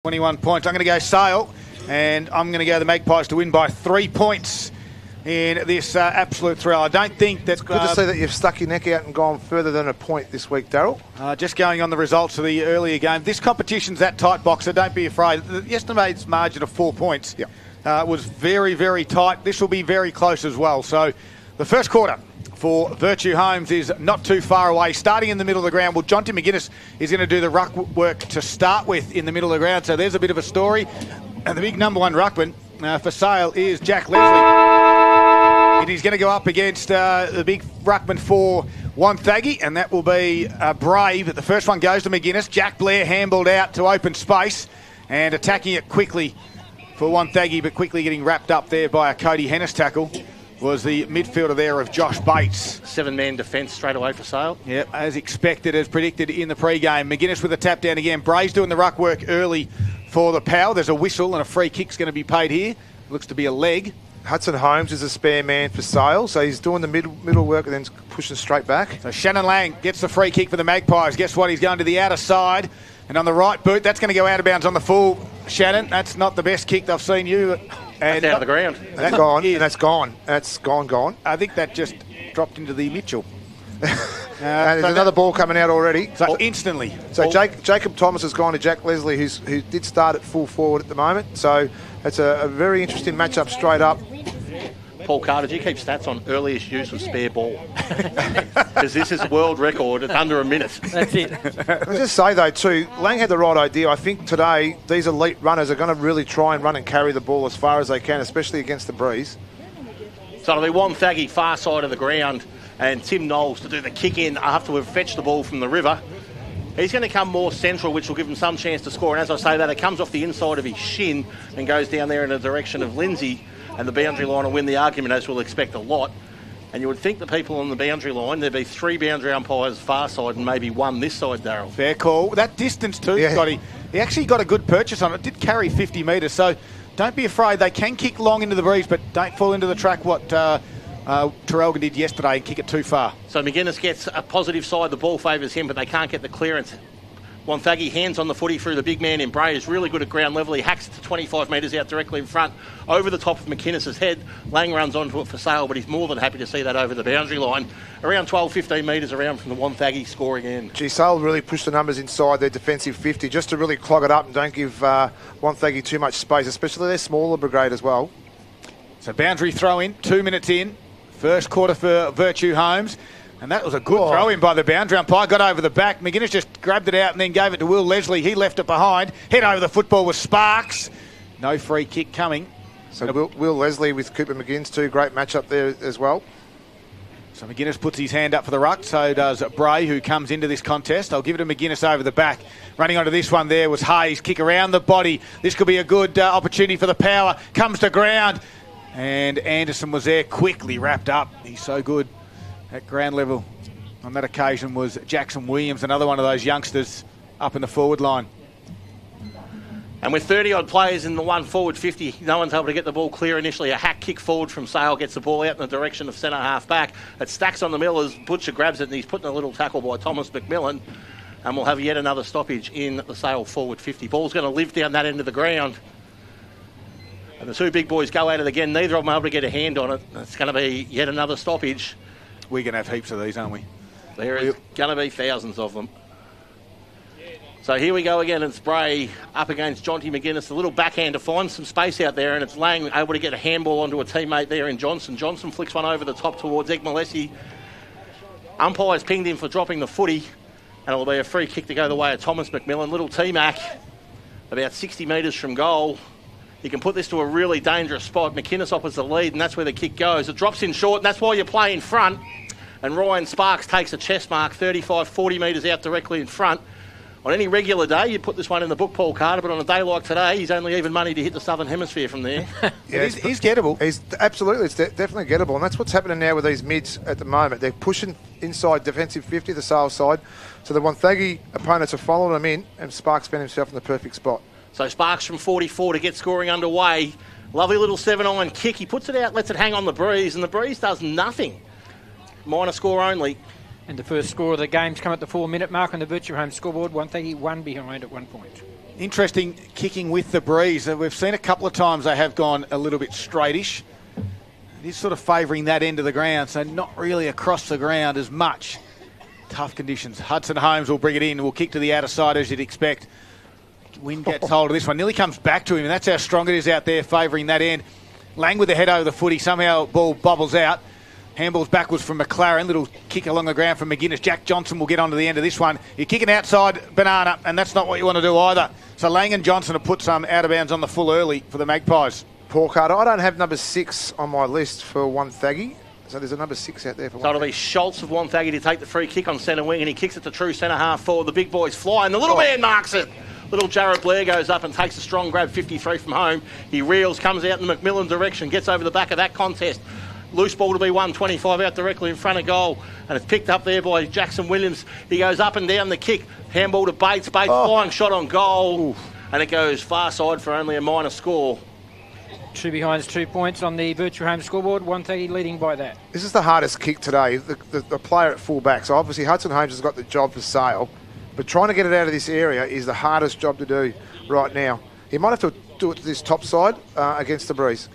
21 points. I'm going to go Sale, and I'm going to go the Magpies to win by 3 points in this absolute thrill. I don't think that... Good to see that you've stuck your neck out and gone further than a point this week, Daryl. Just going on the results of the earlier game. This competition's that tight, Boxer. Don't be afraid. Yesterday's margin of 4 points was very, very tight. This will be very close as well. So the first quarter for Virtue Homes is not too far away. Starting in the middle of the ground, well, Jonty McGuinness is going to do the ruck work to start with in the middle of the ground. So there's a bit of a story. And the big number one ruckman for Sale is Jack Leslie. And he's going to go up against the big ruckman for Wonthaggi, and that will be Brave. The first one goes to McGuinness. Jack Blair handballed out to open space and attacking it quickly for Wonthaggi, but quickly getting wrapped up there by a Cody Hennis tackle was the midfielder there of Josh Bates. 7-man defence straight away for Sale. Yep, as expected, as predicted in the pre-game. McGuinness with a tap down again. Brave's doing the ruck work early for the Power. There's a whistle and a free kick's going to be paid here. Looks to be a leg. Hudson Holmes is a spare man for Sale, so he's doing the middle work and then pushing straight back. So Shannon Lang gets the free kick for the Magpies. Guess what? He's going to the outer side, and on the right boot, that's going to go out of bounds on the full. Shannon, that's not the best kick I've seen you. And out of the ground. That's gone, and that's gone. That's gone. I think that just dropped into the Mitchell. And there's another ball coming out already. So instantly. So Jacob Thomas has gone to Jack Leslie, who did start at full forward at the moment. So it's a very interesting matchup straight up. Paul Carter, do you keep stats on earliest use of spare ball? Because this is a world record. It's under a minute. That's it. I'll just say, though, too, Lang had the right idea. I think today these elite runners are going to really try and run and carry the ball as far as they can, especially against the breeze. So it'll be Wonthaggi far side of the ground and Tim Knowles to do the kick in after we've fetched the ball from the river. He's going to come more central, which will give him some chance to score. And as I say that, it comes off the inside of his shin and goes down there in the direction of Lindsay. And the boundary line will win the argument, as we'll expect a lot. And you would think the people on the boundary line, there'd be 3 boundary umpires far side and maybe 1 this side, Daryl. Fair call. That distance too, Scotty. He actually got a good purchase on it. It did carry 50 metres, so don't be afraid. They can kick long into the breeze, but don't fall into the track what Terrelgan did yesterday and kick it too far. So McGuinness gets a positive side. The ball favours him, but they can't get the clearance. Wonthaggi hands on the footy through the big man in Bray is really good at ground level. He hacks it to 25 metres out directly in front, over the top of McInnes's head. Lang runs onto it for Sale, but he's more than happy to see that over the boundary line. Around 12, 15 metres around from the Wonthaggi scoring end. Gee, Sale really pushed the numbers inside their defensive 50 just to really clog it up and don't give Wonthaggi too much space, especially their smaller brigade as well. So boundary throw in, 2 minutes in. First quarter for Virtue Homes. And that was a good throw in by the boundary umpire. Got over the back. McGuinness just grabbed it out and then gave it to Will Leslie. He left it behind. Head over the football with Sparks. No free kick coming. So Will Leslie with Cooper McGinns too. Great matchup there as well. So McGuinness puts his hand up for the ruck. So does Bray, who comes into this contest. I'll give it to McGuinness over the back. Running onto this one there was Hayes. Kick around the body. This could be a good opportunity for the Power. Comes to ground. And Anderson was there, quickly wrapped up. He's so good at ground level. On that occasion was Jackson Williams, another one of those youngsters up in the forward line. And with 30-odd players in the 1 forward 50, no one's able to get the ball clear initially. A hack kick forward from Sale gets the ball out in the direction of centre half back. It stacks on the middle as Butcher grabs it, and he's putting a little tackle by Thomas McMillan. And we'll have yet another stoppage in the Sale forward 50. Ball's going to live down that end of the ground. And the 2 big boys go at it again. Neither of them are able to get a hand on it. It's going to be yet another stoppage. We're going to have heaps of these, aren't we? There is going to be thousands of them. So here we go again. It's Bray up against Jonty McGuinness. A little backhand to find some space out there, and it's Lang able to get a handball onto a teammate there in Johnson. Johnson flicks one over the top towards Egmalesi. Umpire's pinged him for dropping the footy, and it'll be a free kick to go the way of Thomas McMillan. Little T-Mac, about 60 metres from goal. You can put this to a really dangerous spot. McInnes offers the lead, and that's where the kick goes. It drops in short, and that's why you play in front. And Ryan Sparks takes a chest mark 35, 40 metres out directly in front. On any regular day, you'd put this one in the book, Paul Carter, but on a day like today, he's only even money to hit the Southern Hemisphere from there. He's gettable. Absolutely, it's definitely gettable. And that's what's happening now with these mids at the moment. They're pushing inside defensive 50, the Sale side. So the Wonthaggi opponents are following them in, and Sparks found himself in the perfect spot. So Sparks from 44 to get scoring underway. Lovely little 7-iron kick. He puts it out, lets it hang on the breeze, and the breeze does nothing. Minor score only. And the first score of the game's come at the 4-minute mark on the Virtue Home scoreboard. Wonthaggi 1 behind at 1 point. Interesting kicking with the breeze. We've seen a couple of times they have gone a little bit straightish. It is sort of favouring that end of the ground, so not really across the ground as much. Tough conditions. Hudson Holmes will bring it in. Will kick to the outer side as you'd expect. Wind gets hold of this one. Nearly comes back to him, and that's how strong it is out there, favouring that end. Lang with the head over the footy. Somehow ball bobbles out. Handballs backwards from McLaren. Little kick along the ground from McGuinness. Jack Johnson will get onto the end of this one. You're kicking outside banana, and that's not what you want to do either. So Lang and Johnson have put some out of bounds on the full early for the Magpies. Poor Carter. I don't have number 6 on my list for Wonthaggi. So there's a number 6 out there for Wonthaggi. So it'll be Schultz of Wonthaggi to take the free kick on centre wing, and he kicks it to true centre half forward. The big boys fly, and the little man marks it. Little Jared Blair goes up and takes a strong grab, 53 from home. He reels, comes out in the McMillan direction, gets over the back of that contest. Loose ball to be 125 out directly in front of goal, and it's picked up there by Jackson Williams. He goes up and down the kick. Handball to Bates. Bates flying shot on goal. Oof. And it goes far side for only a minor score. 2 behinds, 2 points on the virtual home scoreboard. Wonthaggi leading by that. This is the hardest kick today. The player at full back. So obviously Hudson Holmes has got the job for Sale, but trying to get it out of this area is the hardest job to do right now. He might have to do it to this top side against the breeze.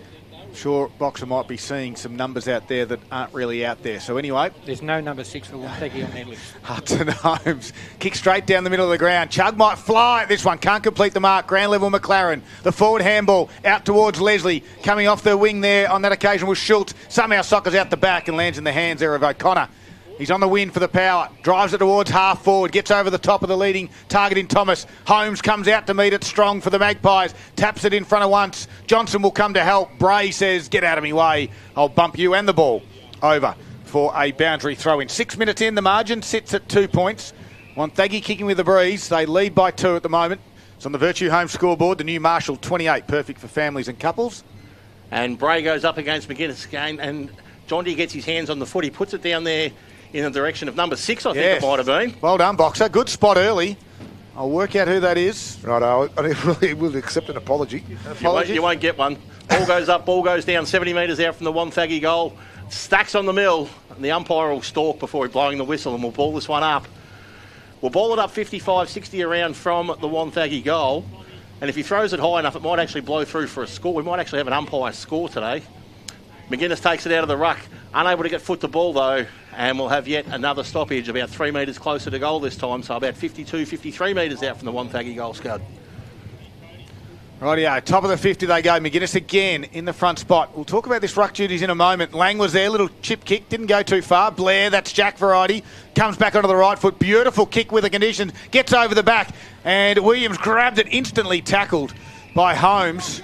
Sure, Boxer might be seeing some numbers out there that aren't really out there. So anyway, there's no number 6 for Wonthaggi on their list. Hudson Holmes kick straight down the middle of the ground. Chug might fly at this one, can't complete the mark. Ground level McLaren. The forward handball out towards Leslie. Coming off the wing there on that occasion was Schultz. Somehow soccers out the back and lands in the hands there of O'Connor. He's on the win for the power. Drives it towards half forward. Gets over the top of the leading target in Thomas. Holmes comes out to meet it strong for the Magpies. Taps it in front of once. Johnson will come to help. Bray says, get out of me way. I'll bump you, and the ball over for a boundary throw in. 6 minutes in, the margin sits at 2 points. Wonthaggi kicking with the breeze. They lead by 2 at the moment. It's on the Virtue Home scoreboard. The new Marshall 28, perfect for families and couples. And Bray goes up against McGuinness again, and John D gets his hands on the foot. He puts it down there in the direction of number 6, I think it might have been. Well done, Boxer. Good spot early. I'll work out who that is. Right, I really will accept an apology. You won't get one. Ball goes up, ball goes down, 70 metres out from the Wonthaggi goal. Stacks on the mill, and the umpire will stalk before blowing the whistle, and we'll ball this one up. We'll ball it up 55, 60 around from the Wonthaggi goal, and if he throws it high enough, it might actually blow through for a score. We might actually have an umpire score today. McGuinness takes it out of the ruck. Unable to get foot to ball, though, and we'll have yet another stoppage about 3 metres closer to goal this time, so about 52, 53 metres out from the Wonthaggi goal scud. Rightio, top of the 50 they go. McGuinness again in the front spot. We'll talk about this ruck duties in a moment. Lang was there, little chip kick, didn't go too far. Blair, that's Jack variety, comes back onto the right foot. Beautiful kick with the conditions, gets over the back, and Williams grabbed it, instantly tackled by Holmes.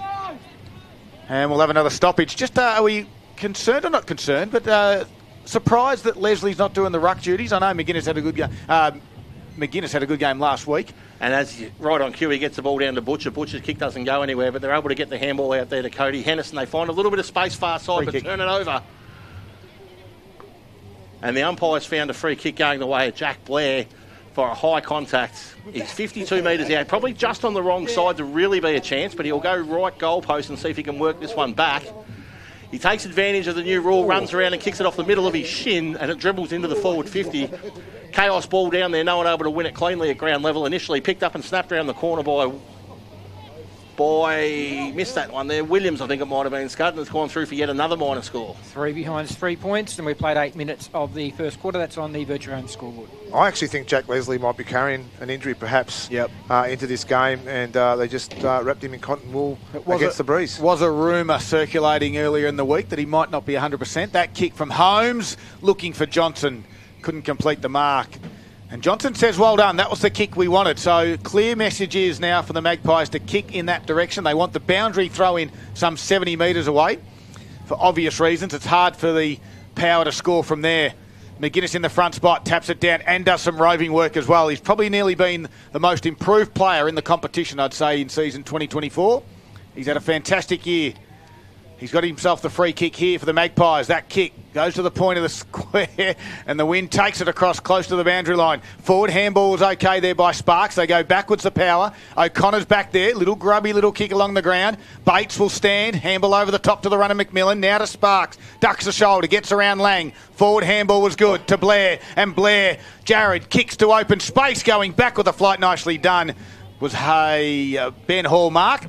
And we'll have another stoppage. Just, are we concerned or not concerned, but surprised that Leslie's not doing the ruck duties? I know McGuinness had a good game. McGuinness had a good game last week. And as right on cue, he gets the ball down to Butcher. Butcher's kick doesn't go anywhere, but they're able to get the handball out there to Cody Hennison. They find a little bit of space far side, but turn it over. And the umpire's found a free kick going the way of Jack Blair for a high contact. He's 52 metres out, probably just on the wrong side to really be a chance, but he'll go right goalpost and see if he can work this one back. He takes advantage of the new rule, runs around and kicks it off the middle of his shin, and it dribbles into the forward 50. Chaos ball down there, no one able to win it cleanly at ground level initially. Picked up and snapped around the corner by missed that one there. Williams, I think it might have been, Scud, and it's gone through for yet another minor score. 3 behinds, 3 points, and we played 8 minutes of the first quarter. That's on the Virtue Home scoreboard. I actually think Jack Leslie might be carrying an injury perhaps into this game, and they just wrapped him in cotton wool against the breeze. Was a rumour circulating earlier in the week that he might not be 100%. That kick from Holmes, looking for Johnson, couldn't complete the mark. And Johnson says, well done, that was the kick we wanted. So clear message is now for the Magpies to kick in that direction. They want the boundary throw in some 70 metres away. For obvious reasons, it's hard for the power to score from there. McGuinness in the front spot, taps it down and does some roving work as well. He's probably nearly been the most improved player in the competition, I'd say, in season 2024. He's had a fantastic year. He's got himself the free kick here for the Magpies. That kick goes to the point of the square, and the wind takes it across close to the boundary line. Forward handball was okay there by Sparks. They go backwards the power. O'Connor's back there. Little grubby little kick along the ground. Bates will stand. Handball over the top to the runner McMillan. Now to Sparks. Ducks the shoulder. Gets around Lang. Forward handball was good to Blair. And Blair, Jared kicks to open space, going back with the flight. Nicely done was Ben Hallmark.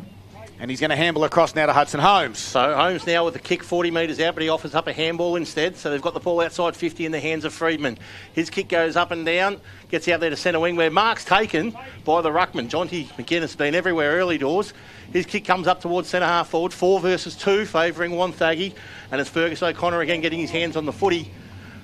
And he's going to handle across now to Hudson Holmes. So Holmes now with the kick 40 metres out, but he offers up a handball instead. So they've got the ball outside 50 in the hands of Freedman. His kick goes up and down, gets out there to centre wing where Mark's taken by the ruckman. Jonty McGuinness has been everywhere early doors. His kick comes up towards centre half forward, 4 versus 2, favouring Wonthaggi. And it's Fergus O'Connor again getting his hands on the footy.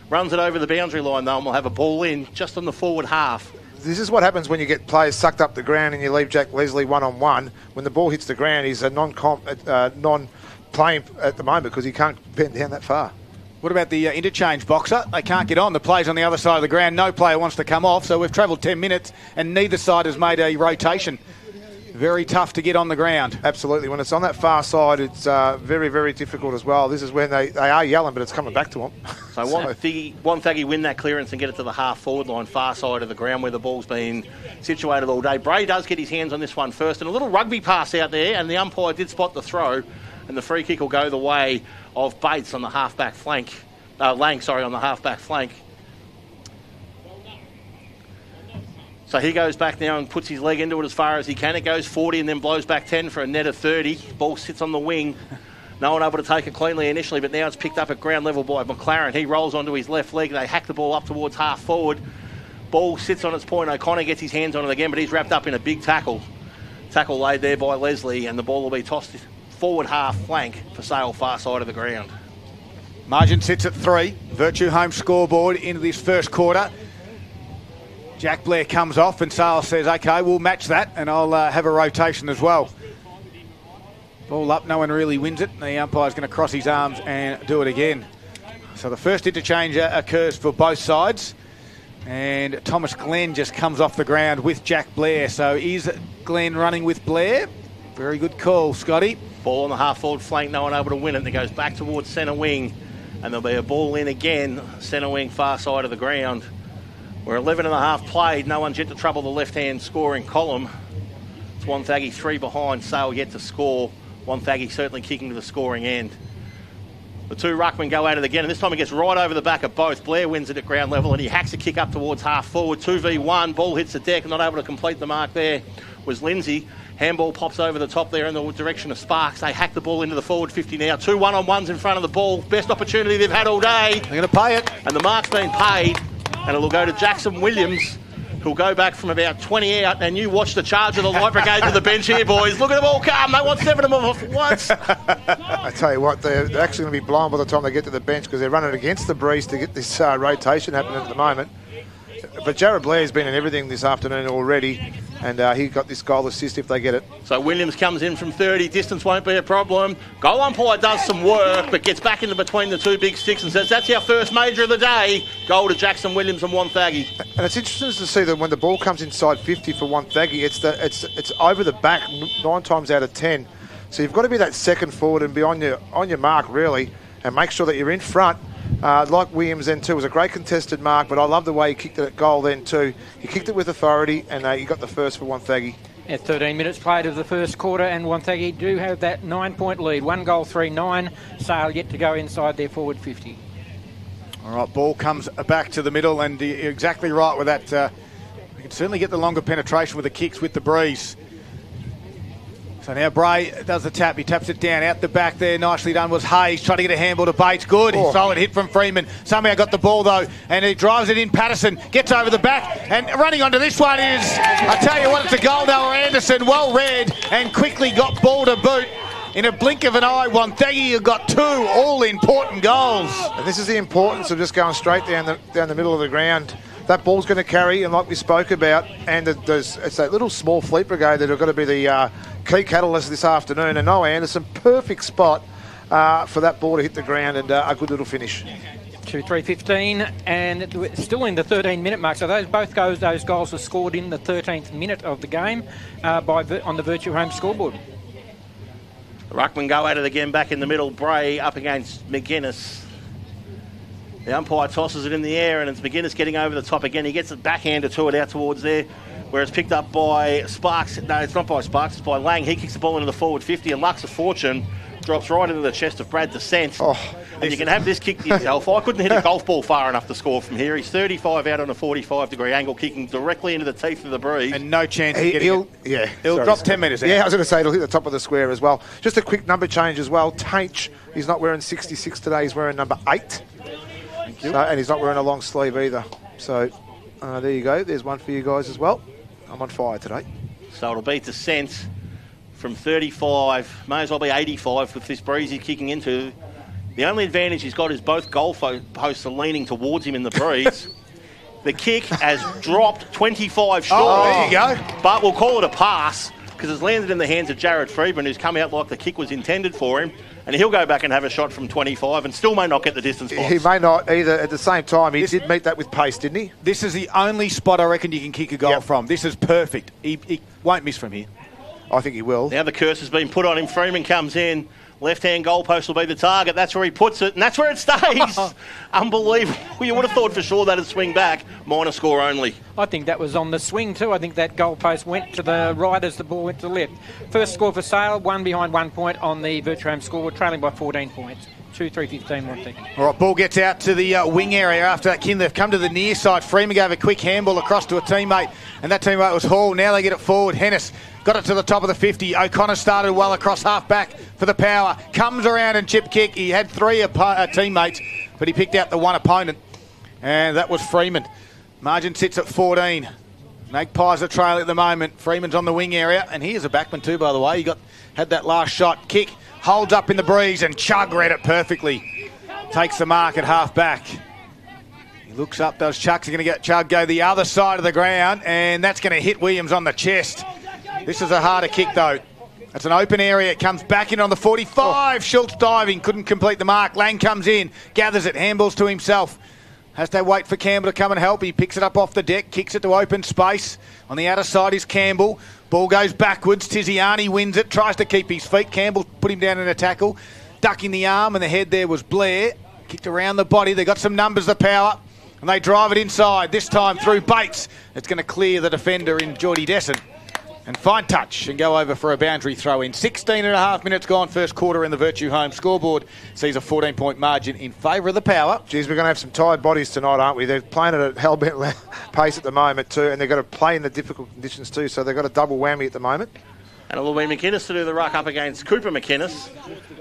Runs it over the boundary line though, and we'll have a ball in just on the forward half. This is what happens when you get players sucked up the ground and you leave Jack Leslie one-on-one. When the ball hits the ground, he's a non-playing at the moment because he can't bend down that far. What about the interchange boxer? They can't get on. The play's on the other side of the ground. No player wants to come off, so we've travelled 10 minutes and neither side has made a rotation. Very tough to get on the ground. Absolutely. When it's on that far side, it's very, very difficult as well. This is when they are yelling, but it's coming back to them. So Wonthaggi win that clearance and get it to the half-forward line, far side of the ground where the ball's been situated all day. Bray does get his hands on this one first, and a little rugby pass out there, and the umpire did spot the throw, and the free kick will go the way of Bates on the half-back flank. Lang, on the half-back flank. So he goes back now and puts his leg into it as far as he can. It goes 40 and then blows back 10 for a net of 30. Ball sits on the wing. No one able to take it cleanly initially, but now it's picked up at ground level by McLaren. He rolls onto his left leg. They hack the ball up towards half forward. Ball sits on its point. O'Connor gets his hands on it again, but he's wrapped up in a big tackle. Tackle laid there by Leslie, and the ball will be tossed forward half flank for Sale, far side of the ground. Margin sits at 3. Virtue home scoreboard into this first quarter. Jack Blair comes off and Sale says, OK, we'll match that and I'll have a rotation as well. Ball up, no one really wins it. The umpire's going to cross his arms and do it again. So the first interchange occurs for both sides. And Thomas Glenn just comes off the ground with Jack Blair. So is Glenn running with Blair? Very good call, Scotty. Ball on the half-forward flank, no one able to win it. And it goes back towards centre wing. And there'll be a ball in again, centre wing, far side of the ground. We're 11 and a half played. No one's yet to trouble the left-hand scoring column. It's Wonthaggi 3 behind. Sale yet to score. Wonthaggi certainly kicking to the scoring end. The two ruckmen go at it again, and this time he gets right over the back of both. Blair wins it at ground level, and he hacks a kick up towards half forward. 2v1. Ball hits the deck. Not able to complete the mark there was Lindsay. Handball pops over the top there in the direction of Sparks. They hack the ball into the forward 50 now. 2 one-on-ones in front of the ball. Best opportunity they've had all day. They're going to pay it. And the mark's been paid. And it'll go to Jackson Williams, who'll go back from about 20 out. And you watch the charge of the Light Brigade to the bench here, boys. Look at them all come. They want 7 of them off at once. I tell you what, they're actually going to be blind by the time they get to the bench because they're running against the breeze to get this rotation happening at the moment. But Jared Blair's been in everything this afternoon already, and he got this goal assist if they get it. So Williams comes in from 30. Distance won't be a problem. Goal umpire does some work, but gets back into between the two big sticks and says, that's our first major of the day. Goal to Jackson Williams and Wonthaggi. And it's interesting to see that when the ball comes inside 50 for Wonthaggi, it's over the back 9 times out of 10. So you've got to be that second forward and be on your mark, really, and make sure that you're in front. Like Williams then too, it was a great contested mark, but I love the way he kicked it at goal then too. He kicked it with authority, and he got the first for Wonthaggi. At 13 minutes played of the first quarter, and Wonthaggi do have that 9-point lead. 1 goal, 3-9. Sale yet to go inside their forward 50. All right, ball comes back to the middle, and you're exactly right with that. You can certainly get the longer penetration with the kicks with the breeze. So now Bray does the tap. He taps it down out the back there. Nicely done was Hayes. Trying to get a handball to Bates. Good. Oh. Solid hit from Freeman. Somehow got the ball though, and he drives it in. Patterson gets over the back, and running onto this one is, I tell you what, it's a goal. Noah Anderson, well read, and quickly got ball to boot. In a blink of an eye, Wonthaggi have got 2 all-important goals. And this is the importance of just going straight down the middle of the ground. That ball's going to carry, and like we spoke about, and it's that little small fleet brigade that are going to be the key catalyst this afternoon. And Noah Anderson, perfect spot for that ball to hit the ground, and a good little finish. 2-3-15, and we're still in the 13-minute mark. So those goals were scored in the 13th minute of the game on the Virtue Home scoreboard. The ruckman go at it again back in the middle. Bray up against McGuinness. The umpire tosses it in the air, and it's McGuinness getting over the top again. He gets a backhander to it out towards there, where it's picked up by Sparks. No, it's not by Sparks, it's by Lang. He kicks the ball into the forward 50, and Lux of Fortune drops right into the chest of Brad Descent. Oh, and you can have this kick to yourself. I couldn't hit a golf ball far enough to score from here. He's 35 out on a 45-degree angle, kicking directly into the teeth of the breeze. And no chance of getting it. He'll drop 10 metres out. Yeah, I was going to say, it'll hit the top of the square as well. Just a quick number change as well. Tainch, he's not wearing 66 today. He's wearing number 8. So, and he's not wearing a long sleeve either. So, there you go. There's one for you guys as well. I'm on fire today. So it'll be Descent from 35. May as well be 85 with this breeze he's kicking into. The only advantage he's got is both goal posts are leaning towards him in the breeze. The kick has dropped 25 short. Oh, there you go. But we'll call it a pass because it's landed in the hands of Jared Friedman, who's come out like the kick was intended for him. And he'll go back and have a shot from 25 and still may not get the distance box. He may not either. At the same time, he did meet that with pace, didn't he? This is the only spot I reckon you can kick a goal from. This is perfect. He won't miss from here. I think he will. Now the curse has been put on him. Freeman comes in. Left-hand goalpost will be the target. That's where he puts it, and that's where it stays. Unbelievable. You would have thought for sure that'd swing back. Minor score only. I think that was on the swing too. I think that goalpost went to the right as the ball went to the left. First score for Sale, 1 behind 1 point on the virtual home scoreboard, trailing by 14 points. 2-3-15, Wonthaggi. All right, ball gets out to the wing area after that. They've come to the near side. Freeman gave a quick handball across to a teammate, and that teammate was Hall. Now they get it forward. Hennis got it to the top of the 50. O'Connor started well across half-back for the power. Comes around and chip kick. He had 3 teammates, but he picked out the one opponent, and that was Freeman. Margin sits at 14. Magpies are trail at the moment. Freeman's on the wing area, and he is a backman too, by the way. He had that last shot. Kick, holds up in the breeze, and Chug read it perfectly. Takes the mark at half-back. He looks up, does Chuck's going to get Chug go the other side of the ground, and that's going to hit Williams on the chest. This is a harder kick, though. It's an open area. It comes back in on the 45. Schultz diving, couldn't complete the mark. Lang comes in, gathers it, handballs to himself. Has to wait for Campbell to come and help. He picks it up off the deck, kicks it to open space. On the outer side is Campbell. Ball goes backwards. Tiziani wins it, tries to keep his feet. Campbell put him down in a tackle. Ducking the arm, and the head there was Blair. Kicked around the body. They got some numbers, the power, and they drive it inside. This time through Bates. It's going to clear the defender in Geordie Desson. And fine touch and go over for a boundary throw in. 16 and a half minutes gone, first quarter in the Virtue home scoreboard. Sees a 14-point margin in favour of the power. Geez, we're going to have some tired bodies tonight, aren't we? They're playing at a hell-bent pace at the moment too, and they've got to play in the difficult conditions too, so they've got a double whammy at the moment. And it'll be McInnes to do the ruck up against Cooper McInnes.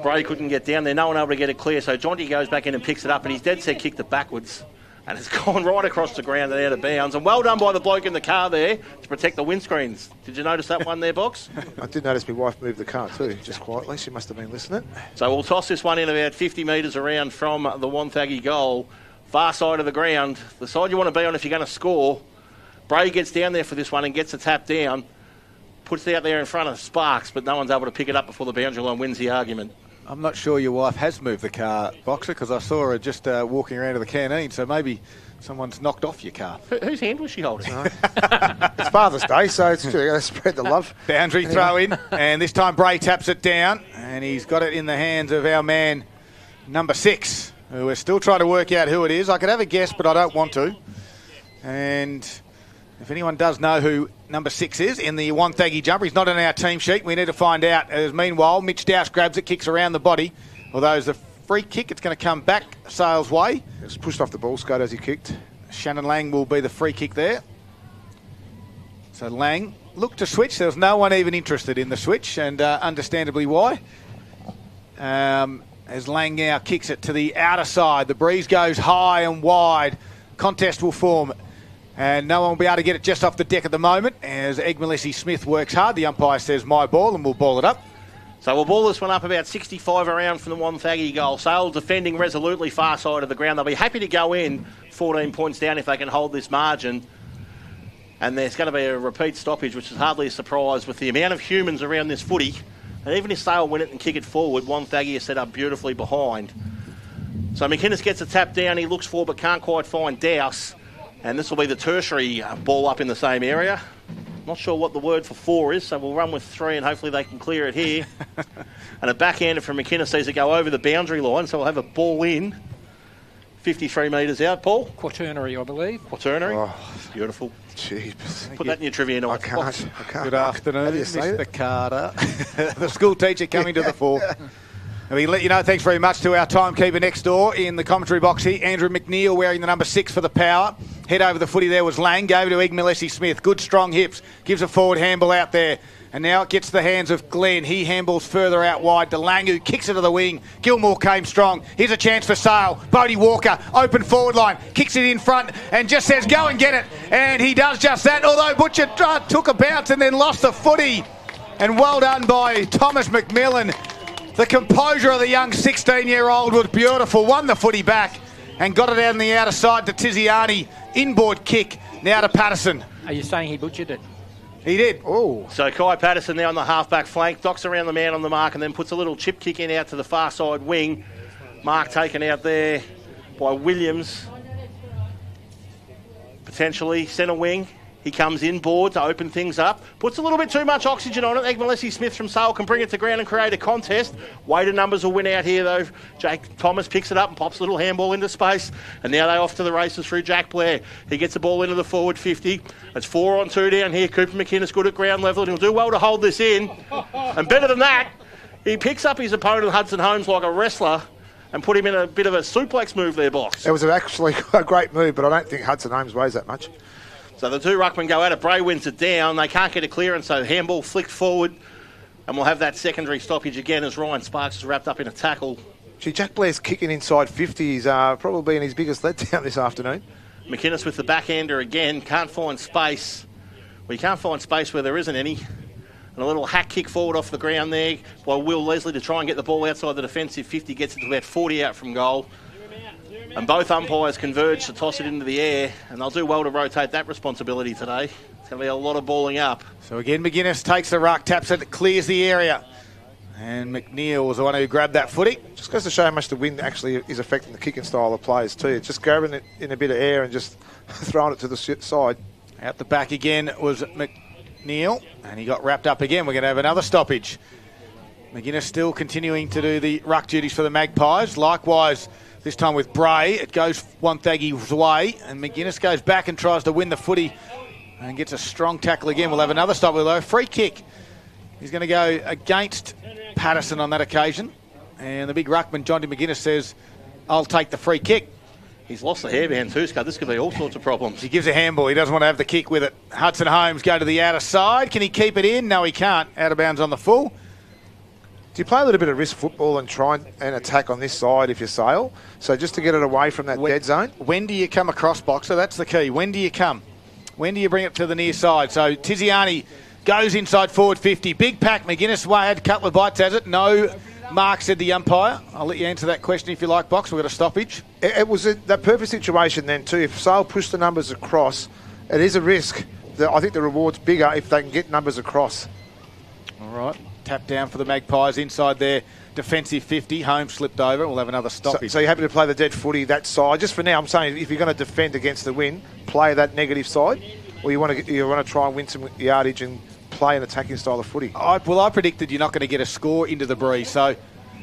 Bray couldn't get down there, no one able to get it clear, so Jonty goes back in and picks it up, and he's dead set kicked it backwards. And it's gone right across the ground and out of bounds. And well done by the bloke in the car there to protect the windscreens. Did you notice that one there, Box? I did notice my wife moved the car too, just quietly. She must have been listening. So we'll toss this one in about 50 metres around from the Wonthaggi goal. Far side of the ground. The side you want to be on if you're going to score. Bray gets down there for this one and gets a tap down. Puts it out there in front of Sparks, but no one's able to pick it up before the boundary line wins the argument. I'm not sure your wife has moved the car, Boxer, because I saw her just walking around to the canteen, so maybe someone's knocked off your car. Whose hand was she holding? No. It's Father's Day, so it's going to spread the love. Boundary throw in, and this time Bray taps it down, and he's got it in the hands of our man, number 6, who we're still trying to work out who it is. I could have a guess, but I don't want to. And if anyone does know who number 6 is in the Wonthaggi jumper, he's not on our team sheet. We need to find out. As meanwhile, Mitch Dowse grabs it, kicks around the body. Although it's a free kick, it's going to come back Sale's way. It's pushed off the ball skate as he kicked. Shannon Lang will be the free kick there. So Lang looked to switch. There was no one even interested in the switch, and understandably why. As Lang now kicks it to the outer side. The breeze goes high and wide. Contest will form. And no one will be able to get it just off the deck at the moment as Egmalesi Smith works hard. The umpire says my ball, and we'll ball it up. So we'll ball this one up about 65 around from the Wonthaggi goal. Sale defending resolutely far side of the ground. They'll be happy to go in 14 points down if they can hold this margin. And there's going to be a repeat stoppage, which is hardly a surprise with the amount of humans around this footy. And even if Sale win it and kick it forward, Wonthaggi is set up beautifully behind. So McInnes gets a tap down. He looks for but can't quite find Dowse. And this will be the tertiary ball up in the same area. Not sure what the word for 4 is, so we'll run with 3 and hopefully they can clear it here. And a backhander from McInnes sees it go over the boundary line, so we'll have a ball in. 53 metres out, Paul. Quaternary, I believe. Quaternary. Oh, beautiful. Jeepers. Put that in your trivia note. I can't. Good afternoon, Mr. Carter. The school teacher coming to the fore. And we let you know, thanks very much to our timekeeper next door in the commentary box here, Andrew McNeil, wearing the number 6 for the Power. Head over the footy there was Lang, gave it to Gippsland+EF+Smith. Good strong hips, gives a forward handball out there. And now it gets the hands of Glenn. He handballs further out wide to Lang, who kicks it to the wing. Gilmore came strong. Here's a chance for Sale. Bodie Walker, open forward line, kicks it in front and just says, go and get it. And he does just that, although Butcher took a bounce and then lost the footy. And well done by Thomas McMillan. The composure of the young 16-year-old was beautiful. Won the footy back and got it out on the outer side to Tiziani. Inboard kick now to Patterson. Are you saying he butchered it? He did. Oh. So Kai Patterson now on the half-back flank, docks around the man on the mark and then puts a little chip kick in out to the far side wing. Mark taken out there by Williams. Potentially centre wing. He comes inboard to open things up. Puts a little bit too much oxygen on it. Gippsland+EF+Smith from Sale can bring it to ground and create a contest. Weighted numbers will win out here though. Jake Thomas picks it up and pops a little handball into space. And now they're off to the races through Jack Blair. He gets the ball into the forward 50. It's 4-on-2 down here. Cooper McInnes good at ground level and he'll do well to hold this in. And better than that, he picks up his opponent Hudson Holmes like a wrestler and put him in a bit of a suplex move there, box. It was actually a great move, but I don't think Hudson Holmes weighs that much. So the two ruckmen go at it. Bray wins it down. They can't get a clearance, so handball flicked forward. And we'll have that secondary stoppage again as Ryan Sparks is wrapped up in a tackle. Gee, Jack Blair's kicking inside 50. He's probably in his biggest letdown this afternoon. McInnes with the backhander again. Can't find space. Well, you can't find space where there isn't any. And a little hack kick forward off the ground there by Will Leslie to try and get the ball outside the defensive 50. Gets it to about 40 out from goal. And both umpires converge to toss it into the air, and they'll do well to rotate that responsibility today. It's going to be a lot of balling up. So again, McInnes takes the ruck, taps it, clears the area. And McNeil was the one who grabbed that footy. Just goes to show how much the wind actually is affecting the kicking style of players too. It's just grabbing it in a bit of air and just throwing it to the side. Out the back again was McNeil, and he got wrapped up again. We're going to have another stoppage. McInnes still continuing to do the ruck duties for the Magpies. Likewise, this time with Bray, it goes Wonthaggi's way, and McInnes goes back and tries to win the footy and gets a strong tackle again. We'll have another stop with a free kick. He's going to go against Patterson on that occasion, and the big ruckman, Jonty McInnes, says, I'll take the free kick. He's lost the hairband too, Scott. This could be all sorts of problems. He gives a handball. He doesn't want to have the kick with it. Hudson Holmes go to the outer side. Can he keep it in? No, he can't. Out of bounds on the full. Do you play a little bit of risk football and try and attack on this side if you Sale? So just to get it away from that dead zone? When do you come across, Boxer? That's the key. When do you come? When do you bring it to the near side? So Tiziani goes inside forward 50. Big pack. McInnes had a couple of bites, has it? No mark, said the umpire. I'll let you answer that question if you like, Box. We've got a stoppage. It was that perfect situation then too. If Sale push the numbers across, it is a risk. I think the reward's bigger if they can get numbers across. All right. Tap down for the Magpies inside their defensive 50. Holmes slipped over. We'll have another stoppage. So you're happy to play the dead footy that side? Just for now, I'm saying if you're going to defend against the wind, play that negative side, or you want to try and win some yardage and play an attacking style of footy. I predicted you're not going to get a score into the breeze. So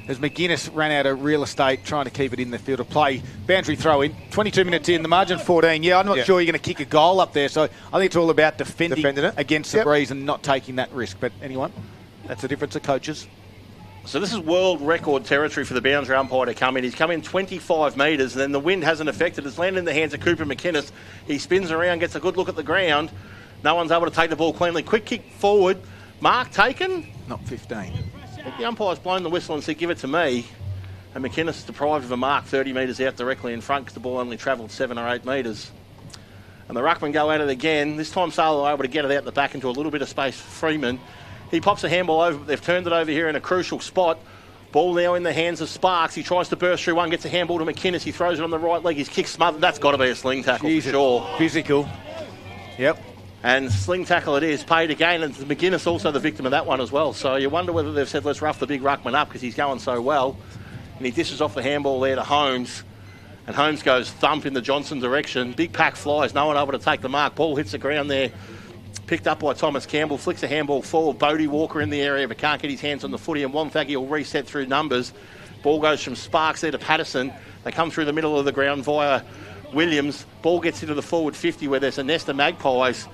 as McInnes ran out of real estate trying to keep it in the field of play, boundary throw in. 22 minutes in, the margin 14. Yeah, I'm not sure you're going to kick a goal up there. So I think it's all about defending it against the breeze and not taking that risk. But anyone? That's the difference of coaches. So this is world record territory for the boundary umpire to come in. He's come in 25 metres, and then the wind hasn't affected. It's landed in the hands of Cooper McInnes. He spins around, gets a good look at the ground. No one's able to take the ball cleanly. Quick kick forward. Mark taken. Not 15. The umpire's blown the whistle and said, give it to me. And McInnes is deprived of a mark 30 metres out directly in front because the ball only travelled 7 or 8 metres. And the ruckmen go at it again. This time Sale are able to get it out the back into a little bit of space for Freeman. He pops a handball over, but they've turned it over here in a crucial spot. Ball now in the hands of Sparks. He tries to burst through one, gets a handball to McInnes. He throws it on the right leg. His kick smothered. That's got to be a sling tackle for sure. Physical. Yep. And sling tackle it is, paid again. And McInnes also the victim of that one as well. So you wonder whether they've said, let's rough the big ruckman up because he's going so well. And he dishes off the handball there to Holmes. And Holmes goes thump in the Johnson direction. Big pack flies. No one able to take the mark. Ball hits the ground there. Picked up by Thomas Campbell, flicks a handball forward. Bodie Walker in the area, but can't get his hands on the footy, and Wonthaggi will reset through numbers. Ball goes from Sparks there to Patterson. They come through the middle of the ground via Williams. Ball gets into the forward 50 where there's a nest of Magpies.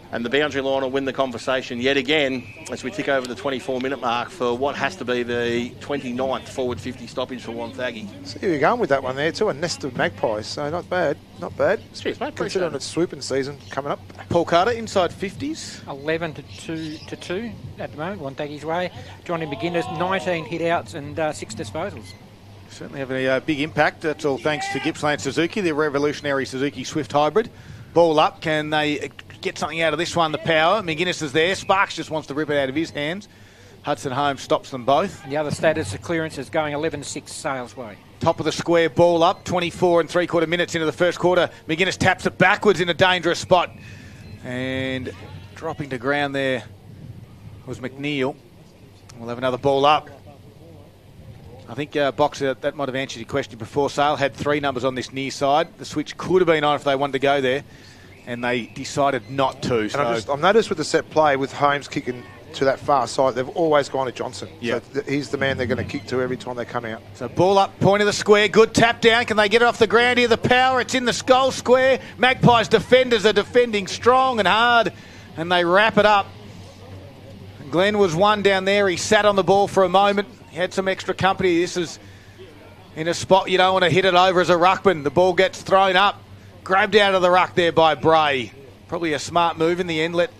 And the boundary line will win the conversation yet again as we tick over the 24-minute mark for what has to be the 29th forward 50 stoppage for Wonthaggi. See where you're going with that one there too, a nest of magpies, so not bad, not bad. Cheers, mate. Considering it's swooping season coming up. Paul Carter, inside 50s. 11 to 2 at the moment, Wonthaggi's way. Johnny McGuinness, 19 hit-outs and 6 disposals. Certainly having a big impact. That's all thanks to Gippsland Suzuki, the revolutionary Suzuki Swift Hybrid. Ball up. Can they get something out of this one? The power. McGuinness is there. Sparks just wants to rip it out of his hands. Hudson Holmes stops them both. The other status of clearance is going 11-6 Sales way. Top of the square, ball up. 24 3/4 minutes into the first quarter. McGuinness taps it backwards in a dangerous spot. And dropping to ground there was McNeil. We'll have another ball up. I think, Boxer, that might have answered your question before. Sale had 3 numbers on this near side. The switch could have been on if they wanted to go there, and they decided not to. So. I've noticed with the set play, with Holmes kicking to that far side, they've always gone to Johnson. Yep. So he's the man they're going to kick to every time they come out. So ball up, point of the square, good tap down. Can they get it off the ground here? The power, it's in the goal square. Magpies defenders are defending strong and hard, and they wrap it up. Glenn was one down there. He sat on the ball for a moment. He had some extra company. This is in a spot you don't want to hit it over as a ruckman. The ball gets thrown up. Grabbed out of the ruck there by Bray. Probably a smart move in the end. Let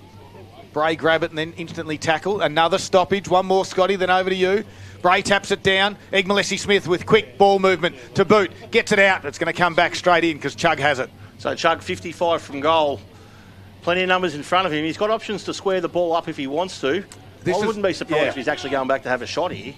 Bray grab it and then instantly tackle. Another stoppage. One more, Scotty, then over to you. Bray taps it down. Egg-Malessi-Smith with quick ball movement to boot. Gets it out. It's going to come back straight in because Chug has it. So Chug 55 from goal. Plenty of numbers in front of him. He's got options to square the ball up if he wants to. I wouldn't be surprised if he's actually going back to have a shot here.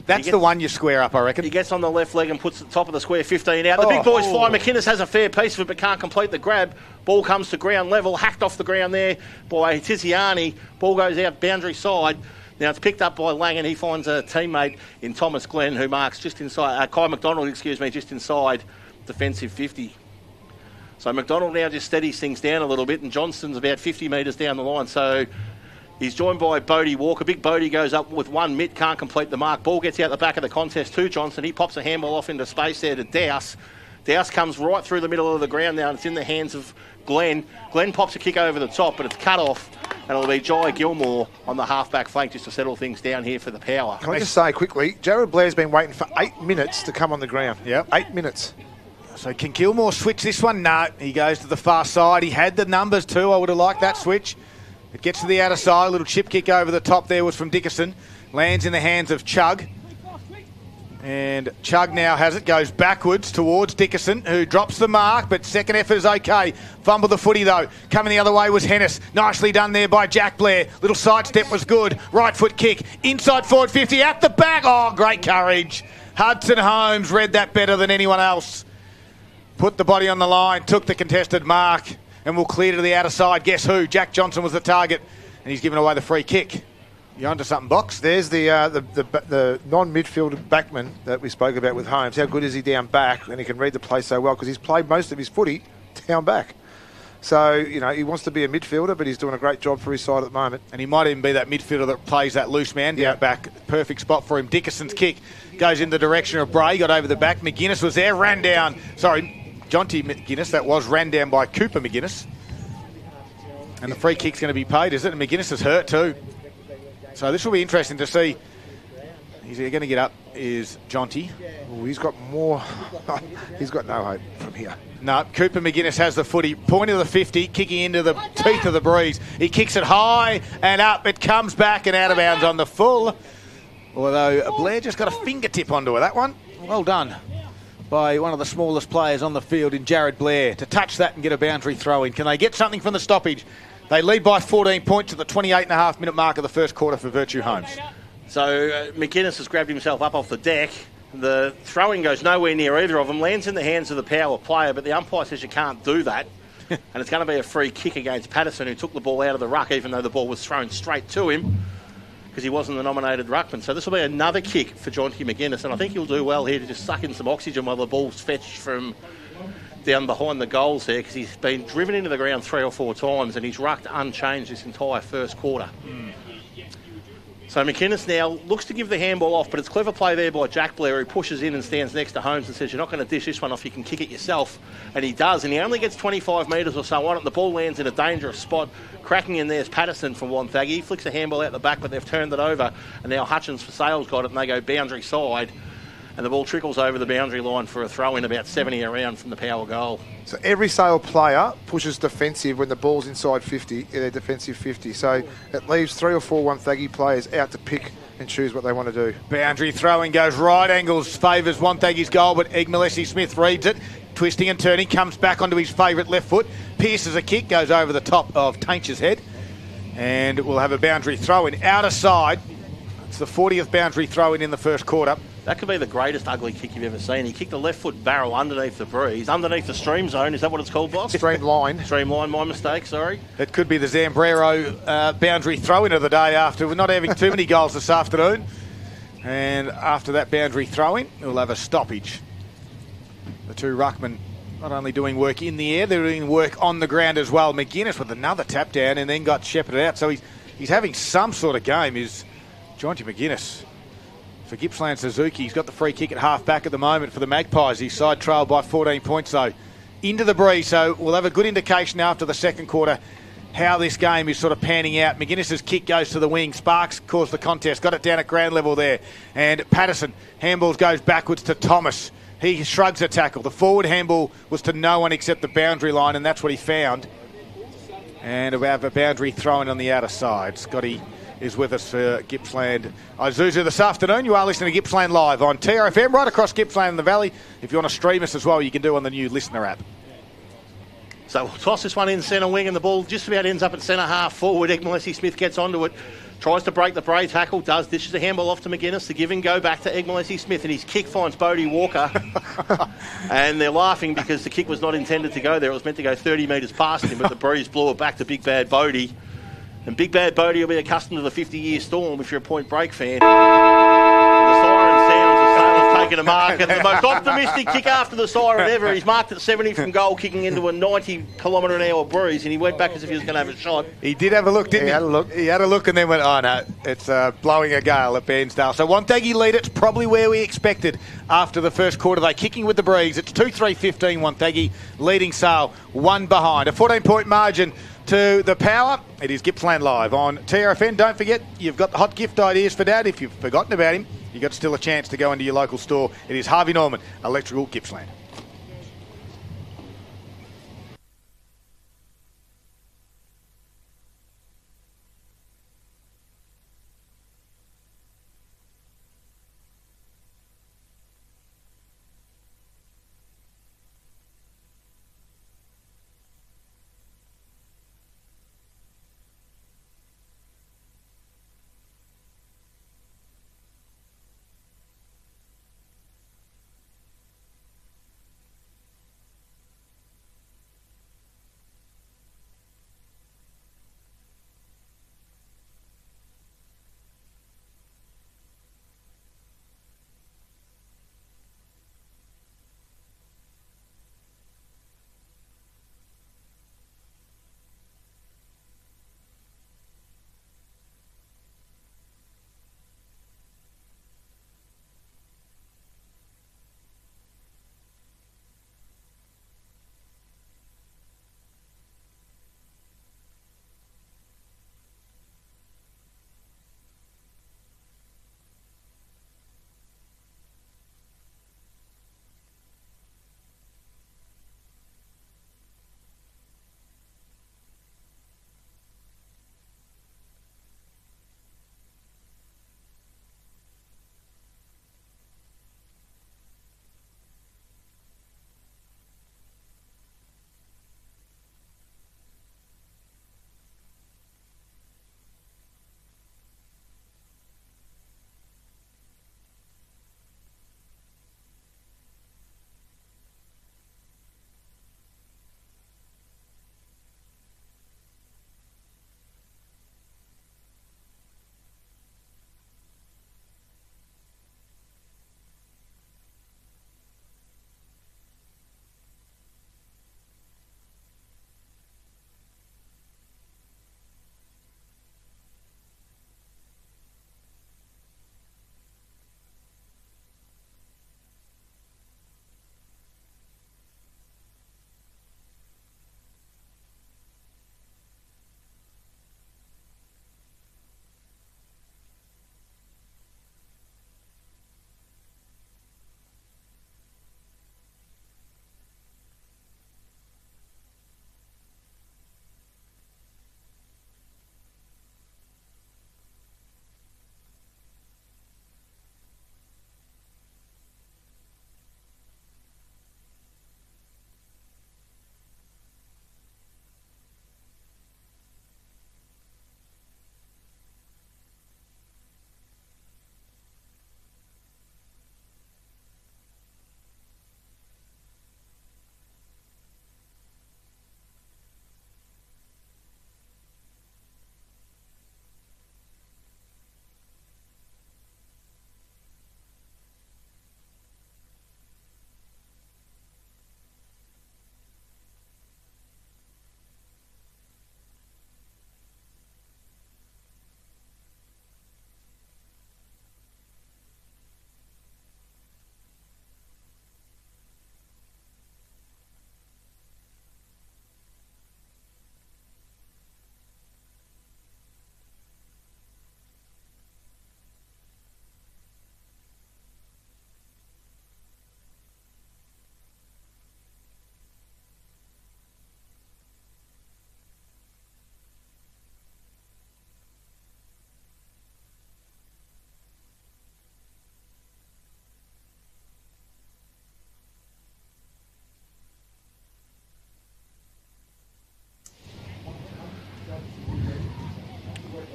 That's the one you square up, I reckon. He gets on the left leg and puts the top of the square 15 out. The big boys fly. McInnes has a fair piece of it but can't complete the grab. Ball comes to ground level. Hacked off the ground there by Tiziani. Ball goes out boundary side. Now it's picked up by Lang and he finds a teammate in Thomas Glenn who marks just inside, Kai McDonald, just inside defensive 50. So McDonald now just steadies things down a little bit and Johnston's about 50 metres down the line. So he's joined by Bodie Walker. Big Bodie goes up with one mitt, can't complete the mark. Ball gets out the back of the contest to Johnson. He pops a handball off into space there to Dowse. Dowse comes right through the middle of the ground now and it's in the hands of Glenn. Glenn pops a kick over the top, but it's cut off. And it'll be Jai Gilmore on the half-back flank just to settle things down here for the power. Can I just say quickly, Jared Blair's been waiting for 8 minutes to come on the ground. Yep. 8 minutes. So can Gilmore switch this one? No. He goes to the far side. He had the numbers too. I would have liked that switch. It gets to the outer side. A little chip kick over the top there was from Dickerson. Lands in the hands of Chug. And Chug now has it. Goes backwards towards Dickerson, who drops the mark, but second effort is okay. Fumble the footy, though. Coming the other way was Hennis. Nicely done there by Jack Blair. Little sidestep was good. Right foot kick. Inside forward 50. At the back. Oh, great courage. Hudson Holmes read that better than anyone else. Put the body on the line. Took the contested mark. And will clear to the outer side. Guess who? Jack Johnson was the target. And he's given away the free kick. You onto something, Box? There's the non-midfield backman that we spoke about with Holmes. How good is he down back? And he can read the play so well because he's played most of his footy down back. So, you know, he wants to be a midfielder, but he's doing a great job for his side at the moment. And he might even be that midfielder that plays that loose man down back. Perfect spot for him. Dickerson's kick goes in the direction of Bray. Got over the back. McGuinness was there. Ran down. Sorry, Jonty McGuinness. That was ran down by Cooper McGuinness. And the free kick's going to be paid, is it? And McGuinness is hurt too. So this will be interesting to see. He's going to get up is Jonty. Oh, he's got more. He's got no hope from here. No, Cooper McGuinness has the footy. Point of the 50, kicking into the teeth of the breeze. He kicks it high and up. It comes back and out of bounds on the full. Although Blair just got a fingertip onto it. That one, well done by one of the smallest players on the field in Jared Blair to touch that and get a boundary throw in. Can they get something from the stoppage? They lead by 14 points at the 28.5-minute mark of the first quarter for Virtue Homes. So McInnes has grabbed himself up off the deck. The throwing goes nowhere near either of them. Lands in the hands of the power player, but the umpire says you can't do that. And it's going to be a free kick against Patterson, who took the ball out of the ruck, even though the ball was thrown straight to him, because he wasn't the nominated ruckman. So this will be another kick for Jonty McInnes, and I think he'll do well here to just suck in some oxygen while the ball's fetched from down behind the goals there, because he's been driven into the ground 3 or 4 times and he's rucked unchanged this entire first quarter. So McInnes now looks to give the handball off, but it's clever play there by Jack Blair, who pushes in and stands next to Holmes and says, you're not going to dish this one off, you can kick it yourself. And he does, and he only gets 25 metres or so on it. The ball lands in a dangerous spot. Cracking in there's Patterson from Wonthaggi. He flicks a handball out the back, but they've turned it over. And now Hutchins for Sale's got it, and they go boundary side. And the ball trickles over the boundary line for a throw-in about 70 around from the power goal. So every Sale player pushes defensive when the ball's inside 50, their defensive 50. So it leaves 3 or 4 Wonthaggi players out to pick and choose what they want to do. Boundary throwing goes right angles, favours Wonthaggi's goal, but Egmalesi-Smith reads it. Twisting and turning, comes back onto his favourite left foot. Pierces a kick, goes over the top of Tainch's head. And we'll have a boundary throw-in. Outer side, it's the 40th boundary throw-in in the first quarter. That could be the greatest ugly kick you've ever seen. He kicked the left foot barrel underneath the breeze, underneath the stream zone. Is that what it's called, boss? Streamline. Streamline, my mistake, sorry. It could be the Zambrero boundary throw-in of the day after. We're not having too many goals this afternoon. And after that boundary throw-in, we'll have a stoppage. The two ruckmen not only doing work in the air, they're doing work on the ground as well. McInnes with another tap down and then got shepherded out. So he's having some sort of game, is Jonty McInnes. For Gippsland Suzuki, he's got the free kick at half back at the moment for the Magpies. He's side trailed by 14 points, though, into the breeze. So we'll have a good indication after the second quarter how this game is sort of panning out. McInnes's kick goes to the wing. Sparks caused the contest, got it down at ground level there. And Patterson, handballs goes backwards to Thomas. He shrugs a tackle. The forward handball was to no one except the boundary line, and that's what he found. And we have a boundary thrown on the outer side. Scotty is with us for Gippsland Isuzu this afternoon. You are listening to Gippsland Live on TRFM, right across Gippsland and the Valley. If you want to stream us as well, you can do on the new Listener app. So we'll toss this one in centre wing, and the ball just about ends up at centre half forward. Egmalesi-Smith gets onto it, tries to break the Bray tackle, dishes the handball off to McInnes. The give and go back to Egmalesi-Smith, and his kick finds Bodie Walker. And they're laughing because the kick was not intended to go there. It was meant to go 30 metres past him, but the breeze blew it back to Big Bad Bodie. And Big Bad Bodie will be accustomed to the 50-year storm if you're a Point Break fan. The siren sounds as Sale's taken a mark, and the most optimistic kick after the siren ever. He's marked at 70 from goal, kicking into a 90-kilometre-an-hour breeze, and he went back as if he was going to have a shot. He did have a look, didn't he? He had a look and then went, oh no, it's blowing a gale at Bairnsdale. So Wonthaggi lead, it's probably where we expected after the first quarter. They kicking with the breeze. It's 2-3-15 Wonthaggi, leading Sale, one behind. A 14-point margin to the power. It is Gippsland Live on TRFN. Don't forget, you've got the hot gift ideas for Dad. If you've forgotten about him, you've got still a chance to go into your local store. It is Harvey Norman Electrical Gippsland.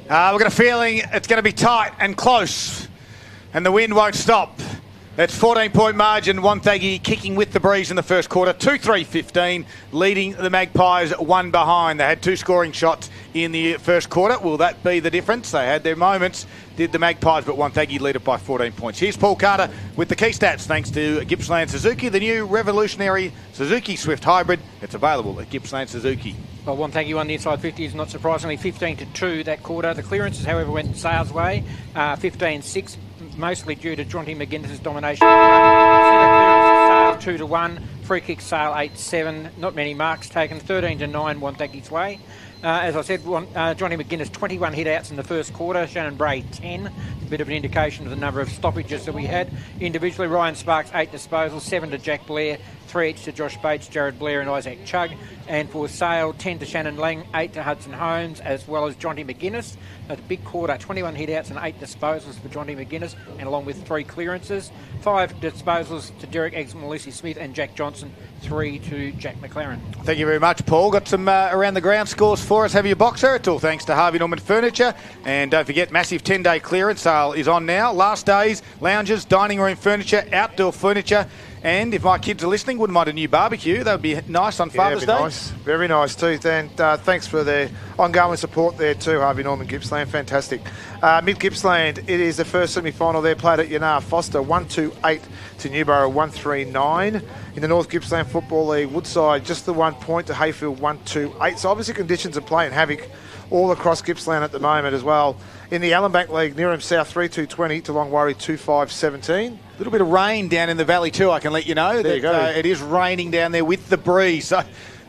We've got a feeling it's going to be tight and close, and the wind won't stop. That's 14-point margin. Wonthaggi kicking with the breeze in the first quarter. 2-3-15, leading the Magpies one behind. They had 2 scoring shots in the first quarter. Will that be the difference? They had their moments, did the Magpies, but Wonthaggi lead it by 14 points. Here's Paul Carter with the key stats, thanks to Gippsland Suzuki, the new revolutionary Suzuki Swift Hybrid. It's available at Gippsland Suzuki. Well, Wonthaggi won the inside 50s, not surprisingly, 15-2 that quarter. The clearances, however, went Sale's way, 15-6. Mostly due to Jonty McGuinness's domination. Sale 2-1, free kick Sale 8-7. Not many marks taken. 13-9 Wonthaggi's way. As I said, Jonty McGuinness 21 hit-outs in the first quarter. Shannon Bray 10. A bit of an indication of the number of stoppages that we had. Individually, Ryan Sparks 8 disposals, 7 to Jack Blair, 3 each to Josh Bates, Jared Blair and Isaac Chugg. And for Sale, 10 to Shannon Lang, 8 to Hudson Holmes, as well as Jonty McGuinness. At a big quarter, 21 hit-outs and 8 disposals for Jonty McGuinness, and along with 3 clearances. 5 disposals to Derek Eggsman, Smith and Jack Johnson, 3 to Jack McLaren. Thank you very much, Paul. Got some around the ground scores for us. Have your boxer. It's all thanks to Harvey Norman Furniture. And don't forget, massive 10-day clearance sale is on now. Last days, lounges, dining room furniture, outdoor furniture. And if my kids are listening, wouldn't mind a new barbecue. That would be nice on Father's Day. Nice. Very nice too. And thanks for their ongoing support there too, Harvey Norman Gippsland. Fantastic. Mid Gippsland, it is the first semi-final there, played at Yanar Foster, 1-2-8 to Newborough, 1-3-9. In the North Gippsland Football League, Woodside just the 1 point to Hayfield, 1-2-8. So obviously conditions are playing havoc all across Gippsland at the moment as well. In the Allenbank League, Neerim South 3-2-20 to Longwarry 2-5-17. A little bit of rain down in the valley too, I can let you know. There you go. It is raining down there with the breeze. So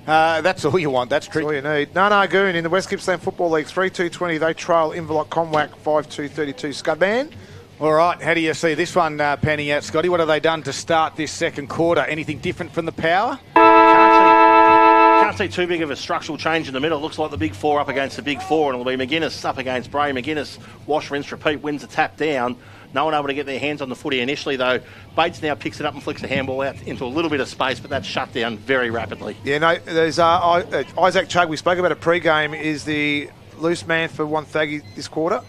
that's all you want. That's tricky. That's all you need. Narnagoon in the West Gippsland Football League 3-2-20. They trail Inverloch Comwack 5-2-32. Scudman. All right, how do you see this one panning out, Scotty? What have they done to start this second quarter? Anything different from the Power? Can't see too big of a structural change in the middle. It looks like the big 4 up against the big 4, and it'll be McGuinness up against Bray. McGuinness, wash, rinse, repeat, wins a tap down. No one able to get their hands on the footy initially, though. Bates now picks it up and flicks the handball out into a little bit of space, but that's shut down very rapidly. Yeah, no, there's Isaac Chugg, we spoke about it pre-game, is the loose man for Wonthaggi this quarter.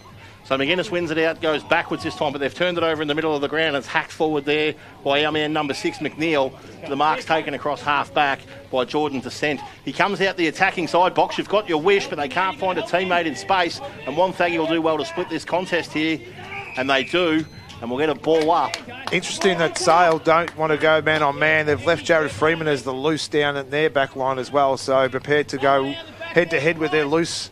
So McGuinness wins it out, goes backwards this time, but they've turned it over in the middle of the ground. It's hacked forward there by our man number 6, McNeil. The mark's taken across half-back by Jordan Descent. He comes out the attacking side box. You've got your wish, but they can't find a teammate in space. And Wonthaggi will do well to split this contest here. And they do, and we'll get a ball up. Interesting that Sale don't want to go man on man. They've left Jared Freeman as the loose down in their back line as well, so prepared to go head-to-head with their loose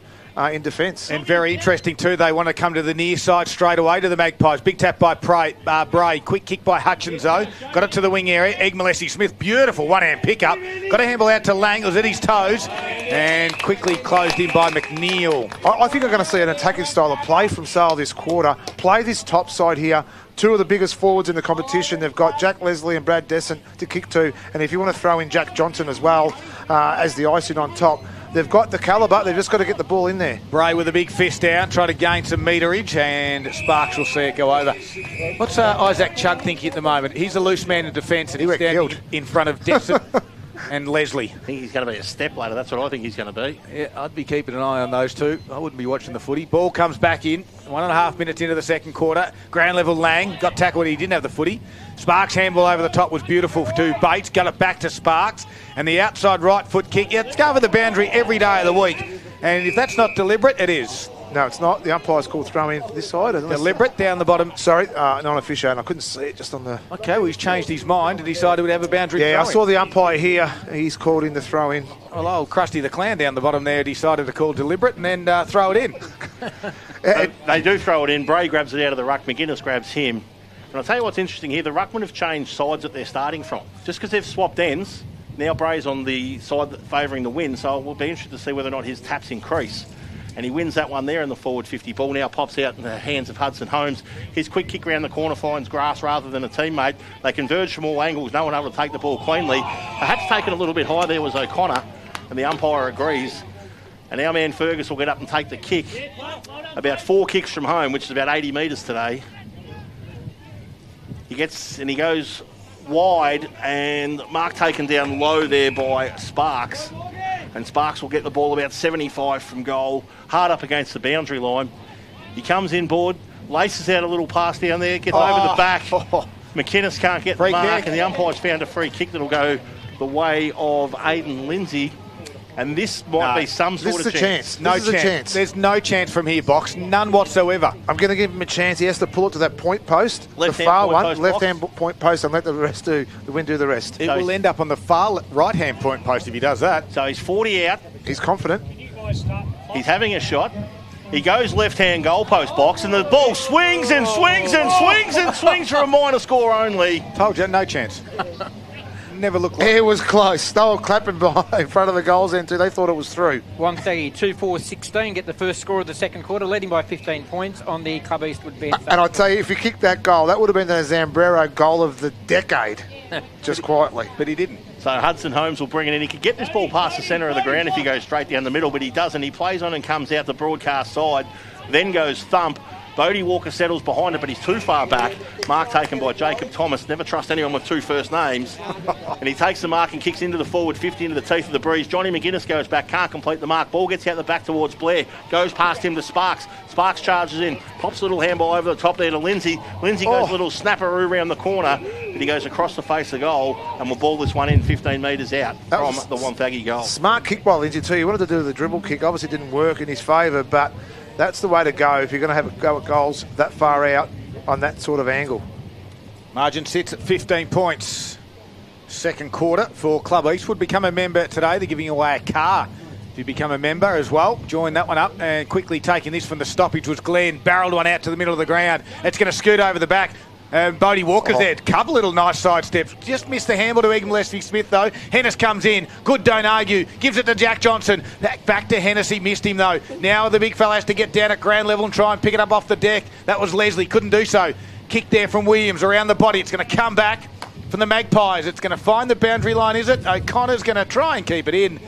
in defence. And very interesting too, they want to come to the near side straight away to the Magpies. Big tap by Bray, quick kick by Hutchins though. Got it to the wing area. Smith, beautiful one-hand pickup. Got a handball out to Lang, it was at his toes. And quickly closed in by McNeil. I think I'm going to see an attacking style of play from Sale this quarter. Play this top side here. 2 of the biggest forwards in the competition. They've got Jack Leslie and Brad Descent to kick to. And if you want to throw in Jack Johnson as well as the icing on top, they've got the calibre. They've just got to get the ball in there. Bray with a big fist down, trying to gain some meterage, and Sparks will see it go over. What's Isaac Chugg thinking at the moment? He's a loose man in defence, and he's standing in front of Dixon and Leslie. I think he's going to be a step ladder. That's what I think he's going to be. Yeah, I'd be keeping an eye on those two. I wouldn't be watching the footy. Ball comes back in. 1.5 minutes into the second quarter. Ground level Lang got tackled when he didn't have the footy. Sparks' handball over the top was beautiful to Bates. Got it back to Sparks. And the outside right foot kick. Yeah, it's over the boundary every day of the week. And if that's not deliberate, it is. No, it's not. The umpire's called throw in this side. Deliberate down the bottom. Sorry, non-official, and I couldn't see it just on the... Okay, well, he's changed his mind and decided we'd have a boundary Yeah, throw-in. I saw the umpire here. He's called in the throw in. Well, old Krusty the Clown down the bottom there decided to call deliberate and then throw it in. They do throw it in. Bray grabs it out of the ruck. McGuinness grabs him. And I'll tell you what's interesting here. The ruckmen have changed sides that they're starting from. Just because they've swapped ends, now Bray's on the side favouring the win, so we'll be interested to see whether or not his taps increase. And he wins that one there in the forward 50. Ball now pops out in the hands of Hudson Holmes. His quick kick around the corner finds grass rather than a teammate. They converge from all angles. No one able to take the ball cleanly. Perhaps taken a little bit high there was O'Connor, and the umpire agrees. And our man Fergus will get up and take the kick. About 4 kicks from home, which is about 80 metres today. He goes wide, and mark taken down low there by Sparks. and Sparks will get the ball about 75 from goal, hard up against the boundary line. He comes inboard, laces out a little pass down there, gets over the back. McInnes can't get the mark, and the umpire's found a free kick that'll go the way of Aidan Lindsay. And this might be some sort of chance. No chance. There's no chance from here, Box. None whatsoever. I'm going to give him a chance. He has to pull it to that point post. Left-hand the far point one, post left-hand box. point post, and let the wind do the rest. It will end up on the far right-hand point post if he does that. So he's 40 out. He's confident. He's having a shot. He goes left-hand goalpost box, and the ball swings and swings and swings and swings for a minor score only. Told you, no chance. Never looked like It was close. They were clapping behind in front of the goals end too. They thought it was through. Wonthaggi 2-4-16, get the first score of the second quarter, leading by 15 points on the Club Eastwood bench. And I tell you, if you kicked that goal, that would have been the Zambrero goal of the decade. Just quietly. but he didn't. So Hudson Holmes will bring it in. He could get this ball past the centre of the ground if he goes straight down the middle, but he doesn't. He plays on and comes out the broadcast side, then goes thump. Bodie Walker settles behind it, but he's too far back. Mark taken by Jacob Thomas. Never trust anyone with two first names. And he takes the mark and kicks into the forward 50 into the teeth of the breeze. Johnny McInnes goes back, can't complete the mark. Ball gets out the back towards Blair. Goes past him to Sparks. Sparks charges in. Pops a little handball over the top there to Lindsay. Lindsay goes a little snapperoo around the corner, but he goes across the face of goal and will ball this one in 15 metres out from the Wonthaggi goal. Smart kick by Lindsay too. He wanted to do the dribble kick. Obviously didn't work in his favour, but that's the way to go if you're going to have a go at goals that far out on that sort of angle. Margin sits at 15 points. Second quarter for Club Eastwood. Become a member today. They're giving away a car if you become a member as well. Join that one up. And quickly taking this from the stoppage was Glenn. Barreled one out to the middle of the ground. It's going to scoot over the back. Bodie Walker's there. Couple little nice side steps. Just missed the handle to Gippsland+EF+Smith though. Hennis comes in. Good, don't argue. Gives it to Jack Johnson. Back to Hennessy. Missed him though. Now the big fella has to get down at ground level and try and pick it up off the deck. That was Leslie. Couldn't do so. Kick there from Williams around the body. It's going to come back from the Magpies. It's going to find the boundary line, is it? O'Connor's going to try and keep it in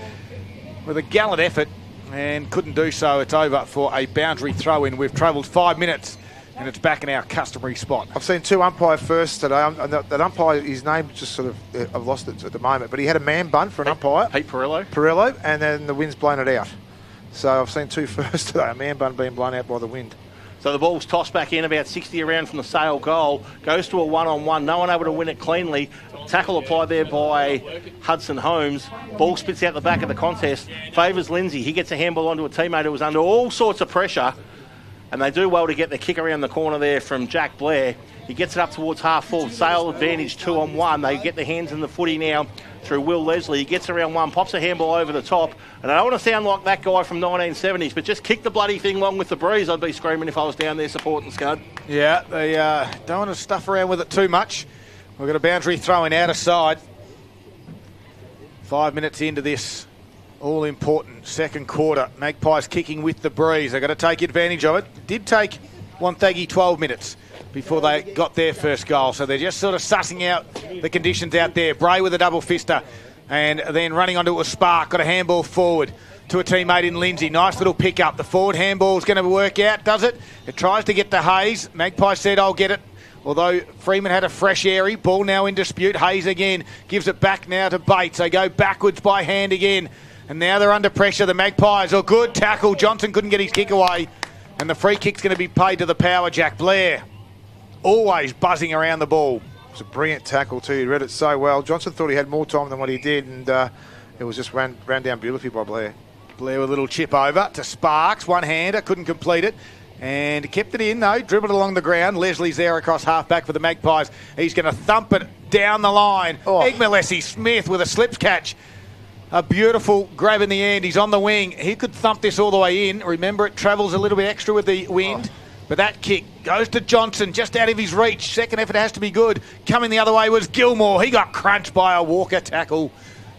with a gallant effort and couldn't do so. It's over for a boundary throw-in. We've travelled 5 minutes. And it's back in our customary spot. I've seen two umpire firsts today. That umpire, his name just sort of, I've lost it at the moment, but he had a man bun for an umpire. Pete Perillo. Perillo, and then the wind's blown it out. So I've seen two firsts today, a man bun being blown out by the wind. So the ball's tossed back in about 60 around from the Sale goal. Goes to a one-on-one. No one able to win it cleanly. Tackle applied there by Hudson Holmes. Ball spits out the back of the contest. Favours Lindsay. He gets a handball onto a teammate who was under all sorts of pressure. And they do well to get the kick around the corner there from Jack Blair. He gets it up towards half forward. Sale advantage 2-on-1. They get the hands in the footy now through Will Leslie. He gets around one, pops a handball over the top. And I don't want to sound like that guy from 1970s, but just kick the bloody thing long with the breeze. I'd be screaming if I was down there supporting Scud. Yeah, they don't want to stuff around with it too much. We've got a boundary throwing out of side. 5 minutes into this all-important second quarter. Magpies kicking with the breeze. They've got to take advantage of it. Did take Wonthaggi 12 minutes before they got their first goal. So they're just sort of sussing out the conditions out there. Bray with a double fister. And then running onto a spark. Got a handball forward to a teammate in Lindsay. Nice little pick-up. The forward handball is going to work out, does it? It tries to get to Hayes. Magpie said, I'll get it. Although Freeman had a fresh airy. Ball now in dispute. Hayes again gives it back now to Bates. They go backwards by hand again. And now they're under pressure. The Magpies are good tackle. Johnson couldn't get his kick away. And the free kick's going to be paid to the power, Jack Blair. Always buzzing around the ball. It was a brilliant tackle too. He read it so well. Johnson thought he had more time than what he did, and it was just ran down beautifully by Blair. Blair with a little chip over to Sparks. One-hander, couldn't complete it. And kept it in, though. Dribbled along the ground. Leslie's there across half-back for the Magpies. He's going to thump it down the line. Gippsland+EF+Smith with a slips catch. A beautiful grab in the end. He's on the wing. He could thump this all the way in. Remember, it travels a little bit extra with the wind. But that kick goes to Johnson, just out of his reach. Second effort has to be good. Coming the other way was Gilmore. He got crunched by a Walker tackle.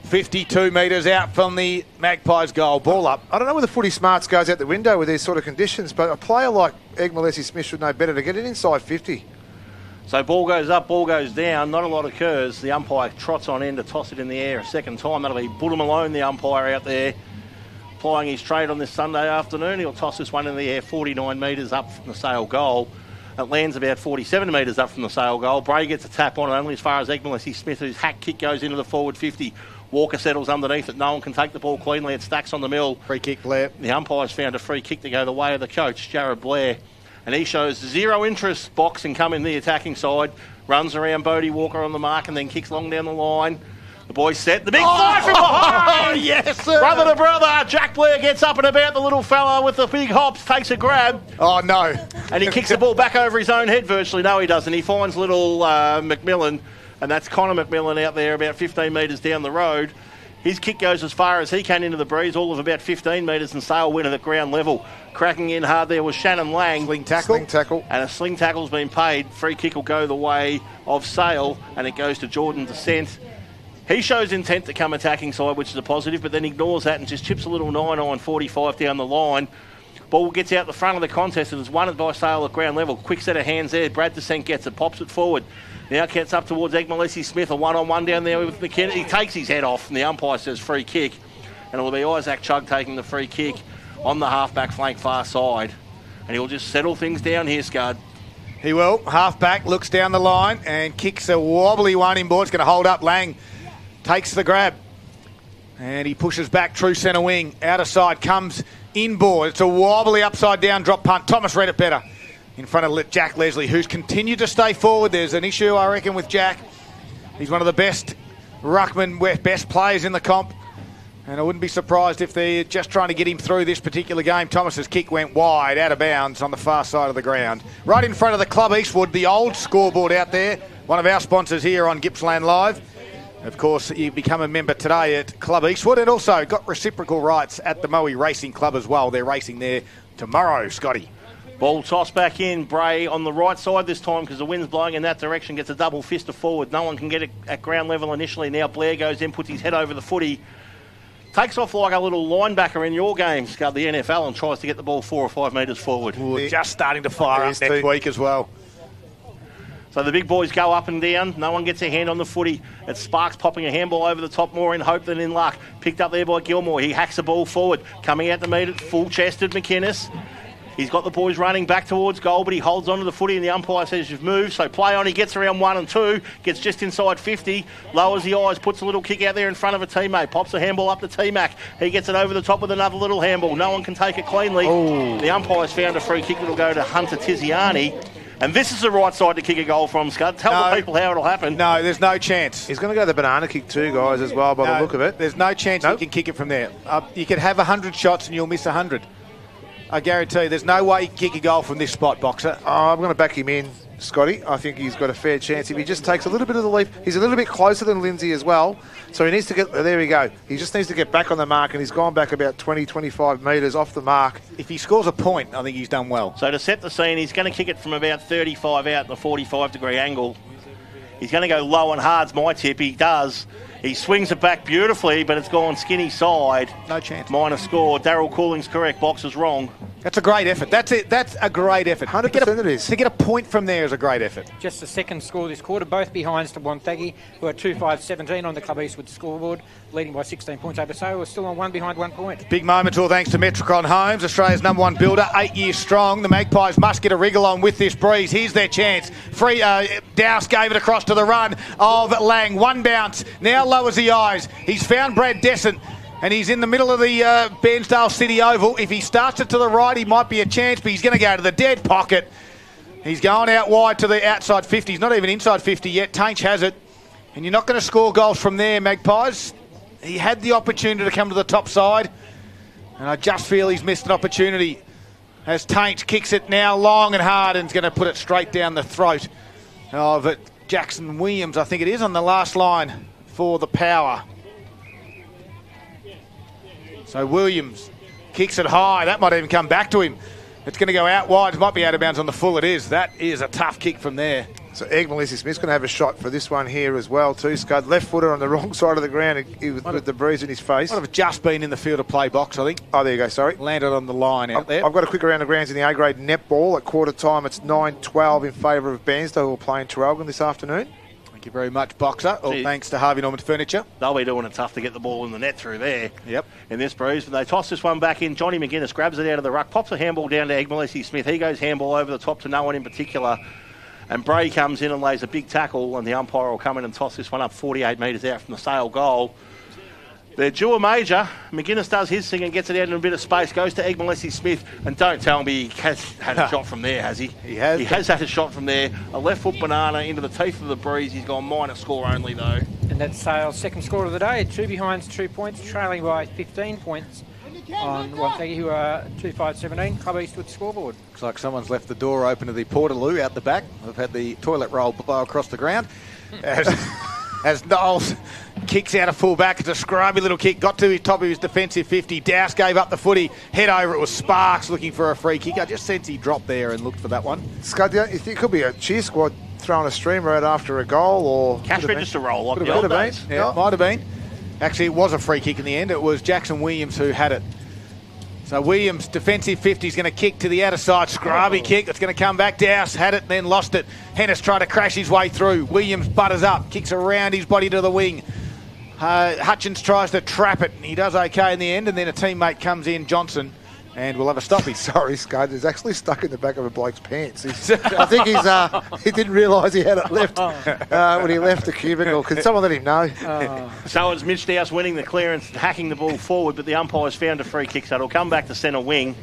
52 metres out from the Magpies goal. Ball up. I don't know whether footy smarts goes out the window with these sort of conditions, but a player like Gippsland+EF+Smith should know better to get it inside 50. So ball goes up, ball goes down. Not a lot occurs. The umpire trots on in to toss it in the air a second time. That'll be Budda Malone, the umpire out there, plying his trade on this Sunday afternoon. He'll toss this one in the air 49 metres up from the Sale goal. It lands about 47 metres up from the Sale goal. Bray gets a tap on it only as far as Gippsland+EF+Smith, whose hack kick goes into the forward 50. Walker settles underneath it. No one can take the ball cleanly. It stacks on the mill. Free kick, Blair. The umpire's found a free kick to go the way of the coach, Jared Blair. And he shows zero interest, box, and come in the attacking side. Runs around Bodie Walker on the mark and then kicks long down the line. The boys set. The big fly from behind! Oh, yes, sir. Brother to brother. Jack Blair gets up and about the little fella with the big hops, takes a grab. Oh, no. And he kicks the ball back over his own head virtually. No, he doesn't. He finds little McMillan, and that's Connor McMillan out there about 15 metres down the road. His kick goes as far as he can into the breeze, all of about 15 metres, and Sale win it at ground level. Cracking in hard there was Shannon Lang. Sling tackle. Sling tackle. And a sling tackle's been paid. Free kick will go the way of Sale, and it goes to Jordan Descent. He shows intent to come attacking side, which is a positive, but then ignores that and just chips a little 9-9-45 down the line. Ball gets out the front of the contest and is won it by Sale at ground level. Quick set of hands there. Brad Descent gets it, pops it forward. Now gets up towards Egmalesi Smith, a one-on-one down there with McKenna. He takes his head off, and the umpire says free kick. And it'll be Isaac Chugg taking the free kick on the halfback flank far side. And he'll just settle things down here, Scud. He will. Halfback looks down the line and kicks a wobbly one inboard. It's going to hold up. Lang takes the grab. And he pushes back, true centre wing. Outer side comes inboard. It's a wobbly upside down drop punt. Thomas read it better in front of Jack Leslie, who's continued to stay forward. There's an issue, I reckon, with Jack. He's one of the best ruckman, best players in the comp. And I wouldn't be surprised if they're just trying to get him through this particular game. Thomas's kick went wide, out of bounds on the far side of the ground. Right in front of the Club Eastwood, the old scoreboard out there. One of our sponsors here on Gippsland Live. Of course, you become a member today at Club Eastwood, and also got reciprocal rights at the Moe Racing Club as well. They're racing there tomorrow, Scotty. Ball tossed back in. Bray on the right side this time because the wind's blowing in that direction. Gets a double fister forward. No one can get it at ground level initially. Now Blair goes in, puts his head over the footy. Takes off like a little linebacker in your game, Scud, the NFL, and tries to get the ball 4 or 5 metres forward. Ooh, just starting to fire up next week as well. So the big boys go up and down. No one gets a hand on the footy. It's Sparks popping a handball over the top, more in hope than in luck. Picked up there by Gilmore. He hacks the ball forward. Coming out to meet it, full-chested McInnes. He's got the boys running back towards goal, but he holds onto the footy and the umpire says you've moved. So play on. He gets around 1 and 2, gets just inside 50, lowers the eyes, puts a little kick out there in front of a teammate, pops a handball up to T-Mac. He gets it over the top with another little handball. No one can take it cleanly. Ooh. The umpire's found a free kick that'll go to Hunter Tiziani. And this is the right side to kick a goal from, Scud. Tell the people how it'll happen. No, there's no chance. He's going to go the banana kick too, guys, as well, by the look of it. There's no chance you can kick it from there. You could have 100 shots and you'll miss 100. I guarantee you, there's no way you can kick a goal from this spot, Boxer. I'm going to back him in, Scotty. I think he's got a fair chance. If he just takes a little bit of the leap, he's a little bit closer than Lindsay as well. So he needs to get, there we go. He just needs to get back on the mark, and he's gone back about 20, 25 metres off the mark. If he scores a point, I think he's done well. So to set the scene, he's going to kick it from about 35 out in a 45-degree angle. He's going to go low and hard's my tip. He does. He swings it back beautifully, but it's gone skinny side. No chance. Minor score. Daryl Cooling's correct. Boxer's wrong. That's a great effort. That's it. That's a great effort. 100% it is. To get a point from there is a great effort. Just the second score this quarter, both behinds to Wonthaggi, who are 2-5-17 on the Club Eastwood scoreboard, leading by 16 points over Sale. We're still on 1 behind 1 point. Big moment, all thanks to Metricon Homes, Australia's #1 builder, 8 years strong. The Magpies must get a wriggle on with this breeze. Here's their chance. Free, Dowse gave it across to the run of Lang. One bounce, now lowers the eyes. He's found Brad Descent, and he's in the middle of the Bairnsdale City Oval. If he starts it to the right, he might be a chance, but he's going to go to the dead pocket. He's going out wide to the outside 50. He's not even inside 50 yet. Tainch has it, and you're not going to score goals from there, Magpies. He had the opportunity to come to the top side, and I just feel he's missed an opportunity as Tainch kicks it now long and hard and is going to put it straight down the throat of Jackson Williams, I think it is, on the last line for the Power. So Williams kicks it high. That might even come back to him. It's going to go out wide. It might be out of bounds on the full. It is. That is a tough kick from there. So Egmalesi Smith's going to have a shot for this one here as well too, Scud. Left footer on the wrong side of the ground with the breeze in his face. Might have just been in the field of play box, I think. Oh, there you go, sorry. Landed on the line out there. I've got a quick around the grounds in the A-grade netball. At quarter time, it's 9-12 in favour of Bairnsdale, who are playing Traralgon this afternoon. Thank you very much, Boxer. All thanks to Harvey Norman Furniture. They'll be doing it tough to get the ball in the net through there. Yep. In this breeze. But they toss this one back in. Johnny McGuinness grabs it out of the ruck, pops a handball down to Egmalesi Smith. He goes handball over the top to no one in particular. And Bray comes in and lays a big tackle, and the umpire will come in and toss this one up 48 metres out from the Sale goal. They're due a major. McGuinness does his thing and gets it out in a bit of space. Goes to Smith, and don't tell me he has had a shot from there, has he? He has. He has had a shot from there. A left foot banana into the teeth of the breeze. He's gone minor score only, though. And that's Sale's second score of the day. 2 behinds, 2 points, trailing by 15 points on Wonthaggi, who are 2-5-17. Club Eastwood scoreboard. Looks like someone's left the door open to the Portaloo out the back. We've had the toilet roll blow across the ground. As Knowles kicks out of full back. It's a scrubby little kick. Got to his top of his defensive 50. Dowse gave up the footy. Head over. It was Sparks looking for a free kick. I just sense he dropped there and looked for that one. Scud, you think it could be a cheer squad throwing a streamer out after a goal, or Cash register roll like could the have old been. days. Yeah, it might have been. Actually, it was a free kick in the end. It was Jackson Williams who had it. So Williams, defensive 50, is going to kick to the outer side. Scrubby kick. It's going to come back. Dowse had it and then lost it. Hennis tried to crash his way through. Williams butters up. Kicks around his body to the wing. Hutchins tries to trap it. He does okay in the end. And then a teammate comes in, Johnson, and we'll have a stoppage. Sorry, Scud. It's actually stuck in the back of a bloke's pants. I think he didn't realise he had it left when he left the cubicle. Can someone let him know? So it's Mitch Dowse winning the clearance, hacking the ball forward, but the umpires found a free kick, so it'll come back to centre wing.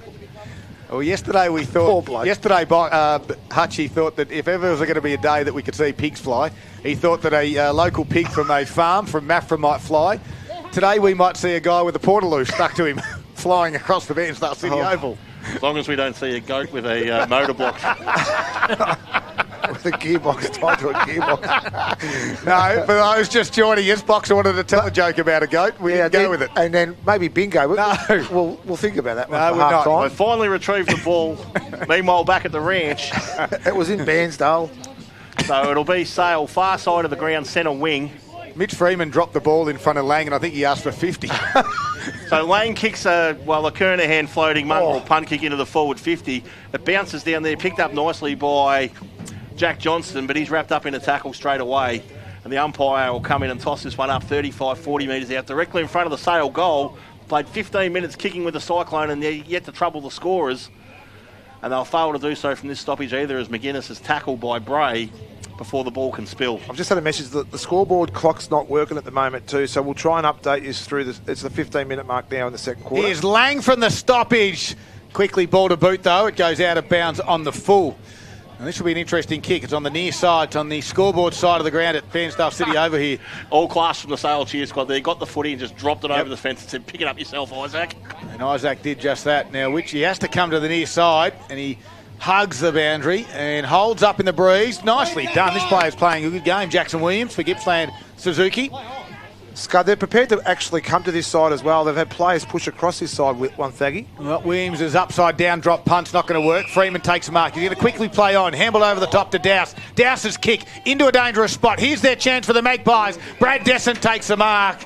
Well, yesterday we thought. Hutchie thought that if ever there was going to be a day that we could see pigs fly, he thought that a local pig from a farm from Maffra might fly. Today we might see a guy with a Portaloo stuck to him, flying across the Bairnsdale City Oval. As long as we don't see a goat with a motor block. With a gearbox tied to a gearbox. No, for those just joining us, Boxer wanted to tell a joke about a goat. We didn't go with it. And then maybe bingo. No. We'll think about that one. No, for we're half not. They time. finally retrieved the ball. Meanwhile, back at the ranch. It was in Bairnsdale. So it'll be Sale, far side of the ground, centre wing. Mitch Freeman dropped the ball in front of Lang, and I think he asked for 50. So Lang kicks a Kernahan floating mongrel punt kick into the forward 50. It bounces down there, picked up nicely by Jack Johnston, but he's wrapped up in a tackle straight away. And the umpire will come in and toss this one up 35, 40 metres out, directly in front of the Sale goal. Played 15 minutes kicking with the Cyclone, and they're yet to trouble the scorers. And they'll fail to do so from this stoppage either, as McGuinness is tackled by Bray before the ball can spill. I've just had a message that the scoreboard clock's not working at the moment too, so we'll try and update you through this. It's the 15-minute mark now in the second quarter. Here's Lang from the stoppage. Quickly ball to boot, though. It goes out of bounds on the full. And this will be an interesting kick. It's on the near side. It's on the scoreboard side of the ground at Bairnsdale City over here. All class from the Sale cheer squad there. Got the footy and just dropped it over the fence and said, pick it up yourself, Isaac. And Isaac did just that. Now, he has to come to the near side, and he hugs the boundary and holds up in the breeze. Nicely done. This player's playing a good game. Jackson Williams for Gippsland Suzuki. Scud, they're prepared to actually come to this side as well. They've had players push across this side with Wonthaggi. Well, Williams is upside down, drop punt's not going to work. Freeman takes a mark. He's going to quickly play on. Handball over the top to Dowse. Dowse's kick into a dangerous spot. Here's their chance for the Magpies. Brad Descent takes a mark.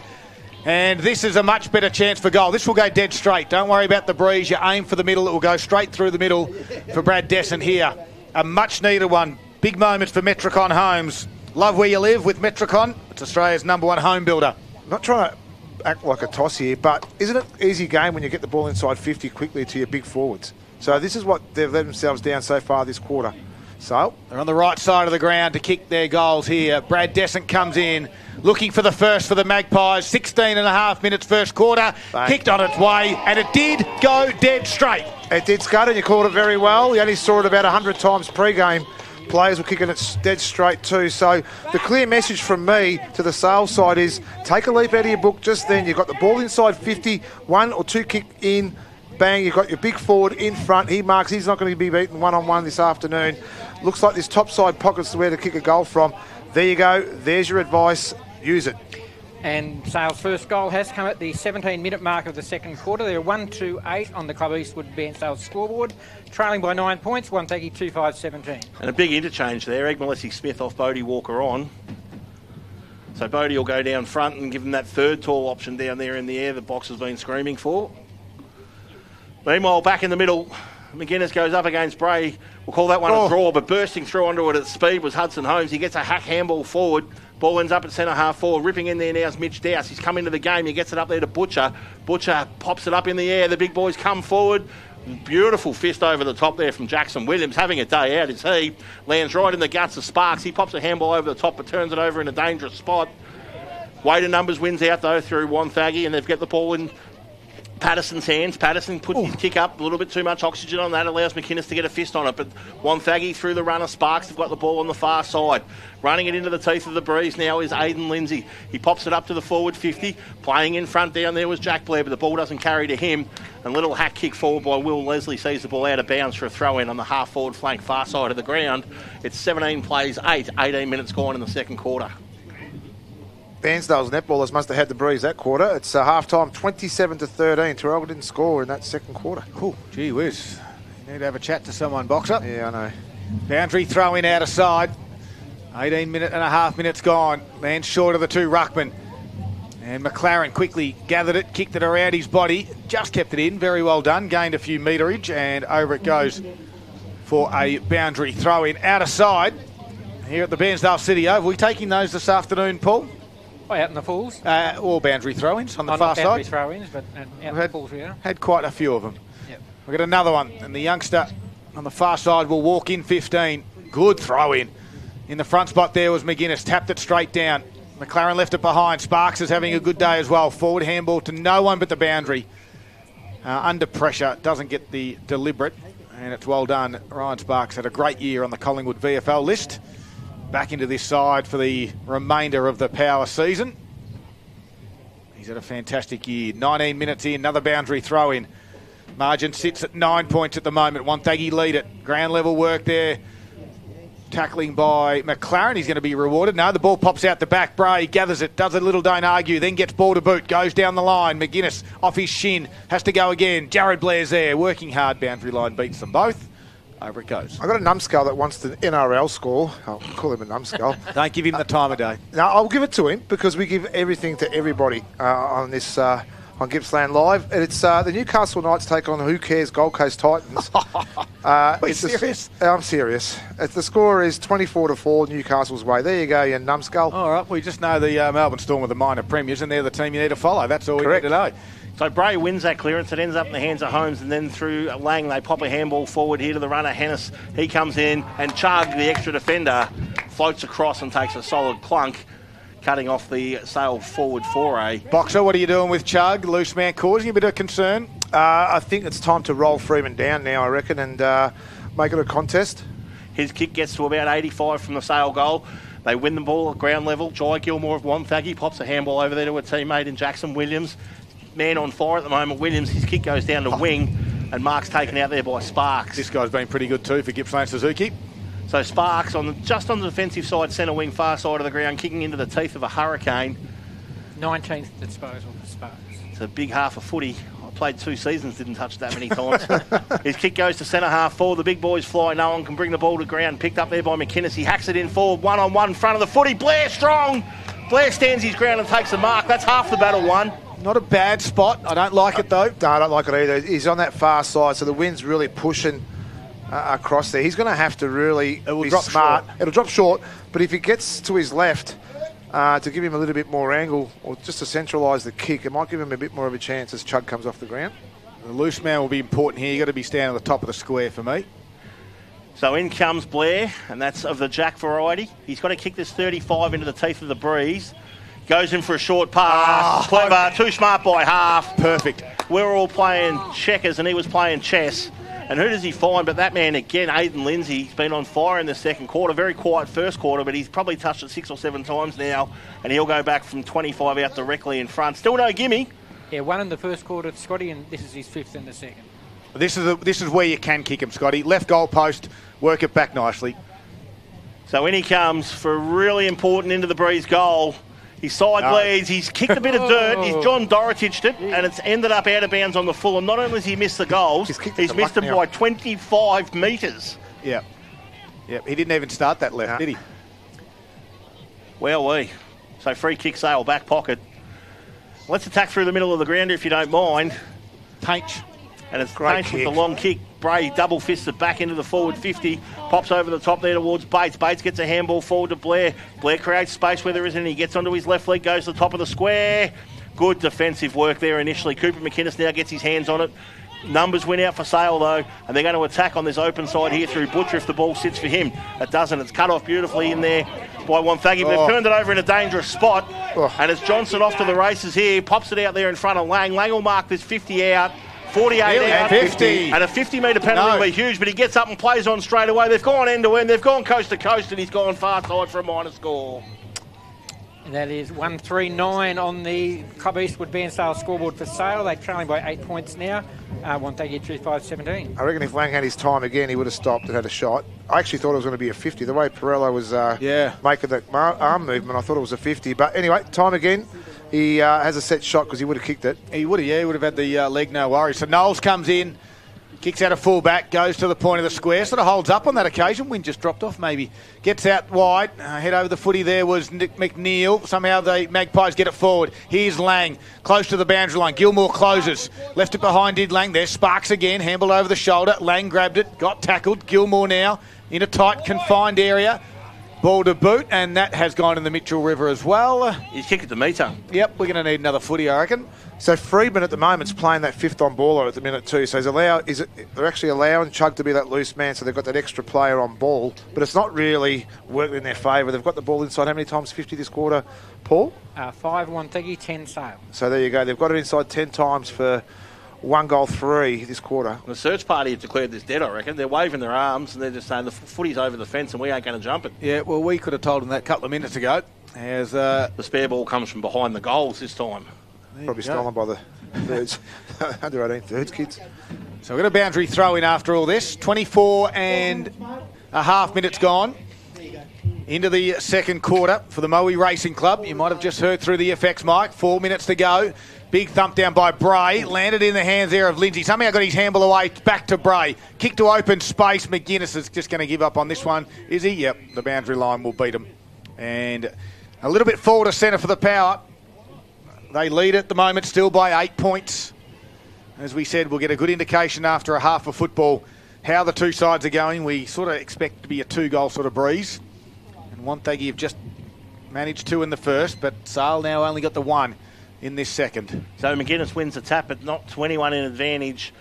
And this is a much better chance for goal. This will go dead straight. Don't worry about the breeze. You aim for the middle. It will go straight through the middle for Brad Descent here. A much needed one. Big moments for Metricon Homes. Love where you live with Metricon. It's Australia's #1 home builder. I'm not trying to act like a toss here, but isn't it an easy game when you get the ball inside 50 quickly to your big forwards? So this is what they've let themselves down so far this quarter. So they're on the right side of the ground to kick their goals here. Brad Descent comes in, looking for the first for the Magpies. 16 and a half minutes first quarter. Bang. Kicked on its way, and it did go dead straight. It did, Scud, and you called it very well. You only saw it about 100 times pre-game. Players were kicking it dead straight too. So the clear message from me to the Sale side is take a leap out of your book just then. You've got the ball inside 50, 1 or 2 kick in, bang, you've got your big forward in front. He marks, he's not going to be beaten one-on-one this afternoon. Looks like this top side pocket's where to kick a goal from. There you go. There's your advice. Use it. And Sale's first goal has come at the 17-minute mark of the second quarter. They're 1-2-8 on the Club Eastwood Bairnsdale scoreboard, trailing by 9 points, Wonthaggi 2-5-17. And a big interchange there. Smith off Bodie Walker on. So Bodie will go down front and give him that third tall option down there in the air the box has been screaming for. Meanwhile, back in the middle, McGuinness goes up against Bray. We'll call that one a draw, but bursting through onto it at speed was Hudson Holmes. He gets a hack handball forward. Ball ends up at centre half forward. Ripping in there now is Mitch Dowse. He's come into the game. He gets it up there to Butcher. Butcher pops it up in the air. The big boys come forward. Beautiful fist over the top there from Jackson Williams. Having a day out is he. Lands right in the guts of Sparks. He pops a handball over the top but turns it over in a dangerous spot. Weight of numbers wins out, though, through Wonthaggi, and they've got the ball in Patterson's hands. Patterson puts his kick up, a little bit too much oxygen on that, allows McInnes to get a fist on it, but Wonthaggi through the runner. Sparks have got the ball on the far side. Running it into the teeth of the breeze now is Aidan Lindsay. He pops it up to the forward 50. Playing in front down there was Jack Blair, but the ball doesn't carry to him. And little hack kick forward by Will Leslie sees the ball out of bounds for a throw-in on the half-forward flank, far side of the ground. It's 17 plays, 18 minutes gone in the second quarter. Bairnsdale's netballers must have had the breeze that quarter. It's half-time, 27-13. Terrell didn't score in that second quarter. Cool. Gee whiz. You need to have a chat to someone, Boxer. Yeah, I know. Boundary throw in out of side. 18.5 minutes gone. Man short of the two ruckmen. And McLaren quickly gathered it, kicked it around his body, just kept it in. Very well done. Gained a few meterage, and over it goes for a boundary throw in out of side here at the Bairnsdale City Oval. Are we taking those this afternoon, Paul? Oh, out in the pools. All boundary throw-ins on the far Not boundary side. throw-ins, but out in the pools, yeah. Had quite a few of them. Yep. We've got another one, and the youngster on the far side will walk in 15. Good throw-in. In the front spot there was McInnes, tapped it straight down. McLaren left it behind. Sparks is having a good day as well. Forward handball to no one but the boundary. Under pressure, doesn't get the deliberate, and it's well done. Ryan Sparks had a great year on the Collingwood VFL list. Back into this side for the remainder of the power season. He's had a fantastic year. 19 minutes in, another boundary throw in. Margin sits at 9 points at the moment. Wonthaggi lead it. Ground level work there. Tackling by McLaren. He's going to be rewarded. No, the ball pops out the back. Bray gathers it, does a little don't argue, then gets ball to boot, goes down the line. McInnes off his shin, has to go again. Jared Blair's there, working hard. Boundary line beats them both. Over it goes. I got a numbskull that wants the NRL score. I'll call him a numbskull. Don't give him the time of day. No, I'll give it to him because we give everything to everybody on this on Gippsland Live. And it's the Newcastle Knights take on Who Cares Gold Coast Titans. Are you serious? I'm serious. The score is 24-4 Newcastle's way. There you go, you numbskull. All right, we just know the Melbourne Storm are the minor premiers and they're the team you need to follow. That's all Correct. we need to know. So Bray wins that clearance. It ends up in the hands of Holmes, and then through Lang, they pop a handball forward here to the runner, Hennis. He comes in, and Chug, the extra defender, floats across and takes a solid clunk, cutting off the Sale forward foray. Boxer, what are you doing with Chug? Loose man causing a bit of concern? I think it's time to roll Freeman down now, I reckon, and make it a contest. His kick gets to about 85 from the Sale goal. They win the ball at ground level. Jai Gilmore of Wonthaggi pops a handball over there to a teammate in Jackson Williams. Man on fire at the moment, Williams. His kick goes down to wing, and Mark's taken out there by Sparks. This guy's been pretty good too for Gippsland Suzuki. So Sparks, just on the defensive side, centre wing, far side of the ground, kicking into the teeth of a hurricane. 19th disposal for Sparks. It's a big half a footy. I played 2 seasons, didn't touch that many times. His kick goes to centre half forward. The big boys fly. No one can bring the ball to ground. Picked up there by McInnes. He hacks it in forward, one-on-one, front of the footy. Blair strong. Blair stands his ground and takes the mark. That's half the battle won. Not a bad spot. I don't like it though. No, I don't like it either. He's on that far side, so the wind's really pushing across there. He's going to have to really be smart. It'll drop short, but if he gets to his left to give him a little bit more angle or just to centralise the kick, it might give him a bit more of a chance as Chug comes off the ground. The loose man will be important here. You've got to be standing at the top of the square for me. So in comes Blair, and that's of the Jack variety. He's got to kick this 35 into the teeth of the breeze. Goes in for a short pass. Clever, too smart by half. Perfect. We were all playing checkers and he was playing chess. And who does he find but that man again, Aidan Lindsay. He's been on fire in the second quarter. Very quiet first quarter, but he's probably touched it 6 or 7 times now. And he'll go back from 25 out directly in front. Still no gimme. Yeah, 1 in the first quarter, Scotty, and this is his 5th in the second. This is where you can kick him, Scotty. Left goal post, work it back nicely. So in he comes for a really important into the breeze goal. He side leads, he's kicked a bit of dirt, he's John Dorotitched it, and it's ended up out of bounds on the full. And not only has he missed the goals, he's missed them by 25 metres. Yeah. Yep. He didn't even start that left, did he? Well, so free kick Sale, back pocket. Let's attack through the middle of the ground if you don't mind. Tainch. And it's Tainch with the long kick. Bray double fists it back into the forward 50. Pops over the top there towards Bates. Bates gets a handball forward to Blair. Blair creates space where there isn't. He gets onto his left leg, goes to the top of the square. Good defensive work there initially. Cooper McInnes now gets his hands on it. numbers win out for Sale, though, and they're going to attack on this open side here through Butcher if the ball sits for him. It doesn't. It's cut off beautifully in there by Wonthaggi. They've turned it over in a dangerous spot, and it's Johnson off to the races here. Pops it out there in front of Lang. Lang will mark this 50 out. 48 out, 50. And a 50-metre penalty will be huge, but he gets up and plays on straight away. They've gone end-to-end, they've gone coast-to-coast, and he's gone far side for a minor score. And that is 139 on the Club Eastwood Bairnsdale scoreboard for Sale. They're trailing by 8 points now. Wonthaggi 2-5-17. I reckon if Lang had his time again, he would have stopped and had a shot. I actually thought it was going to be a 50. The way Perello was making the arm movement, I thought it was a 50. But anyway, time again. He has a set shot because he would have kicked it. He would have had the leg, no worries. So Knowles comes in, kicks out a full-back, goes to the point of the square, sort of holds up on that occasion. Wind just dropped off maybe. Gets out wide, head over the footy there was Nick McNeil. Somehow the Magpies get it forward. Here's Lang, close to the boundary line. Gilmore closes. Left it behind, did Lang there. Sparks again, handball over the shoulder. Lang grabbed it, got tackled. Gilmore now in a tight, confined area. Ball to boot, and that has gone in the Mitchell River as well. He's kicked the meter. Yep, we're going to need another footy, I reckon. So Friedman at the moment's playing that fifth on baller at the minute too. So they're actually allowing Chug to be that loose man, so they've got that extra player on ball. But it's not really working in their favour. They've got the ball inside. How many times 50 this quarter, Paul? 5 Wonthaggi, 10 Sale. So there you go. They've got it inside 10 times for 1 goal 3 this quarter. The search party have declared this dead, I reckon. They're waving their arms and they're just saying the footy's over the fence and we ain't going to jump it. Yeah, well, we could have told them that a couple of minutes ago. As the spare ball comes from behind the goals this time. Probably stolen by the thirds, under 18 thirds kids. So we've got a boundary throw in after all this. 24 and a half minutes gone into the second quarter for the Moe Racing Club. You might have just heard through the FX mic. 4 minutes to go. Big thump down by Bray. Landed in the hands there of Lindsay. Somehow got his handball away. Back to Bray. Kick to open space. McGuinness is just going to give up on this one. Is he? Yep. The boundary line will beat him. And a little bit forward to centre for the Power. They lead at the moment still by 8 points. As we said, we'll get a good indication after a half of football how the two sides are going. We sort of expect to be a 2-goal sort of breeze. And Wonthaggi have just managed 2 in the first, but Sale now only got the 1 in this second. So McGuinness wins the tap, but not 21 in advantage.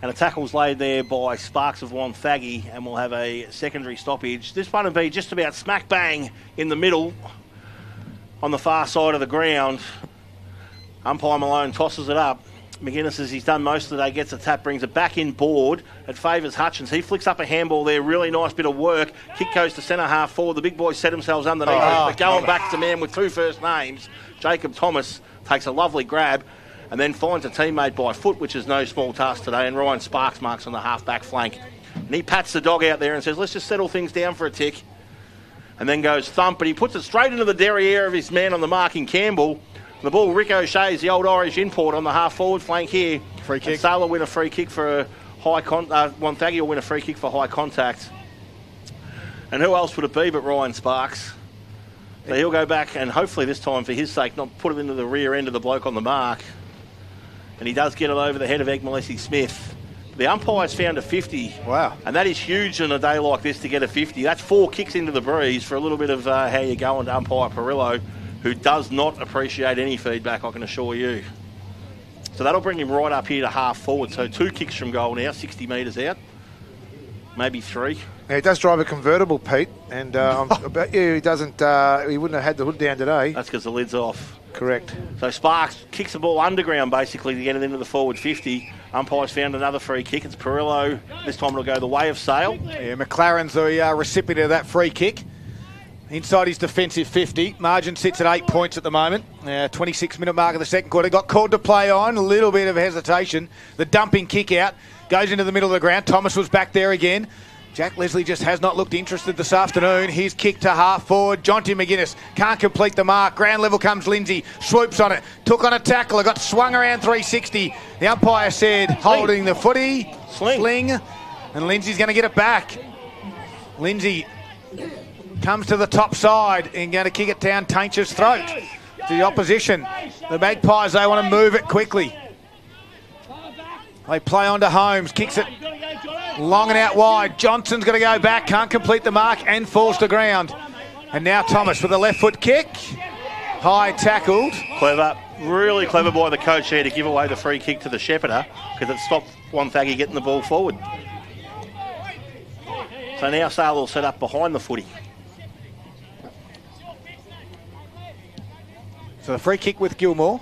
And a tackle's laid there by Sparks of Wonthaggi, and we'll have a secondary stoppage. This one will be just about smack bang in the middle on the far side of the ground. Umpire Malone tosses it up. McGuinness, as he's done most of the day, gets a tap, brings it back in board. It favours Hutchins. He flicks up a handball there. Really nice bit of work. Kick goes to centre half forward. The big boys set themselves underneath it. But going back to man with 2 first names, Jacob Thomas takes a lovely grab and then finds a teammate by foot, which is no small task today. And Ryan Sparks marks on the half-back flank. And he pats the dog out there and says, let's just settle things down for a tick. And then goes thump, but he puts it straight into the derriere of his man on the mark in Campbell. The ball ricochets the old Irish import on the half-forward flank here. Free kick. Sale will win a free kick for Wonthaggi will win a free kick for high contact. And who else would it be but Ryan Sparks? So he'll go back and hopefully this time for his sake not put it into the rear end of the bloke on the mark. And he does get it over the head of Egmalesi Smith. The umpire's found a 50. Wow. And that is huge on a day like this to get a 50. That's 4 kicks into the breeze for a little bit of how you go into umpire Perillo, who does not appreciate any feedback, I can assure you. So that'll bring him right up here to half forward. So 2 kicks from goal now, 60 metres out. Maybe 3. Yeah, he does drive a convertible, Pete, and I bet you he doesn't. He wouldn't have had the hood down today. That's because the lid's off. Correct. So Sparks kicks the ball underground basically to get it into the forward 50. Umpire's found another free kick. It's Perillo. This time it'll go the way of Sale. Yeah, McLaren's the recipient of that free kick. Inside his defensive 50. Margin sits at 8 points at the moment. 26-minute mark of the second quarter. Got called to play on. A little bit of hesitation. The dumping kick out. Goes into the middle of the ground. Thomas was back there again. Jack Leslie just has not looked interested this afternoon. His kick to half forward. Jonty McGuinness can't complete the mark. Ground level comes Lindsay. Swoops on it. Took on a tackler. Got swung around 360. The umpire said holding the footy. Sling. And Lindsay's going to get it back. Lindsay comes to the top side and going to kick it down Tainch's throat. To the opposition. The Magpies, they want to move it quickly. They play on to Holmes. Kicks it long and out wide. Johnson's going to go back. Can't complete the mark and falls to ground. And now Thomas with a left foot kick. High tackled. Clever. Really clever by the coach here to give away the free kick to the Shepherder because it stopped Wonthaggi getting the ball forward. So now Sale will set up behind the footy. So the free kick with Gilmore.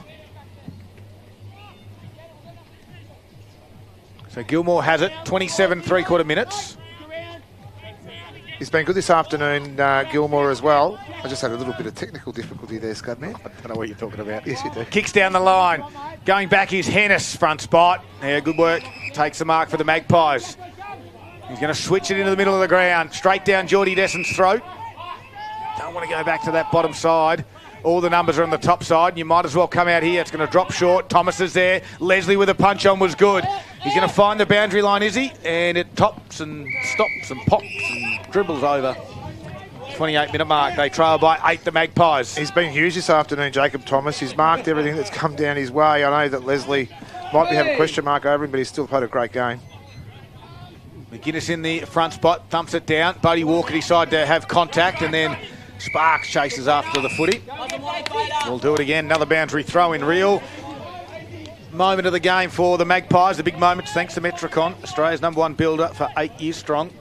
So Gilmore has it, 27 3/4 minutes. He's been good this afternoon, Gilmore, as well. I just had a little bit of technical difficulty there, Scudman. I don't know what you're talking about. Yes, you do. Kicks down the line. Going back is Hennis, front spot. Yeah, good work. Takes the mark for the Magpies. He's going to switch it into the middle of the ground. Straight down Geordie Desson's throat. Don't want to go back to that bottom side. All the numbers are on the top side. You might as well come out here. It's going to drop short. Thomas is there. Leslie with a punch on was good. He's going to find the boundary line, is he? And it tops and stops and pops and dribbles over. 28-minute mark. They trail by 8, the Magpies. He's been huge this afternoon, Jacob Thomas. He's marked everything that's come down his way. I know that Leslie might be having a question mark over him, but he's still played a great game. McGuinness in the front spot. Thumps it down. Bodie Walker decided to have contact and then Sparks chases after the footy. We'll do it again. Another boundary throw in real. Moment of the game for the Magpies. The big moments thanks to Metricon, Australia's #1 builder for 8 years strong.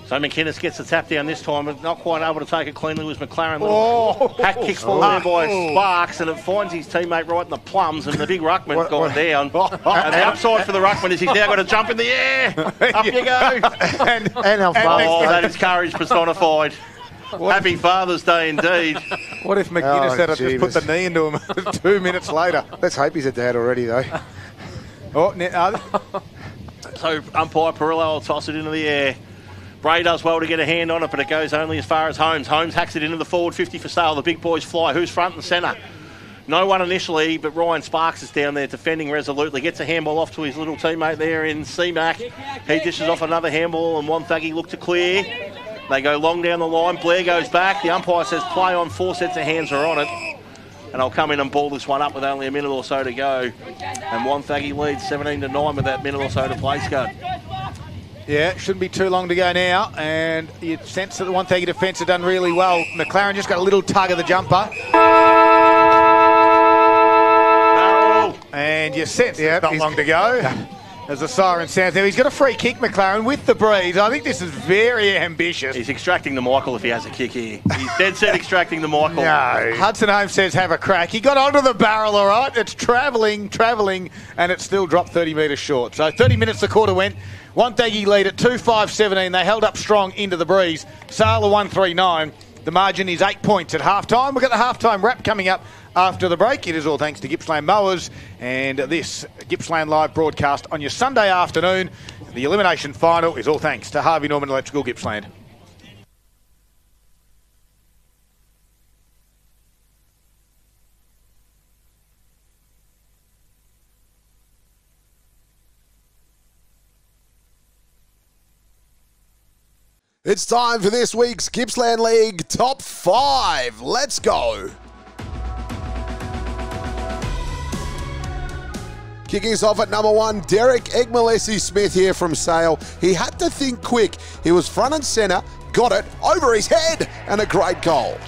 So McInnes gets the tap down this time, but not quite able to take it cleanly was McLaren. Hat kicks forward there by Sparks, and it finds his teammate right in the plums, and the big ruckman's gone down. And the upside for the ruckman is he's now got to jump in the air. Up you go. That is courage personified. Happy Father's Day indeed. What if McGuinness had just put the knee into him 2 minutes later? Let's hope he's a dad already, though. So umpire Perillo will toss it into the air. Bray does well to get a hand on it, but it goes only as far as Holmes. Holmes hacks it into the forward 50 for Sale. The big boys fly. Who's front and centre? No one initially, but Ryan Sparks is down there defending resolutely. Gets a handball off to his little teammate there in C-Mac. He dishes off another handball, and Wonthaggi look to clear. They go long down the line. Blair goes back. The umpire says play on. 4 sets of hands are on it. And I'll come in and ball this one up with only a minute or so to go. And Wonthaggi leads 17-9 with that minute or so to play, Scud. Yeah, shouldn't be too long to go now, and you sense that the Wonthaggi defence have done really well. McLaren just got a little tug of the jumper. And you sense there's not long to go. As the siren sounds there. He's got a free kick, McLaren, with the breeze. I think this is very ambitious. He's extracting the Michael if he has a kick here. He's dead set extracting the Michael. No. Hudson Holmes says have a crack. He got onto the barrel, all right. It's travelling, and it still dropped 30 metres short. So 30 minutes the quarter went. Wonthaggi lead at 2-5-17. They held up strong into the breeze. Sale 1-3-9. The margin is 8 points at half-time. We've got the half-time wrap coming up after the break. It is all thanks to Gippsland Mowers and this Gippsland Live broadcast on your Sunday afternoon. The elimination final is all thanks to Harvey Norman Electrical Gippsland. It's time for this week's Gippsland League Top 5. Let's go. Kicking us off at number 1, Derek Egmalesi-Smith here from Sale. He had to think quick. He was front and centre, got it, over his head, and a great goal.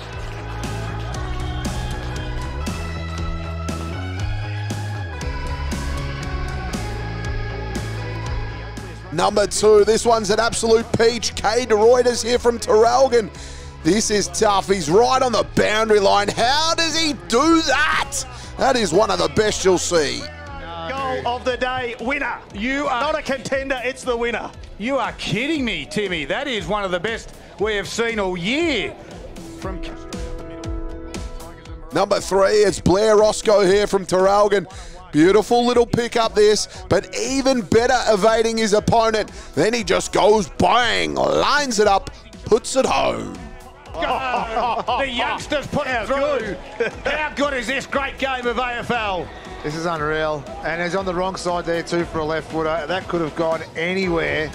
Number 2, this one's an absolute peach. Cade Reuters here from Terralgan. This is tough. He's right on the boundary line. How does he do that? That is one of the best you'll see. Goal of the day, winner. You are not a contender, it's the winner. You are kidding me, Timmy. That is one of the best we have seen all year. From Number 3, it's Blair Roscoe here from Terralgan. Beautiful little pick up this, but even better evading his opponent. Then he just goes bang, lines it up, puts it home. The youngsters put it through. How good is this great game of AFL? This is unreal. And he's on the wrong side there too for a left footer. That could have gone anywhere.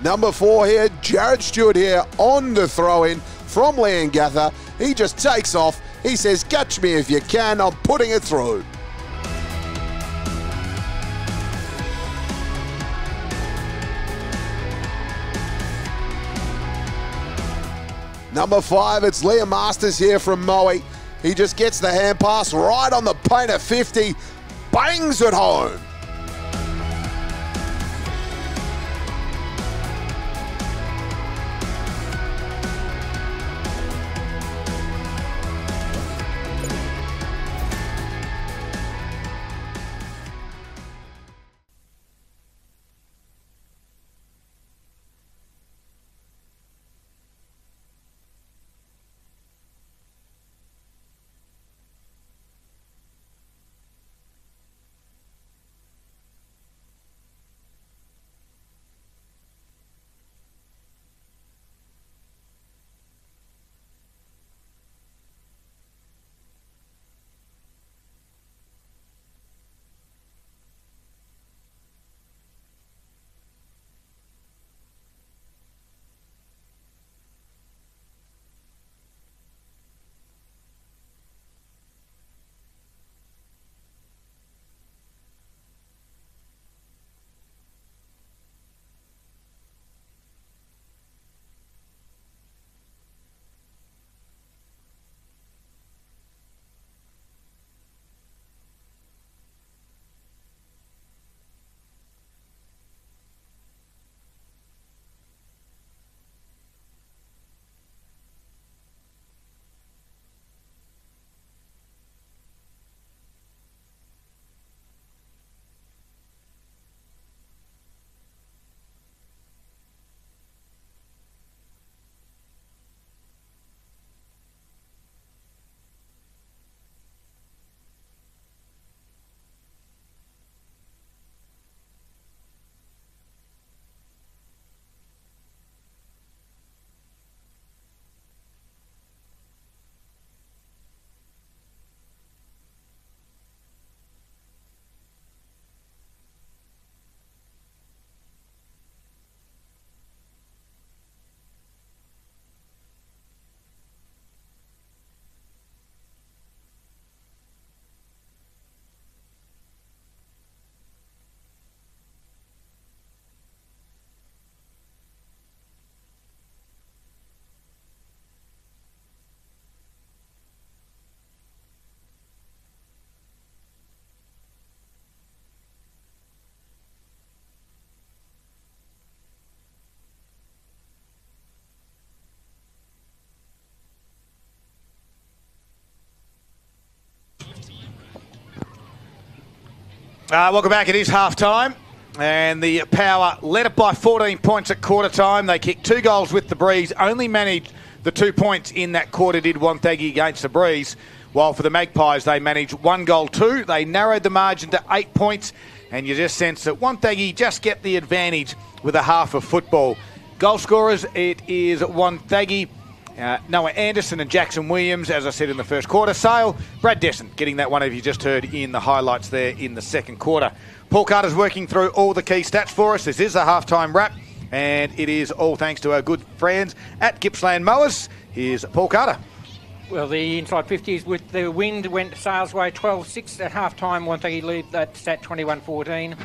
Number 4 here, Jared Stewart here on the throw-in from Leongatha. He just takes off. He says, catch me if you can, I'm putting it through. Number 5, it's Liam Masters here from Moe. He just gets the hand pass right on the paint at 50, bangs it home. Welcome back. It is half-time, and the Power led it by 14 points at quarter-time. They kicked 2 goals with the Breeze, only managed the 2 points in that quarter did Wonthaggi against the Breeze, while for the Magpies they managed 1 goal 2. They narrowed the margin to 8 points, and you just sense that Wonthaggi just get the advantage with a half of football. Goal scorers, it is Wonthaggi. Noah Anderson and Jackson Williams, as I said in the first quarter. Sale, Brad Desson, getting that one of you just heard in the highlights there in the second quarter. Paul Carter's working through all the key stats for us. This is a halftime wrap, and it is all thanks to our good friends at Gippsland Mowers. Here's Paul Carter. Well, the inside 50s with the wind went Sale's way, 12-6 at halftime. Wonthaggi lead that stat 21-14.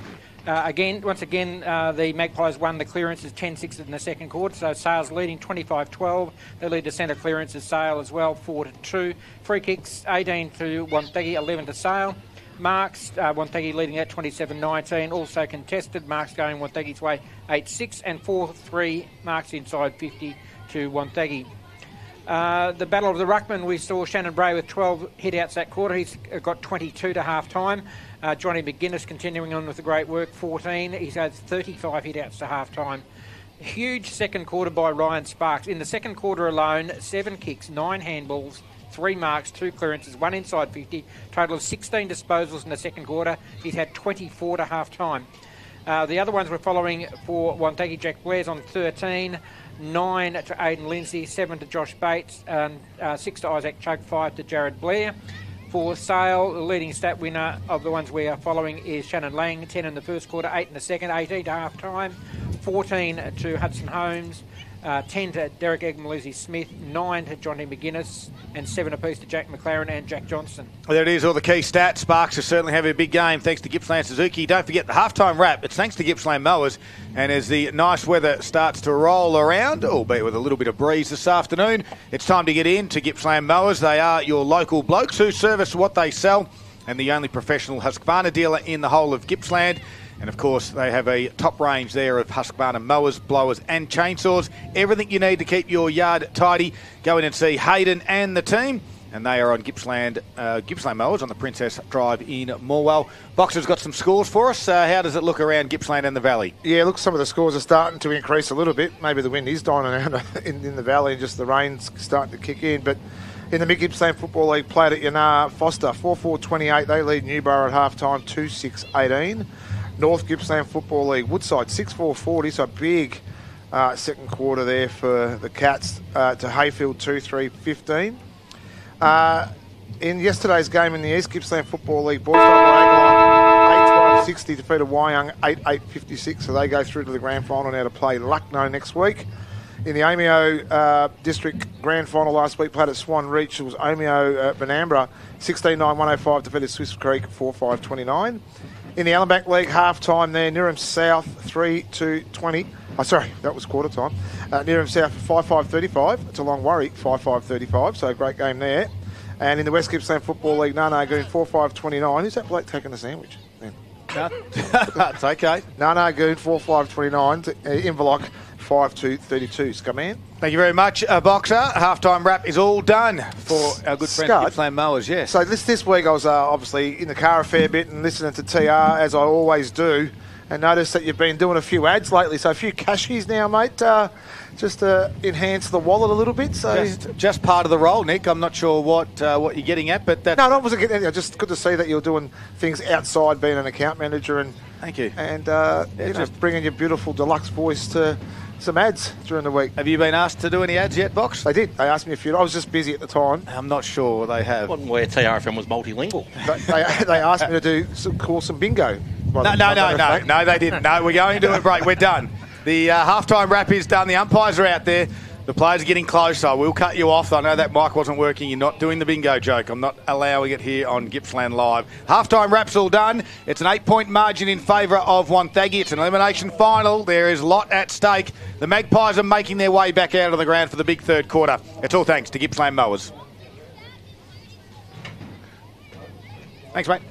Once again, the Magpies won the clearances 10-6 in the second quarter, so Sale's leading 25-12. They lead the centre clearances, Sale as well, 4-2. Free kicks, 18 to Wonthaggi, 11 to Sale. Marks, Wonthaggi leading at 27-19. Also contested, Marks going Wonthaggi's way, 8-6, and 4-3 Marks inside 50 to Wonthaggi. The Battle of the Ruckman, we saw Shannon Bray with 12 hit-outs that quarter. He's got 22 to half-time. Johnny McGuinness continuing on with the great work, 14. He's had 35 hit-outs to half-time. Huge second quarter by Ryan Sparks. In the second quarter alone, 7 kicks, 9 handballs, 3 marks, 2 clearances, 1 inside 50. Total of 16 disposals in the second quarter. He's had 24 to half-time. The other ones we're following for Wonthaggi, Jack Blair's on 13. 9 to Aidan Lindsay, 7 to Josh Bates, and 6 to Isaac Chug, 5 to Jared Blair. For Sale, the leading stat winner of the ones we are following is Shannon Lang, 10 in the first quarter, 8 in the second, 18 to half-time, 14 to Hudson Holmes, 10 to Derek Egmalisi-Smith, 9 to Johnny McGuinness, and 7 apiece to Jack McLaren and Jack Johnston. Well, there it is, all the key stats. Sparks are certainly having a big game thanks to Gippsland Suzuki. Don't forget the halftime wrap. It's thanks to Gippsland Mowers. And as the nice weather starts to roll around, albeit with a little bit of breeze this afternoon, it's time to get in to Gippsland Mowers. They are your local blokes who service what they sell, and the only professional Husqvarna dealer in the whole of Gippsland. And of course, they have a top range there of Husqvarna mowers, blowers and chainsaws. Everything you need to keep your yard tidy. Go in and see Hayden and the team. And they are on Gippsland Mowers on the Princess Drive in Morwell. Boxer's got some scores for us. How does it look around Gippsland and the Valley? Yeah, look, some of the scores are starting to increase a little bit. Maybe the wind is dying around in the Valley and just the rain's starting to kick in. But in the Mid-Gippsland Football League, played at Yanar, Foster, 4-4-28. They lead Newborough at half-time, 2-6-18. North Gippsland Football League, Woodside 6-4-40, so big second quarter there for the Cats to Hayfield 2-3-15. In yesterday's game in the East Gippsland Football League, Boys Club 8-12-60 defeated Wyong 8-8-56, so they go through to the grand final now to play Lucknow next week. In the Omeo District Grand Final last week, played at Swan Reach, it was Omeo Benambra 16-9-105 defeated Swiss Creek 4-5-29. In the Allenbank League, half-time there, Nirram South 3-20. Oh, sorry, that was quarter time. Nirram South 5-5-35. It's a long worry, 5-5-35, so a great game there. And in the West Gippsland Football League, Nanagoon 4-5-29. Who's that bloke taking the sandwich? That's okay. Nanagoon 4-5-29 to Inverloch 5-2-32. Scumman. Thank you very much, Boxer. Halftime wrap is all done for our good friends Gippsland Mowers, yes. So this week I was obviously in the car a fair bit and listening to TR, as I always do, and noticed that you've been doing a few ads lately, so a few cashies now, mate, just to enhance the wallet a little bit. So just part of the role, Nick. I'm not sure what you're getting at, but that's... No, I wasn't getting anything. Just good to see that you're doing things outside being an account manager and... Thank you. And, bringing your beautiful deluxe voice to some ads during the week. Have you been asked to do any ads yet, Box? They did. They asked me a few. I was just busy at the time. I'm not sure they have. Wasn't where TRFM was multilingual. They asked me to do call some bingo. No, they didn't. No, we're going to a break. We're done. The halftime wrap is done. The umpires are out there. The players are getting close. I will cut you off. I know that mic wasn't working. You're not doing the bingo joke. I'm not allowing it here on Gippsland Live. Halftime wrap's all done. It's an 8-point margin in favour of Wonthaggi. It's an elimination final. There is a lot at stake. The Magpies are making their way back out of the ground for the big third quarter. It's all thanks to Gippsland Mowers. Thanks, mate.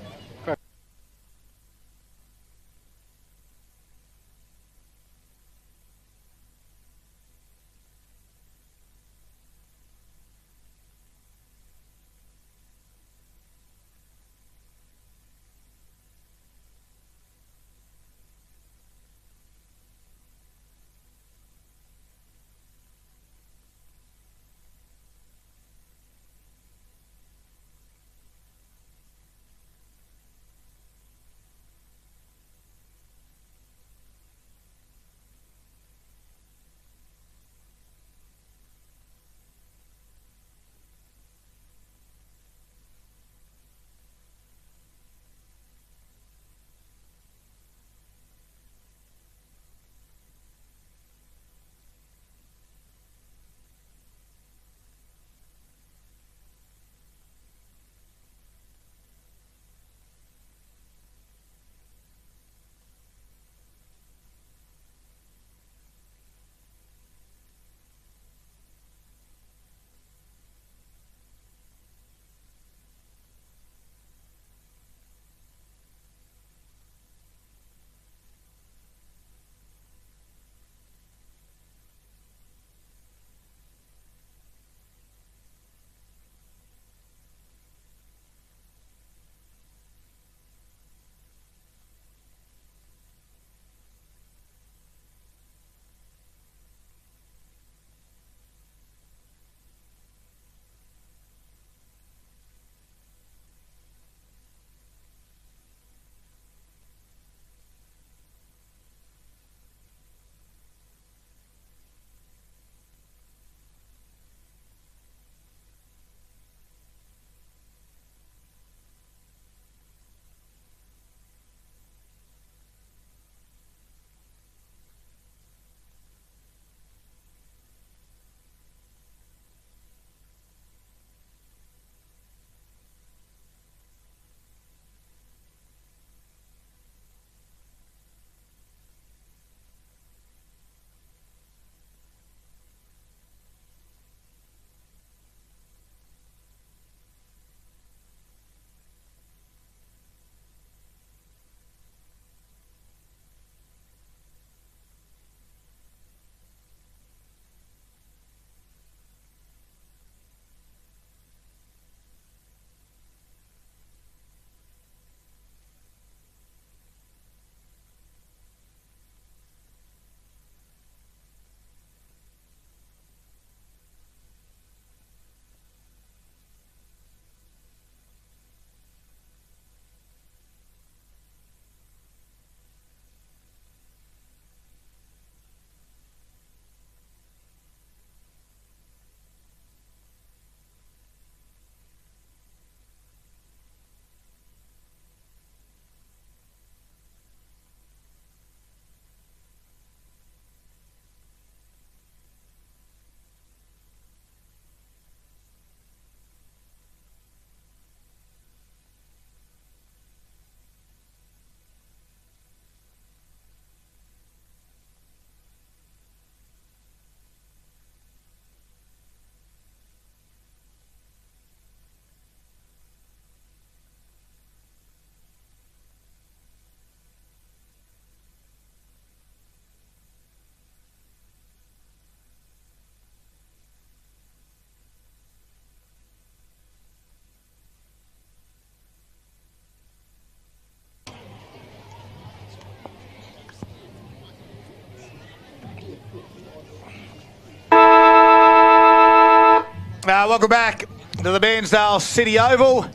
Welcome back to the Bairnsdale City Oval.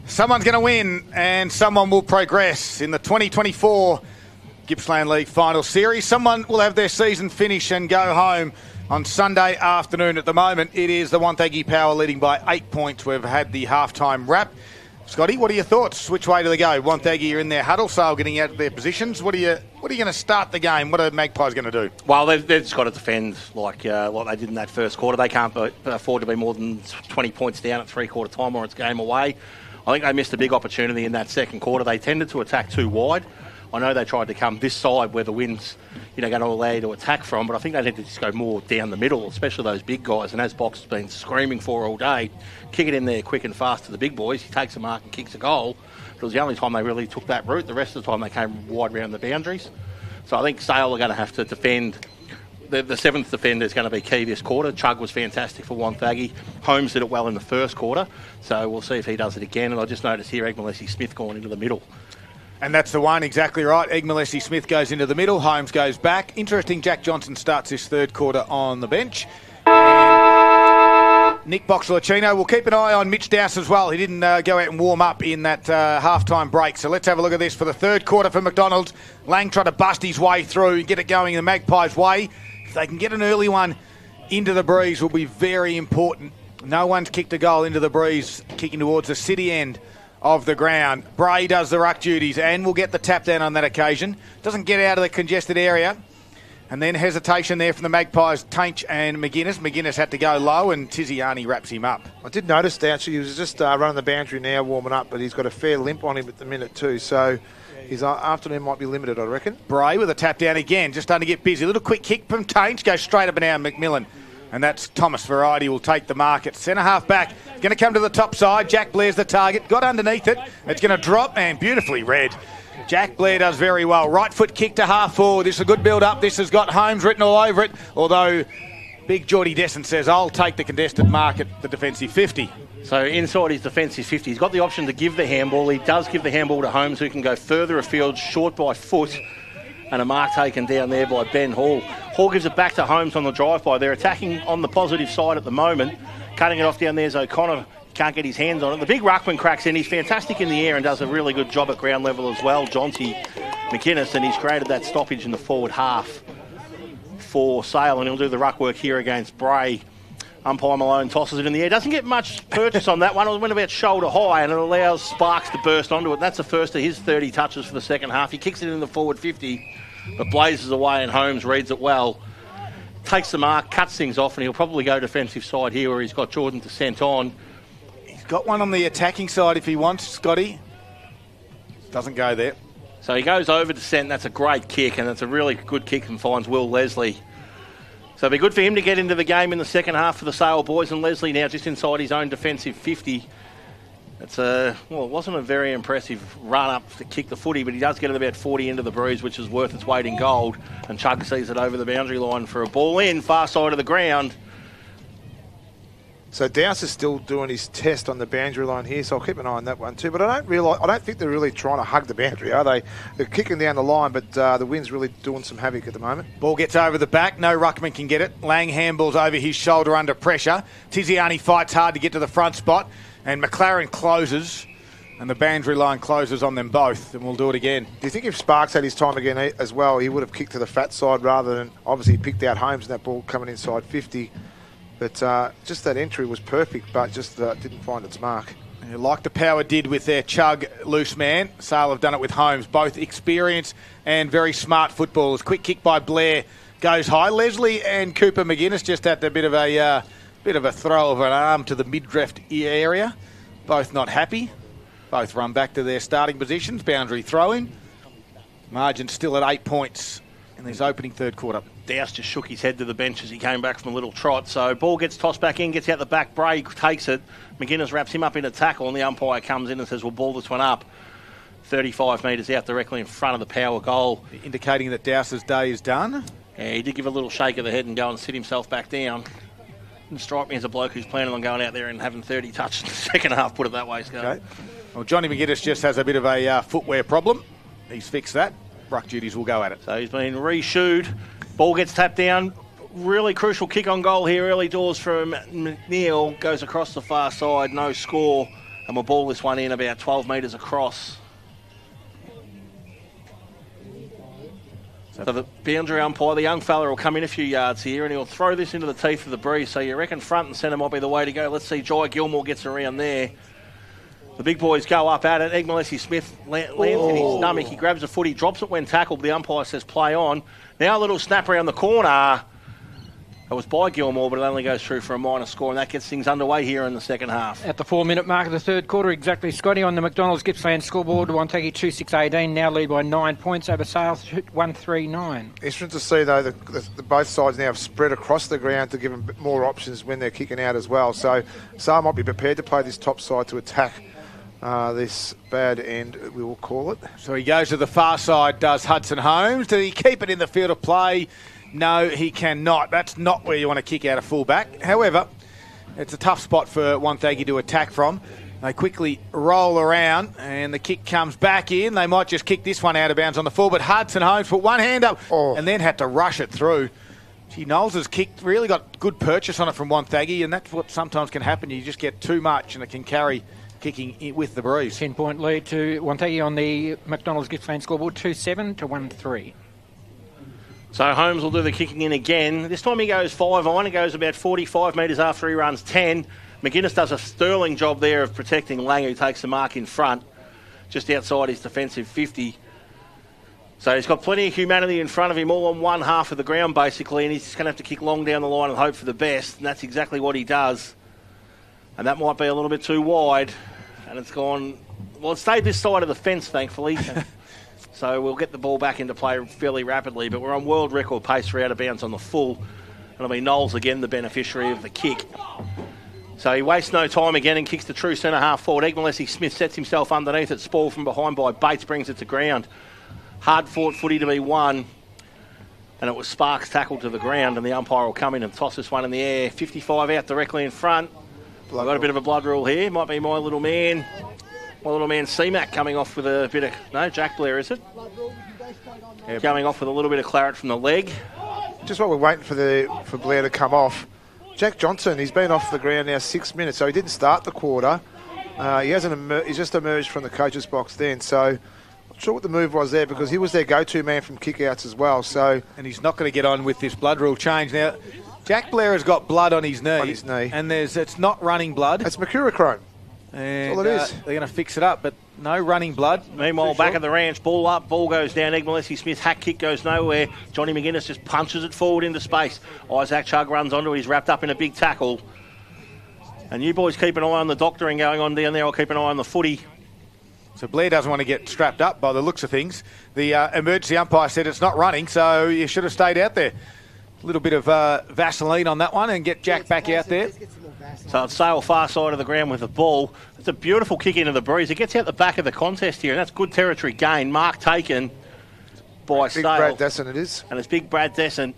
Someone's going to win and someone will progress in the 2024 Gippsland League Final Series. Someone will have their season finish and go home on Sunday afternoon. At the moment, it is the Wonthaggi Power leading by 8 points. We've had the halftime wrap. Scotty, what are your thoughts? Which way do they go? Wonthaggi are in their huddle, Sale getting out of their positions. What are you going to start the game? What are Magpies going to do? Well, they've just got to defend like what they did in that first quarter. They can't afford to be more than 20 points down at three-quarter time or it's game away. I think they missed a big opportunity in that second quarter. They tended to attack too wide. I know they tried to come this side where the wind's going to allow you to attack from, but I think they need to just go more down the middle, especially those big guys. And as Box has been screaming for all day, kick it in there quick and fast to the big boys. He takes a mark and kicks a goal. It was the only time they really took that route. The rest of the time they came wide around the boundaries. So I think Sale are going to have to defend. The seventh defender is going to be key this quarter. Chug was fantastic for Wonthaggi. Holmes did it well in the first quarter. So we'll see if he does it again. And I just noticed here Gippsland+EF+Smith going into the middle. And that's the one, exactly right. Gippsland+EF+Smith goes into the middle. Holmes goes back. Interesting, Jack Johnson starts this third quarter on the bench. And Nick Boxalacino. We'll keep an eye on Mitch Dowse as well. He didn't go out and warm up in that halftime break. So let's have a look at this for the third quarter for McDonald's. Lang tried to bust his way through, get it going in the Magpies' way. If they can get an early one into the breeze, will be very important. No one's kicked a goal into the breeze, kicking towards the city end of the ground. Bray does the ruck duties and will get the tap down on that occasion. Doesn't get out of the congested area. And then hesitation there from the Magpies, Tainch and McGuinness. McGuinness had to go low and Tiziani wraps him up. I did notice that actually he was just running the boundary now, warming up, but he's got a fair limp on him at the minute too. So his afternoon might be limited, I reckon. Bray with a tap down again, just starting to get busy. A little quick kick from Tainch, goes straight up and down McMillan. And that's Thomas Variety will take the mark at centre half back. Going to come to the top side. Jack Blair's the target. Got underneath it. It's going to drop and beautifully read. Jack Blair does very well. Right foot kick to half forward. This is a good build up. This has got Holmes written all over it. Although big Geordie Desson says, I'll take the contested mark at the defensive 50. So inside his defensive 50, he's got the option to give the handball. He does give the handball to Holmes, who can go further afield, short by foot. And a mark taken down there by Ben Hall. Hall gives it back to Holmes on the drive-by. They're attacking on the positive side at the moment. Cutting it off down there's O'Connor. Can't get his hands on it. The big ruckman cracks in. He's fantastic in the air and does a really good job at ground level as well, Jonty McInnes. And he's created that stoppage in the forward half for Sale. And he'll do the ruck work here against Bray. Umpire Malone tosses it in the air. Doesn't get much purchase on that one. It went about shoulder high and it allows Sparks to burst onto it. That's the first of his 30 touches for the second half. He kicks it in the forward 50, but blazes away and Holmes reads it well. Takes the mark, cuts things off, and he'll probably go defensive side here where he's got Jordan to sent on. He's got one on the attacking side if he wants, Scotty. Doesn't go there. So he goes over to Sent. That's a great kick, and that's a really good kick and finds Will Leslie. So it'll be good for him to get into the game in the second half for the Sale boys, and Leslie now just inside his own defensive 50. It's it wasn't a very impressive run up to kick the footy, but he does get it about 40 into the breeze, which is worth its weight in gold. And Chug sees it over the boundary line for a ball in, far side of the ground. So Dowse is still doing his test on the boundary line here, so I'll keep an eye on that one too. But I don't think they're really trying to hug the boundary, are they? They're kicking down the line, but the wind's really doing some havoc at the moment. Ball gets over the back. No ruckman can get it. Lang handballs over his shoulder under pressure. Tiziani fights hard to get to the front spot, and McLaren closes, and the boundary line closes on them both, and we'll do it again. Do you think if Sparks had his time again as well, he would have kicked to the fat side rather than, obviously he picked out Holmes and that ball coming inside 50. But just that entry was perfect, but just didn't find its mark. Like the Power did with their Chug loose man, Sale have done it with Holmes. Both experienced and very smart footballers. Quick kick by Blair goes high. Leslie and Cooper McGuinness just had a bit of a throw of an arm to the midriff area. Both not happy. Both run back to their starting positions. Boundary throw-in. Margin still at 8 points in this opening third quarter. Dowse just shook his head to the bench as he came back from a little trot. So ball gets tossed back in, gets out the back. Bray takes it. McGuinness wraps him up in a tackle, and the umpire comes in and says, we'll ball this one up. 35 metres out directly in front of the Power goal. Indicating that Dowse's day is done. Yeah, he did give a little shake of the head and go and sit himself back down. Didn't strike me as a bloke who's planning on going out there and having 30 touches in the second half, put it that way, Scott. Okay. Well, Johnny McGuinness just has a bit of a footwear problem. He's fixed that. Ruck duties will go at it. So he's been re-shoed. Ball gets tapped down. really crucial kick on goal here early doors from McNeil. Goes across the far side, no score. And we'll ball this one in about 12 metres across. So the boundary umpire, the young fella, will come in a few yards here and he'll throw this into the teeth of the breeze. So you reckon front and centre might be the way to go. Let's see, Jai Gilmore gets around there. The big boys go up at it. Egg-Malesi-Smith lands in his stomach. He grabs a foot, he drops it when tackled. The umpire says play on. Now a little snap around the corner. It was by Gilmore, but it only goes through for a minor score, and that gets things underway here in the second half. At the 4-minute mark of the third quarter, exactly, Scotty, on the McDonald's Gippsland scoreboard, Wonthaggi 2-6-18, now lead by 9 points over Sale 1-3-9. Interesting to see, though, the both sides now have spread across the ground to give them more options when they're kicking out as well. So Sale might be prepared to play this top side to attack this bad end, we will call it. So he goes to the far side, does Hudson Holmes. Does he keep it in the field of play? No, he cannot. That's not where you want to kick out a fullback. However, it's a tough spot for Wonthaggi to attack from. They quickly roll around and the kick comes back in. They might just kick this one out of bounds on the full, but Hudson Holmes put one hand up and then had to rush it through. Gee, Knowles has kicked, really got good purchase on it from Wonthaggi, and that's what sometimes can happen. You just get too much and it can carry kicking with the breeze. 10-point lead to Wonthaggi on the McDonald's Gippsland scoreboard, 2-7 to 1-3. So Holmes will do the kicking in again. This time he goes 5 on. It goes about 45 metres after he runs 10. McGuinness does a sterling job there of protecting Lang, who takes the mark in front, just outside his defensive 50. So he's got plenty of humanity in front of him, all on one half of the ground basically, and he's just going to have to kick long down the line and hope for the best, and that's exactly what he does. And that might be a little bit too wide, and it's gone... Well, it stayed this side of the fence, thankfully. So we'll get the ball back into play fairly rapidly, but we're on world record pace for out of bounds on the full. And it'll be Knowles again, the beneficiary of the kick. So he wastes no time again and kicks the true centre half forward. Egg-Malesi-Smith sets himself underneath it. Spoil from behind by Bates brings it to ground. Hard fought footy to be won. And it was Sparks tackled to the ground, and the umpire will come in and toss this one in the air. 55 out directly in front. I've got a bit of a blood rule here. Might be my little man C-Mac coming off with a bit of... No, Jack Blair, is it? Yeah, coming off with a little bit of claret from the leg. Just while we're waiting for Blair to come off, Jack Johnson, he's been off the ground now 6 minutes, so he didn't start the quarter. He's just emerged from the coach's box then, so not sure what the move was there, because he was their go-to man from kickouts as well. So, and he's not going to get on with this blood rule change now. Jack Blair has got blood on his knee. And it's not running blood. It's mercurochrome. And that's all it is. They're going to fix it up, but no running blood. Meanwhile, back at the ranch, ball up, ball goes down. Egg-Malesi-Smith, hack kick goes nowhere. Johnny McGuinness just punches it forward into space. Isaac Chugg runs onto it. He's wrapped up in a big tackle. And you boys keep an eye on the doctoring going on down there. I'll keep an eye on the footy. So Blair doesn't want to get strapped up by the looks of things. The emergency umpire said it's not running, so you should have stayed out there. A little bit of Vaseline on that one and get Jack back out there. So it's Sale far side of the ground with the ball. It's a beautiful kick into the breeze. It gets out the back of the contest here, and that's good territory gain. Mark taken by Sale. Big Brad Desson it is. And it's big Brad Desson.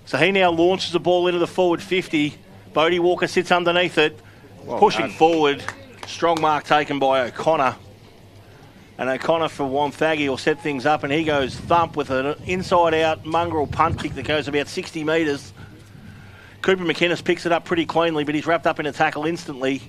So he now launches the ball into the forward 50. Bodie Walker sits underneath it, pushing forward. Strong mark taken by O'Connor. And O'Connor for Wonthaggi will set things up, and he goes thump with an inside-out mongrel punt kick that goes about 60 metres. Cooper McInnes picks it up pretty cleanly, but he's wrapped up in a tackle instantly.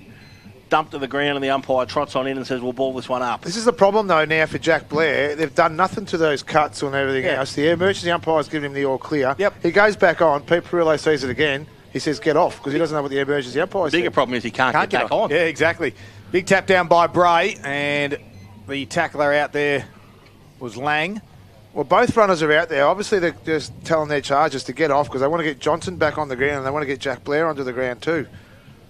Dumped to the ground, and the umpire trots on in and says, we'll ball this one up. This is the problem, though, now for Jack Blair. They've done nothing to those cuts and everything else. The emergency umpire's given him the all clear. He goes back on. Pete Perillo sees it again. He says, get off, because he doesn't know what the emergency umpire says. The bigger problem is he can't get back on. Yeah, exactly. Big tap down by Bray, and the tackler out there was Lang. Well, both runners are out there. Obviously, they're just telling their charges to get off because they want to get Johnson back on the ground and they want to get Jack Blair onto the ground too.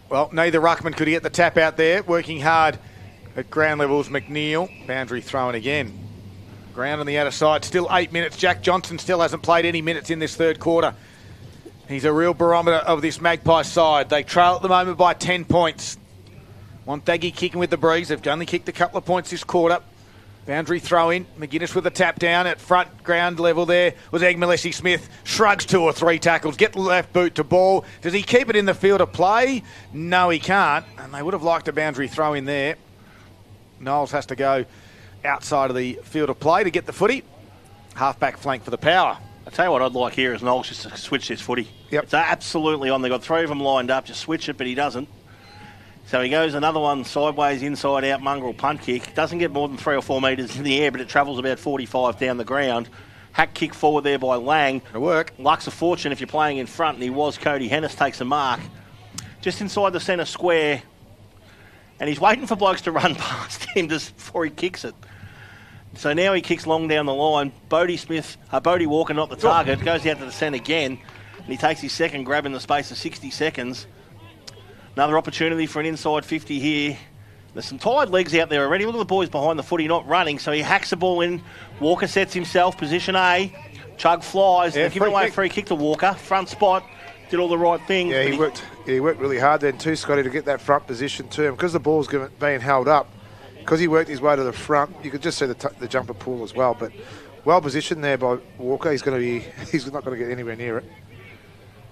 Well, neither ruckman could get the tap out there. Working hard at ground levels, McNeil. Boundary thrown again. Ground on the outer side. Still 8 minutes. Jack Johnson still hasn't played any minutes in this third quarter. He's a real barometer of this Magpie side. They trail at the moment by 10 points. Wonthaggi kicking with the breeze. They've only kicked a couple of points this quarter. Boundary throw in. McGuinness with a tap down at front ground level there was Egg-Malesi-Smith. Shrugs 2 or 3 tackles. Get the left boot to ball. Does he keep it in the field of play? No, he can't. And they would have liked a boundary throw in there. Knowles has to go outside of the field of play to get the footy. Half-back flank for the Power. I tell you what I'd like here is Knowles just to switch this footy. Yep. It's absolutely on. They've got 3 of them lined up. Just switch it, but he doesn't. So he goes another one sideways, inside out, mongrel punt kick. Doesn't get more than 3 or 4 metres in the air, but it travels about 45 down the ground. Hack kick forward there by Lang. It'll work. Luck's a fortune if you're playing in front, and he was. Cody Hennis takes a mark. Just inside the centre square. And he's waiting for blokes to run past him just before he kicks it. So now he kicks long down the line. Bodie Walker, not the target, goes out to the centre again, and he takes his second grab in the space of 60 seconds. Another opportunity for an inside 50 here. There's some tired legs out there already. Look at the boys behind the footy not running, so he hacks the ball in. Walker sets himself, position A. Chug flies. Yeah, They're giving away a free kick to Walker. Front spot. Did all the right things. Yeah, he worked really hard then too, Scotty, to get that front position to him. Because the ball's being held up, because he worked his way to the front, you could just see the jumper pull as well. But well positioned there by Walker. He's not going to get anywhere near it.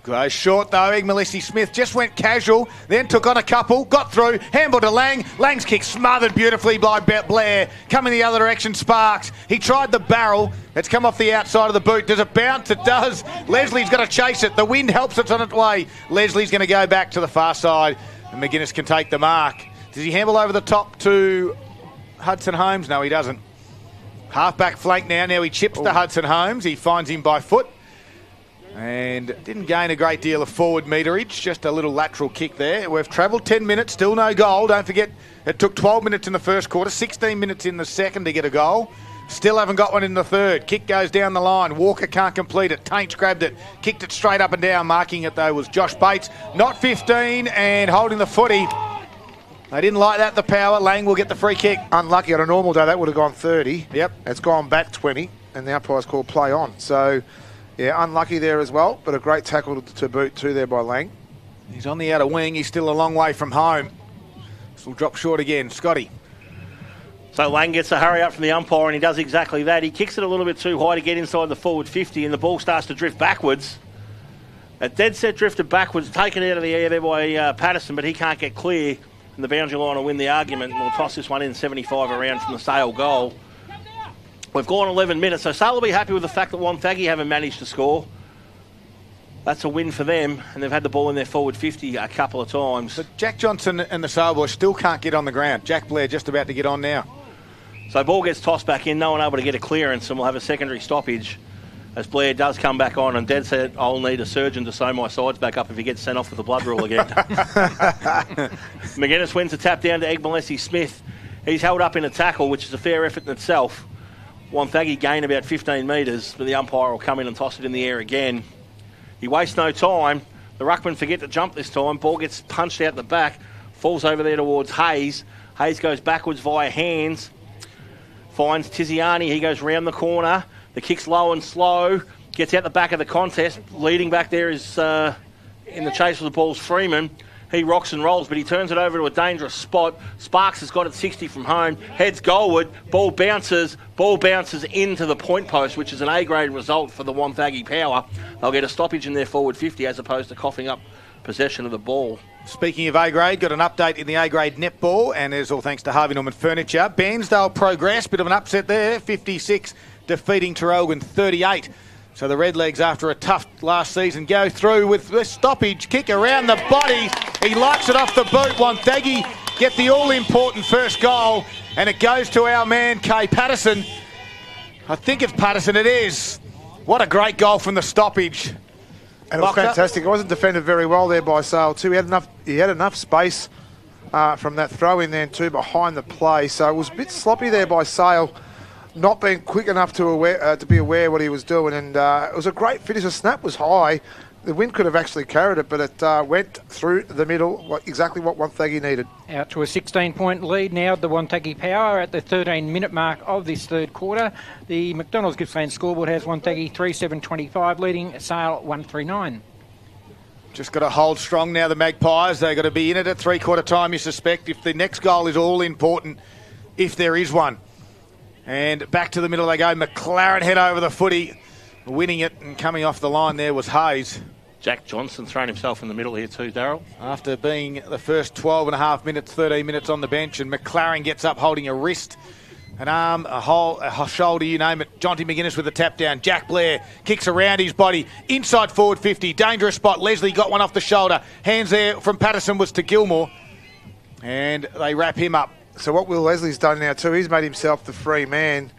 Goes short though. Igmalisi Smith just went casual, then took on a couple, got through, handball to Lang. Lang's kick smothered beautifully by Blair. Coming the other direction, Sparks. He tried the barrel. It's come off the outside of the boot. Does it bounce? It does. Leslie's got to chase it. The wind helps it's on its way. Leslie's going to go back to the far side, and McGuinness can take the mark. Does he handball over the top to Hudson Holmes? No, he doesn't. Half-back flank now. Now he chips to Hudson Holmes. He finds him by foot. And didn't gain a great deal of forward meterage, just a little lateral kick there. We've travelled 10 minutes, still no goal. Don't forget, it took 12 minutes in the first quarter, 16 minutes in the second to get a goal. Still haven't got one in the third. Kick goes down the line. Walker can't complete it. Taints grabbed it, kicked it straight up and down. Marking it, though, was Josh Bates. Not 15 and holding the footy. They didn't like that, the power. Lang will get the free kick. Unlucky. On a normal day, that would have gone 30. Yep. It's gone back 20, and the umpire's called play on. So... yeah, unlucky there as well, but a great tackle to boot too there by Lang. He's on the outer wing. He's still a long way from home. This will drop short again. Scotty. So Lang gets a hurry up from the umpire, and he does exactly that. He kicks it a little bit too high to get inside the forward 50, and the ball starts to drift backwards. A dead set drifted backwards, taken out of the air there by Patterson, but he can't get clear, and the boundary line will win the argument, and we'll toss this one in 75 around from the Sale goal. We've gone 11 minutes, so Sale will be happy with the fact that Wonthaggi haven't managed to score. That's a win for them, and they've had the ball in their forward 50 a couple of times. But Jack Johnson and the Sale boys still can't get on the ground. Jack Blair just about to get on now. So ball gets tossed back in, no one able to get a clearance, and we'll have a secondary stoppage as Blair does come back on, and Dad said, I'll need a surgeon to sew my sides back up if he gets sent off with the blood rule again. McGuinness wins a tap down to Igmalisi Smith. He's held up in a tackle, which is a fair effort in itself. Wonthaggi gain about 15 metres, but the umpire will come in and toss it in the air again. He wastes no time. The ruckman forget to jump this time. Ball gets punched out the back, falls over there towards Hayes. Hayes goes backwards via hands, finds Tiziani. He goes round the corner. The kick's low and slow, gets out the back of the contest. Leading back there is, in the chase for the ball's Freeman. He rocks and rolls, but he turns it over to a dangerous spot. Sparks has got it 60 from home, heads goalward, ball bounces into the point post, which is an A-grade result for the Wonthaggi Power. They'll get a stoppage in their forward 50 as opposed to coughing up possession of the ball. Speaking of A-grade, got an update in the A-grade netball, and there's all thanks to Harvey Norman Furniture. Bairnsdale progress, bit of an upset there, 56, defeating Terrelgan 38. So the Redlegs, after a tough last season, go through with the stoppage, kick around the body. He lights it off the boot. Wonthaggi get the all-important first goal, and it goes to our man, Kay Patterson. I think it's Patterson, it is. What a great goal from the stoppage. And it was fantastic. It wasn't defended very well there by Sale too. He had enough space from that throw in there too behind the play. So it was a bit sloppy there by Sale, not being quick enough to be aware what he was doing. And it was a great finish. The snap was high. The wind could have actually carried it, but it went through the middle, exactly what Wonthaggi needed. Out to a 16-point lead now, the Wonthaggi Power at the 13-minute mark of this third quarter. The McDonald's Gippsland scoreboard has Wonthaggi 3-7-25, leading Sale 1-3-9. Just got to hold strong now, the Magpies. They've got to be in it at three-quarter time, you suspect, if the next goal is all important, if there is one. And back to the middle they go. McLaren head over the footy, winning it, and coming off the line there was Hayes. Jack Johnson thrown himself in the middle here too, Darryl. After being the first 12 and a half minutes, 13 minutes on the bench, and McLaren gets up holding a wrist An arm, a shoulder, you name it. Jonty McGuinness with a tap down. Jack Blair kicks around his body. Inside forward 50. Dangerous spot. Leslie got one off the shoulder. Hands there from Patterson was to Gilmore. And they wrap him up. So what Will Leslie's done now too, he's made himself the free man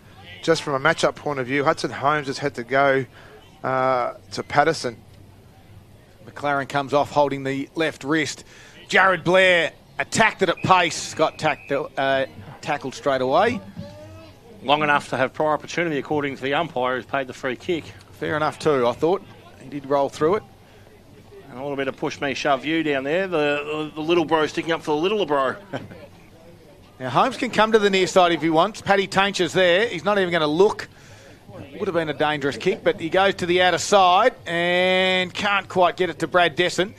just from a matchup point of view. Hudson Holmes has had to go to Patterson. McLaren comes off holding the left wrist. Jared Blair attacked it at pace. Got tackled straight away. Long enough to have prior opportunity, according to the umpire who's paid the free kick. Fair enough too, I thought. He did roll through it. And a little bit of push me, shove you down there. The little bro sticking up for the littler bro. Now Holmes can come to the near side if he wants. Paddy Taincher's there. He's not even going to look. Would have been a dangerous kick, but he goes to the outer side and can't quite get it to Brad Descent.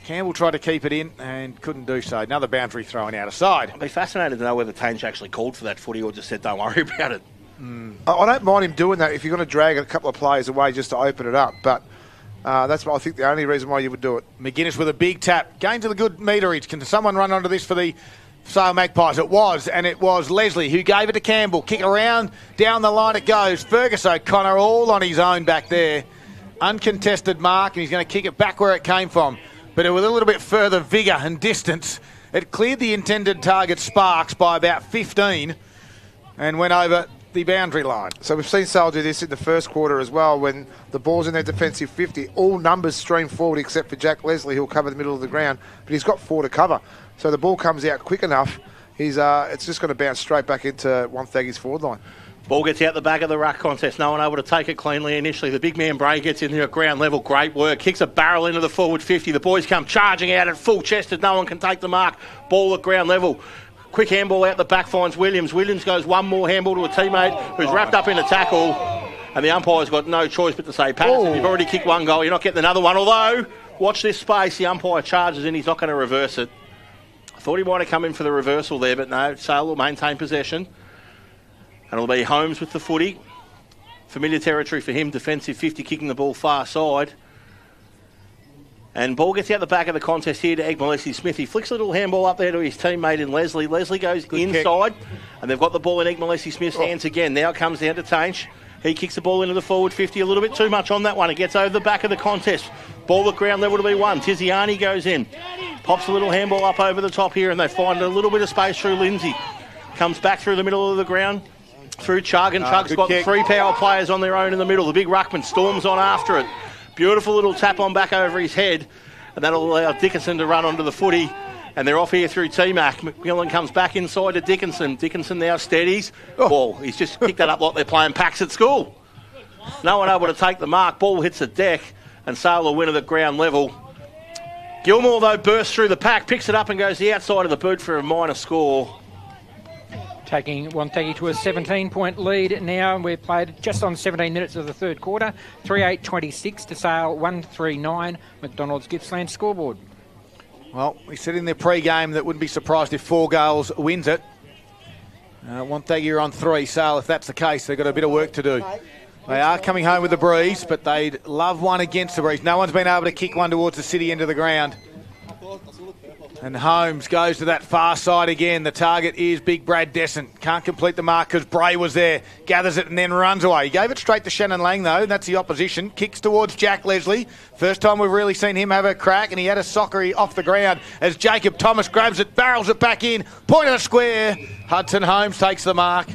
Campbell tried to keep it in and couldn't do so. Another boundary thrown outer side. I'd be fascinated to know whether Tainch actually called for that footy or just said, don't worry about it. I don't mind him doing that if you're going to drag a couple of players away just to open it up, but that's what I think the only reason why you would do it. McGuinness with a big tap. Gains of the good meterage. Can someone run onto this for the Sale Magpies? It was Leslie who gave it to Campbell. Kick around, down the line it goes. Fergus O'Connor all on his own back there. Uncontested mark, and he's going to kick it back where it came from. But with a little bit further vigour and distance, it cleared the intended target Sparks by about 15 and went over the boundary line. So we've seen Sale do this in the first quarter as well when the ball's in their defensive 50. All numbers stream forward except for Jack Leslie, who'll cover the middle of the ground, but he's got 4 to cover. So the ball comes out quick enough. It's just going to bounce straight back into Wonthaggi's forward line. Ball gets out the back of the ruck contest. No one able to take it cleanly initially. The big man Bray gets in there at ground level. Great work. Kicks a barrel into the forward 50. The boys come charging out at full chested. No one can take the mark. Ball at ground level. Quick handball out the back finds Williams. Williams goes one more handball to a teammate who's wrapped up in a tackle. And the umpire's got no choice but to say, Patterson, you've already kicked one goal. You're not getting another one. Although, watch this space. The umpire charges in. He's not going to reverse it. I thought he might have come in for the reversal there, but no. Sale will maintain possession. And it'll be Holmes with the footy. Familiar territory for him. Defensive 50, kicking the ball far side. And ball gets out the back of the contest here to Egg-Malesi-Smith. He flicks a little handball up there to his teammate in Leslie. Leslie goes inside. And they've got the ball in Egg-Malesi-Smith's hands again. Now it comes down to Tainch. He kicks the ball into the forward 50. A little bit too much on that one. It gets over the back of the contest. Ball at ground level to be won. Tiziani goes in. Pops a little handball up over the top here. And they find a little bit of space through Lindsay. Comes back through the middle of the ground. Through Chug, and Chug's got kick. 3 power players on their own in the middle. The big ruckman storms on after it. Beautiful little tap on back over his head, and that'll allow Dickinson to run onto the footy. And they're off here through T-Mac. McMillan comes back inside to Dickinson. Dickinson now steadies. Ball. He's just kicked that up like they're playing packs at school. No one able to take the mark. Ball hits the deck, and Sale will win it at ground level. Gilmore, though, bursts through the pack, picks it up and goes the outside of the boot for a minor score. Taking Wonthaggi to a 17-point lead now. We've played just on 17 minutes of the third quarter. 3-8-26 to Sale 1-3-9. McDonald's Gippsland scoreboard. Well, we said in their pre-game that wouldn't be surprised if 4 goals wins it. Wonthaggi are on 3. Sale, if that's the case, they've got a bit of work to do. They are coming home with the breeze, but they'd love one against the breeze. No one's been able to kick one towards the city end of the ground. And Holmes goes to that far side again. The target is big Brad Descent. Can't complete the mark because Bray was there. Gathers it and then runs away. He gave it straight to Shannon Lang, though. That's the opposition. Kicks towards Jack Leslie. First time we've really seen him have a crack, and he had a soccery off the ground as Jacob Thomas grabs it, barrels it back in. Point of the square. Hudson Holmes takes the mark.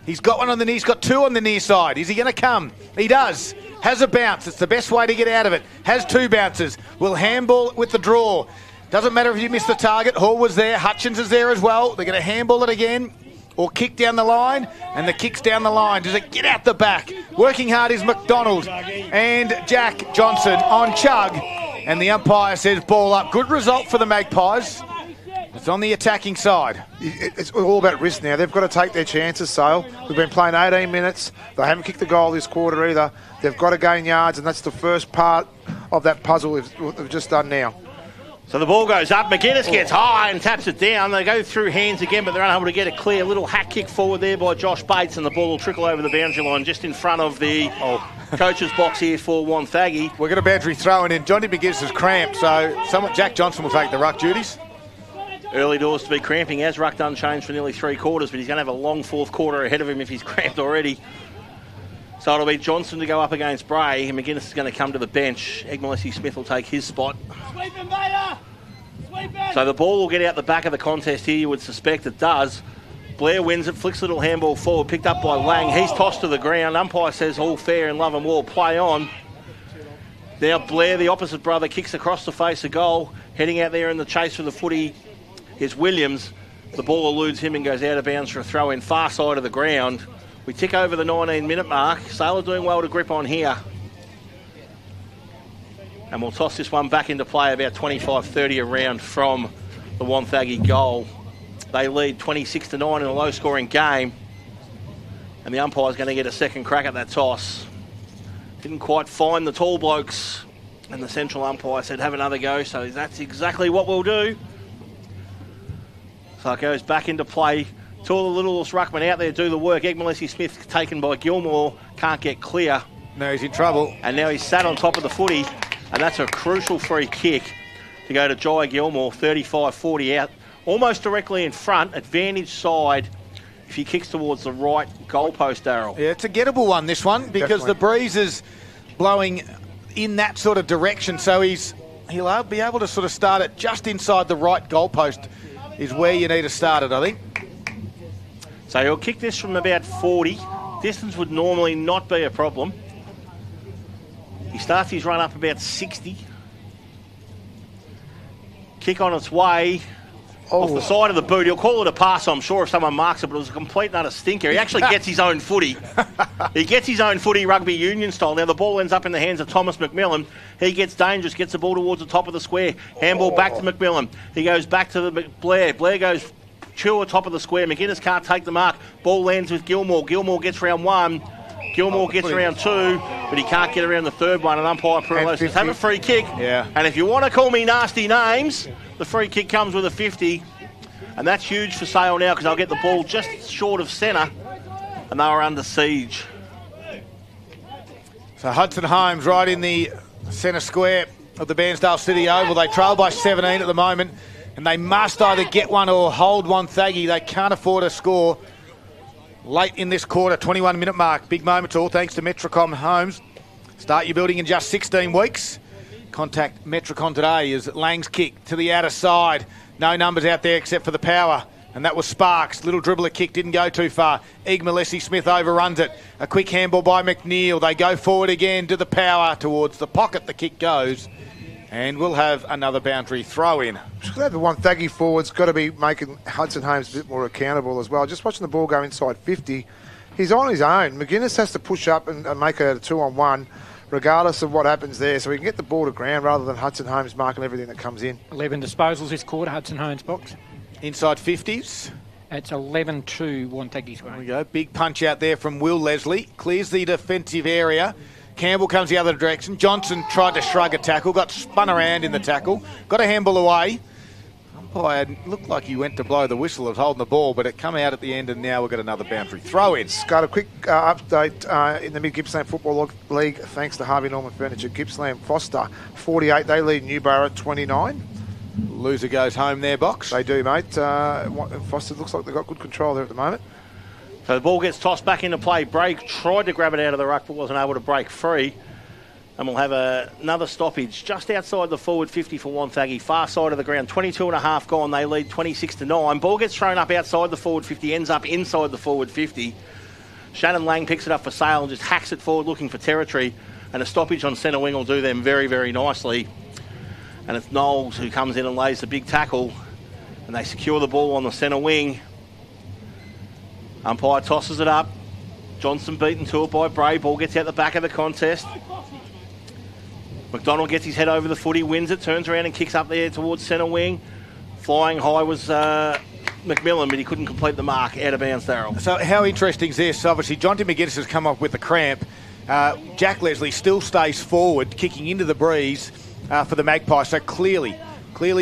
He's got one on the knee. He's got 2 on the near side. Is he going to come? He does. Has a bounce. It's the best way to get out of it. Has 2 bounces. Will handball with the draw. Doesn't matter if you miss the target. Hall was there. Hutchins is there as well. They're going to handball it again or kick down the line. And the kick's down the line. Does it get out the back? Working hard is McDonald and Jack Johnson on Chug. And the umpire says ball up. Good result for the Magpies. It's on the attacking side. It's all about risk now. They've got to take their chances, Sale. We've been playing 18 minutes. They haven't kicked the goal this quarter either. They've got to gain yards, and that's the first part of that puzzle we've just done now. So the ball goes up. McGuinness gets high and taps it down. They go through hands again, but they're unable to get it clear. Little hat kick forward there by Josh Bates, and the ball will trickle over the boundary line just in front of the coach's box here for Wonthaggi. We're going to boundary throw in. Johnny McGuinness is cramped, so Jack Johnson will take the ruck duties. Early doors to be cramping. He has rucked unchanged for nearly 3/4, but he's going to have a long fourth quarter ahead of him if he's cramped already. So it'll be Johnson to go up against Bray, and McGuinness is going to come to the bench. Gippsland+EF+Smith will take his spot. So the ball will get out the back of the contest here, you would suspect it does. Blair wins it, flicks a little handball forward, picked up by Lang. He's tossed to the ground. Umpire says all fair in love and war, play on. Now Blair, the opposite brother, kicks across the face of goal. Heading out there in the chase for the footy is Williams. The ball eludes him and goes out of bounds for a throw in far side of the ground. We tick over the 19-minute mark. Sale are doing well to grip on here. And we'll toss this one back into play about 25-30 around from the Wonthaggi goal. They lead 26-9 in a low-scoring game. And the umpire's going to get a second crack at that toss. Didn't quite find the tall blokes. And the central umpire said, have another go. So that's exactly what we'll do. So it goes back into play. Two of the littlest ruckmen out there do the work. Gippsland+EF+Smith taken by Gilmore. Can't get clear. No, he's in trouble. And now he's sat on top of the footy. And that's a crucial free kick to go to Jai Gilmore, 35-40 out. Almost directly in front, advantage side, if he kicks towards the right goalpost, Darryl. Yeah, it's a gettable one, this one, because Definitely. the breeze is blowing in that sort of direction, so he'll be able to sort of start it just inside the right goalpost is where you need to start it, I think. So he'll kick this from about 40. Distance would normally not be a problem. He starts his run up about 60. Kick on its way. Off the side of the boot. He'll call it a pass, I'm sure, if someone marks it, but it was a complete and utter stinker. He actually gets his own footy. He gets his own footy rugby union style. Now the ball ends up in the hands of Thomas McMillan. He gets dangerous, gets the ball towards the top of the square. Handball back to McMillan. He goes back to the Blair. Blair goes to top of the square. McGuinness can't take the mark. Ball lands with Gilmore. Gilmore gets round one. Gilmore gets round two, but he can't get around the third one. And umpire Perillo says, have a free kick. Yeah. And if you want to call me nasty names, the free kick comes with a 50. And that's huge for Sale now because they'll get the ball just short of centre. And they were under siege. So Hudson Holmes right in the centre square of the Bairnsdale City Oval. They trail by 17 at the moment. And they must either get one or hold Wonthaggi. They can't afford a score. Late in this quarter, 21-minute mark. Big moment all thanks to Metricom Homes. Start your building in just 16 weeks. Contact Metricon today as Lang's kick to the outer side. No numbers out there except for the power. And that was Sparks. Little dribbler kick didn't go too far. Gippsland+EF+Smith overruns it. A quick handball by McNeil. They go forward again to the power towards the pocket. The kick goes. And we'll have another boundary throw in. The Wonthaggi forward's got to be making Hudson Holmes a bit more accountable as well. Just watching the ball go inside 50, he's on his own. McGuinness has to push up and make it a 2-on-1, regardless of what happens there, so he can get the ball to ground rather than Hudson Holmes marking everything that comes in. 11 disposals this quarter, Hudson Holmes box. Inside 50s. It's 11-2 Wonthaggi's There we way. go. Big punch out there from Will Leslie. Clears the defensive area. Campbell comes the other direction. Johnson tried to shrug a tackle, got spun around in the tackle, got a handball away. Umpire looked like he went to blow the whistle of holding the ball, but it come out at the end, and now we've got another boundary throw in. Got a quick update in the Mid-Gippsland Football League, thanks to Harvey Norman Furniture. Gippsland Foster, 48. They lead Newborough, 29. Loser goes home there, Box. They do, mate. Foster looks like they've got good control there at the moment. So the ball gets tossed back into play. Bray tried to grab it out of the ruck, but wasn't able to break free. And we'll have another stoppage just outside the forward 50 for Wonthaggi, far side of the ground. 22.5 gone. They lead 26-9. Ball gets thrown up outside the forward 50, ends up inside the forward 50. Shannon Lang picks it up for Sale and just hacks it forward looking for territory. And a stoppage on centre wing will do them very, very nicely. And it's Knowles who comes in and lays the big tackle. And they secure the ball on the centre wing. Umpire tosses it up. Johnson beaten to it by Bray. Ball gets out the back of the contest. McDonald gets his head over the footy, wins it, turns around and kicks up there towards centre wing. Flying high was McMillan, but he couldn't complete the mark. Out of bounds, Darryl. So how interesting is this? Obviously, Jonty McGuinness has come up with the cramp. Jack Leslie still stays forward, kicking into the breeze for the Magpies. So clearly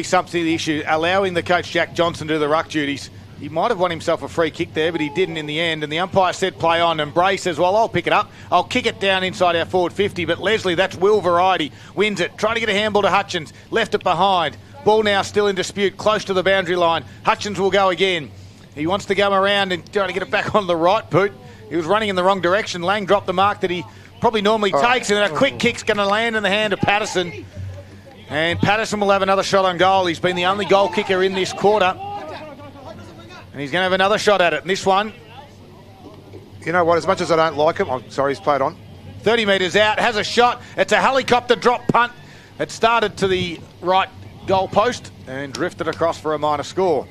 something to the issue. Allowing the coach, Jack Johnson, to do the ruck duties. He might have won himself a free kick there, but he didn't in the end. And the umpire said play on. And Bray says, well, I'll pick it up. I'll kick it down inside our forward 50. But Leslie, that's Will variety, wins it. Trying to get a handball to Hutchins. Left it behind. Ball now still in dispute, close to the boundary line. Hutchins will go again. He wants to go around and try to get it back on the right boot. He was running in the wrong direction. Lang dropped the mark that he probably normally takes, and a quick kick's going to land in the hand of Patterson. And Patterson will have another shot on goal. He's been the only goal kicker in this quarter. And he's going to have another shot at it. And this one, you know what, as much as I don't like him, I'm sorry, he's played on. 30 metres out, has a shot. It's a helicopter drop punt. It started to the right goal post and drifted across for a minor score.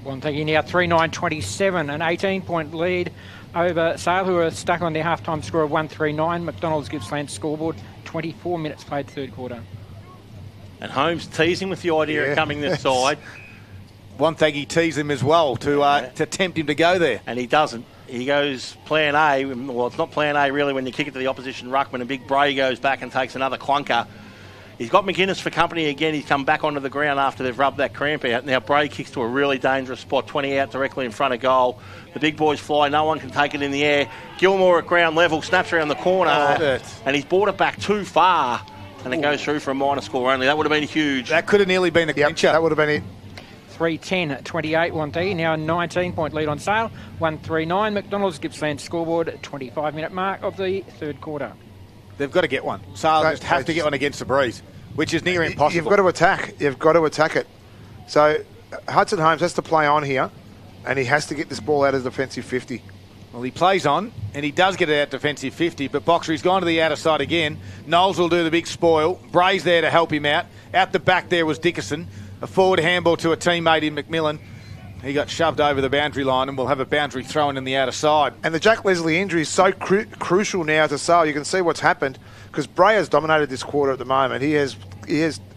Wonthaggi now 3-9-27, an 18-point lead over Sale, who are stuck on their half-time score of 1-3-9. McDonald's Gippsland scoreboard, 24 minutes played third quarter. And Holmes teasing with the idea of coming this side. Wonthaggi teased him as well to tempt him to go there. And he doesn't. He goes plan A. Well, it's not plan A really when you kick it to the opposition ruckman, and Big Bray goes back and takes another clunker. He's got McInnes for company again. He's come back onto the ground after they've rubbed that cramp out. Now Bray kicks to a really dangerous spot, 20 out directly in front of goal. The big boys fly. No one can take it in the air. Gilmore at ground level, snaps around the corner, and he's brought it back too far, and it goes through for a minor score only. That would have been huge. That could have nearly been a clincher. That would have been it. 3-10-28 Wonthaggi, now a 19-point lead on Sale, 1-3-9. McDonald's Gippsland scoreboard, 25-minute mark of the third quarter. They've got to get one. Sale just have to get one against the breeze, which is near impossible. You've got to attack. You've got to attack it. So Hudson Holmes has to play on here, and he has to get this ball out of defensive 50. Well, he plays on, and he does get it out defensive 50, but Boxer, he's gone to the outer side again. Knowles will do the big spoil. Bray's there to help him out. Out the back there was Dickerson. A forward handball to a teammate in McMillan. He got shoved over the boundary line, and we'll have a boundary thrown in the outer side. And the Jack Leslie injury is so crucial now to Sale. You can see what's happened because Bray has dominated this quarter at the moment. He has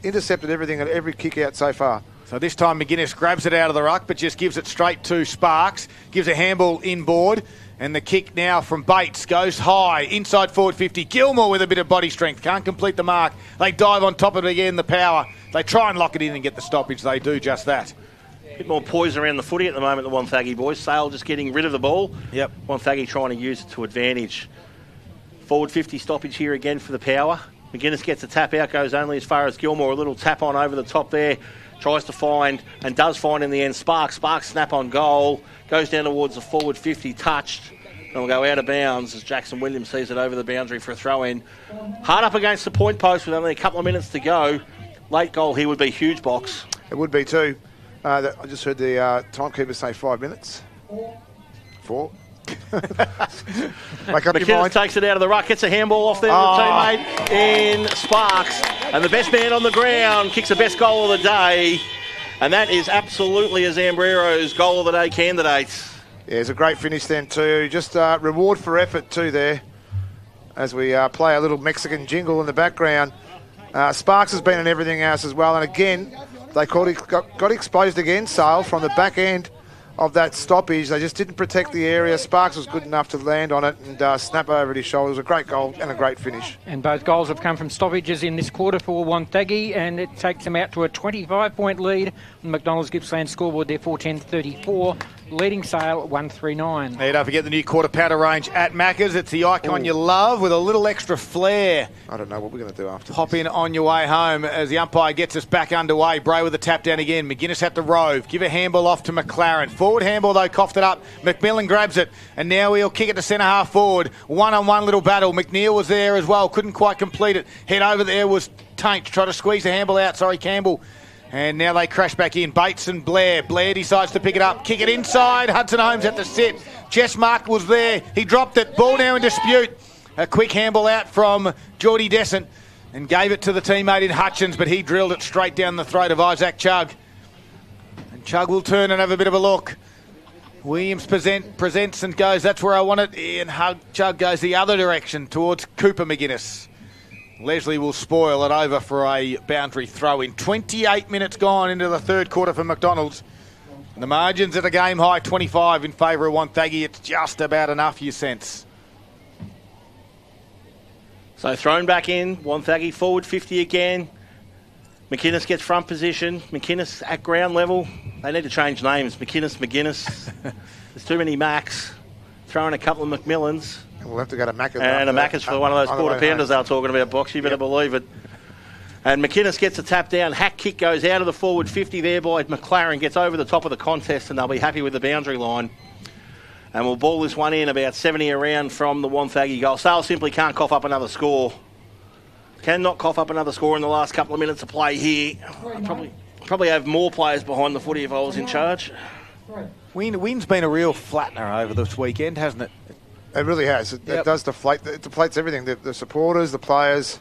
intercepted everything at every kick out so far. So this time McInnes grabs it out of the ruck, but just gives it straight to Sparks. Gives a handball inboard. And the kick now from Bates goes high, inside forward 50. Gilmore with a bit of body strength, can't complete the mark. They dive on top of it again, the power. They try and lock it in and get the stoppage. They do just that. A bit more poise around the footy at the moment, the Wonthaggi boys. Sale just getting rid of the ball. Yep. Wonthaggi trying to use it to advantage. Forward 50 stoppage here again for the power. McInnes gets a tap out, goes only as far as Gilmore. A little tap on over the top there. Tries to find, and does find in the end, Sparks. Sparks snap on goal. Goes down towards the forward 50, touched. And will go out of bounds as Jackson Williams sees it over the boundary for a throw-in. Hard up against the point post with only a couple of minutes to go. Late goal here would be huge, Box. It would be too. I just heard the timekeeper say 5 minutes. 4. Make up your McInnes mind. takes it out of the ruck, gets a handball off there to the teammate in Sparks. And the best man on the ground kicks the best goal of the day. And that is absolutely a Zambrero's goal of the day candidate. Yeah, it's a great finish then too. Just reward for effort too there. As we play a little Mexican jingle in the background. Sparks has been in everything else as well. And again, they got exposed again, Sale, from the back end of that stoppage. They just didn't protect the area. Sparks was good enough to land on it and snap over his shoulder. It was a great goal and a great finish. And both goals have come from stoppages in this quarter for Wonthaggi, and it takes them out to a 25-point lead. On McDonald's Gippsland scoreboard there, 4-10-34, leading Sale 1-3-9. Hey, don't forget the new quarter powder range at Macca's. It's the icon you love with a little extra flair. I don't know what we're going to do after. Hop in on your way home as the umpire gets us back underway. Bray with a tap down again. McInnes had to rove. Give a handball off to McLaren. Forward handball, though, coughed it up. McMillan grabs it, and now he'll kick it to centre half forward. One-on-one little battle. McNeil was there as well. Couldn't quite complete it. Head over there was Taint. Try to squeeze the handball out. Sorry, Campbell. And now they crash back in. Bates and Blair. Blair decides to pick it up. Kick it inside. Hudson Holmes at the sit. Jess Mark was there. He dropped it. Ball now in dispute. A quick handball out from Geordie Descent and gave it to the teammate in Hutchins, but he drilled it straight down the throat of Isaac Chugg. And Chugg will turn and have a bit of a look. Williams presents and goes, that's where I want it. And Chugg goes the other direction towards Cooper McInnes. Leslie will spoil it over for a boundary throw in. 28 minutes gone into the third quarter for McDonald's. And the margins at a game high 25 in favour of Wonthaggi. It's just about enough, you sense. So thrown back in, Wonthaggi forward 50 again. McInnes gets front position. McInnes at ground level. They need to change names. McInnes. There's too many Macs. Throwing a couple of McMillans. We'll have to go to Macca's. And a Macca's for one of those quarter pounders they were talking about, Box. You better believe it. And McInnes gets a tap down. Hack kick goes out of the forward 50 there by McLaren. Gets over the top of the contest and they'll be happy with the boundary line. And we'll ball this one in about 70 around from the Wonthaggi goal. Sale simply can't cough up another score. Cannot cough up another score in the last couple of minutes of play here. I'd probably have more players behind the footy if I was in charge. Wind's been a real flattener over this weekend, hasn't it? It really has. It does deflate. It deflates everything. The supporters, the players,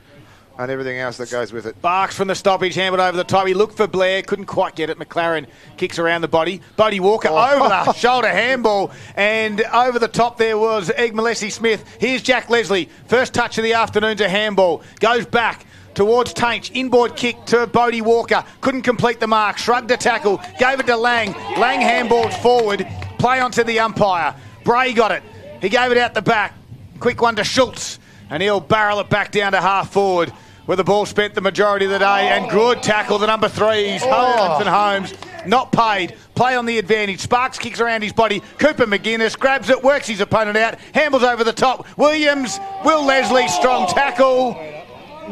and everything else that goes with it. Barks from the stoppage, hammered over the top. He looked for Blair, couldn't quite get it. McLaren kicks around the body. Bodie Walker over the shoulder handball, and over the top there was Egg-Malesi-Smith. Here's Jack Leslie. First touch of the afternoon's a handball. Goes back towards Tainch. Inboard kick to Bodie Walker. Couldn't complete the mark. Shrugged a tackle. Gave it to Lang. Lang handballed forward. Play onto the umpire. Bray got it. He gave it out the back. Quick one to Schultz. And he'll barrel it back down to half forward, where the ball spent the majority of the day. And good tackle, the number 3s, Holmes and Holmes. Not paid. Play on the advantage. Sparks kicks around his body. Cooper McGuinness grabs it, works his opponent out. Handles over the top. Williams, Will Leslie, strong tackle.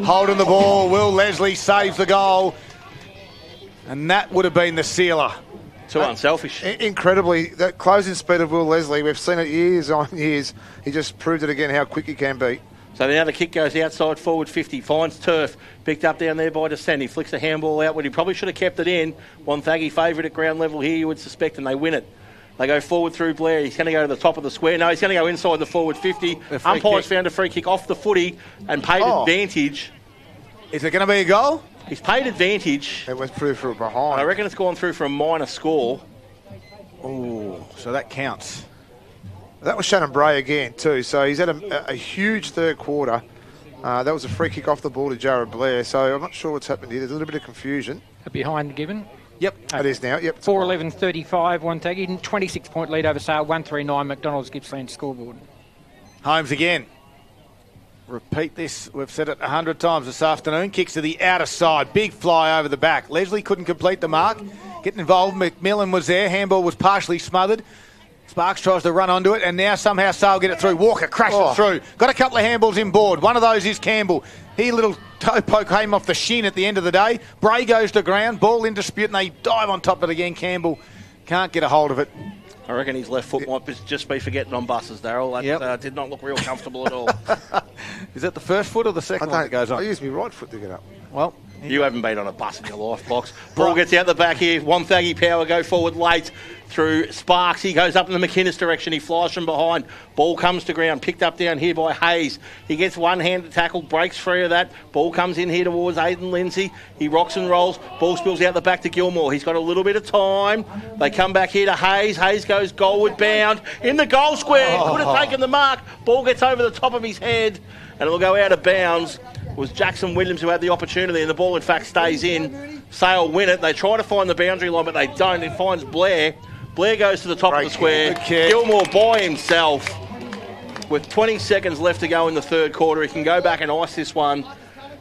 Holding the ball. Will Leslie saves the goal. And that would have been the sealer. Too unselfish. Incredibly, that closing speed of Will Leslie, we've seen it years on years. He just proved it again how quick he can be. So now the kick goes outside forward 50, finds turf, picked up down there by Descent. He flicks a handball out when he probably should have kept it in. Wonthaggi favourite at ground level here, you would suspect, and they win it. They go forward through Blair. He's going to go to the top of the square. No, he's going to go inside the forward 50. Umpires found a free kick off the footy and paid advantage. Is it going to be a goal? He's paid advantage. It went through for a behind. I reckon it's gone through for a minor score. Oh, so that counts. That was Shannon Bray again too, so he's had a huge third quarter. That was a free kick off the ball to Jared Blair, so I'm not sure what's happened here. There's a little bit of confusion. A behind given. Yep. It is now, yep. 4-11-35, Wonthaggi, 26-point lead over Sale, 139 McDonald's Gippsland scoreboard. Holmes again. Repeat this, we've said it 100 times this afternoon. Kicks to the outer side, big fly over the back. Leslie couldn't complete the mark. Getting involved, McMillan was there. Handball was partially smothered. Sparks tries to run onto it, and now somehow Sale get it through. Walker crashes through. Got a couple of handballs inboard. One of those is Campbell. He little toe poke came off the shin at the end of the day. Bray goes to ground, ball in dispute, and they dive on top of it again. Campbell can't get a hold of it. I reckon his left foot might just be for getting on buses, Darryl. That did not look real comfortable at all. Is that the first foot or the second one that goes on? I use my right foot to get up. Well, you haven't been on a bus in your life, Box. Ball gets out the back here. Wonthaggi power go forward late through Sparks. He goes up in the McInnes direction. He flies from behind. Ball comes to ground. Picked up down here by Hayes. He gets one-handed tackle. Breaks free of that. Ball comes in here towards Aidan Lindsay. He rocks and rolls. Ball spills out the back to Gilmore. He's got a little bit of time. They come back here to Hayes. Hayes goes goalward bound. In the goal square. Could have taken the mark. Ball gets over the top of his head. And it'll go out of bounds. It was Jackson Williams who had the opportunity, and the ball in fact stays in. Sale win it. They try to find the boundary line, but they don't. It finds Blair. Blair goes to the top of the square. Gilmore by himself. With 20 seconds left to go in the third quarter, he can go back and ice this one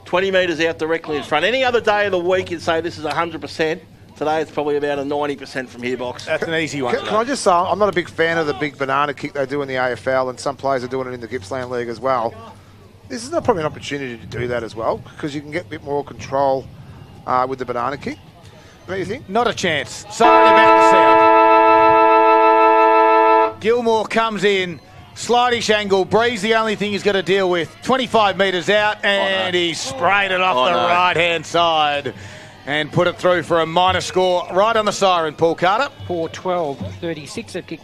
20 metres out directly in front. Any other day of the week, you'd say this is 100%. Today it's probably about a 90% from here, Box. That's an easy one. Can I just say, I'm not a big fan of the big banana kick they do in the AFL, and some players are doing it in the Gippsland League as well. This is probably an opportunity to do that as well, because you can get a bit more control with the banana kick. What do you think? Not a chance. Sorry about the sound. Gilmore comes in, slightish angle. Bree's the only thing he's got to deal with. 25 metres out, and he sprayed it off the right-hand side and put it through for a minor score right on the siren, Paul Carter. 4-12-36. They've kicked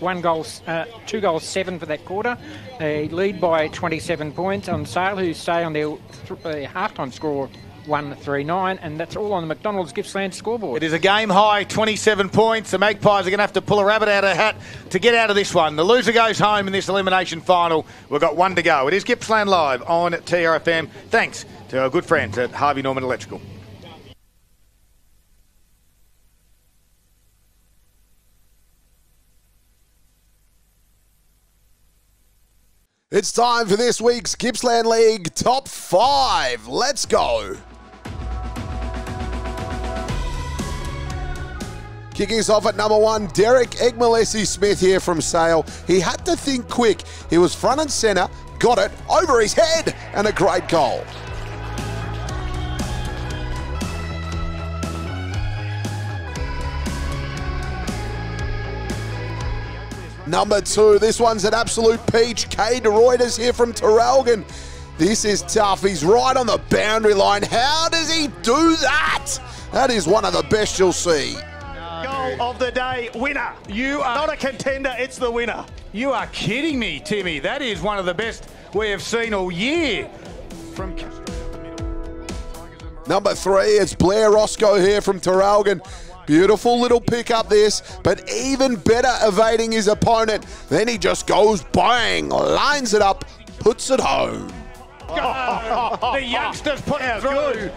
2 goals, 7 for that quarter. They lead by 27 points on Sale, who stay on their halftime score 139, and that's all on the McDonald's Gippsland scoreboard. It is a game high, 27 points. The Magpies are going to have to pull a rabbit out of a hat to get out of this one. The loser goes home in this elimination final. We've got one to go. It is Gippsland Live on TRFM. Thanks to our good friends at Harvey Norman Electrical. It's time for this week's Gippsland League Top 5. Let's go. Kicking us off at number 1, Derek Egg-Malesi-Smith here from Sale. He had to think quick. He was front and centre, got it over his head, and a great goal. Number 2, this one's an absolute peach. K. de Reuters here from Traralgon. This is tough. He's right on the boundary line. How does he do that? That is one of the best you'll see. Goal of the day, winner. You are not a contender, it's the winner. You are kidding me, Timmy. That is one of the best we have seen all year. From Number 3, it's Blair Roscoe here from Traralgon. Beautiful little pick up this, but even better evading his opponent. Then he just goes bang, lines it up, puts it home. the youngsters put it through.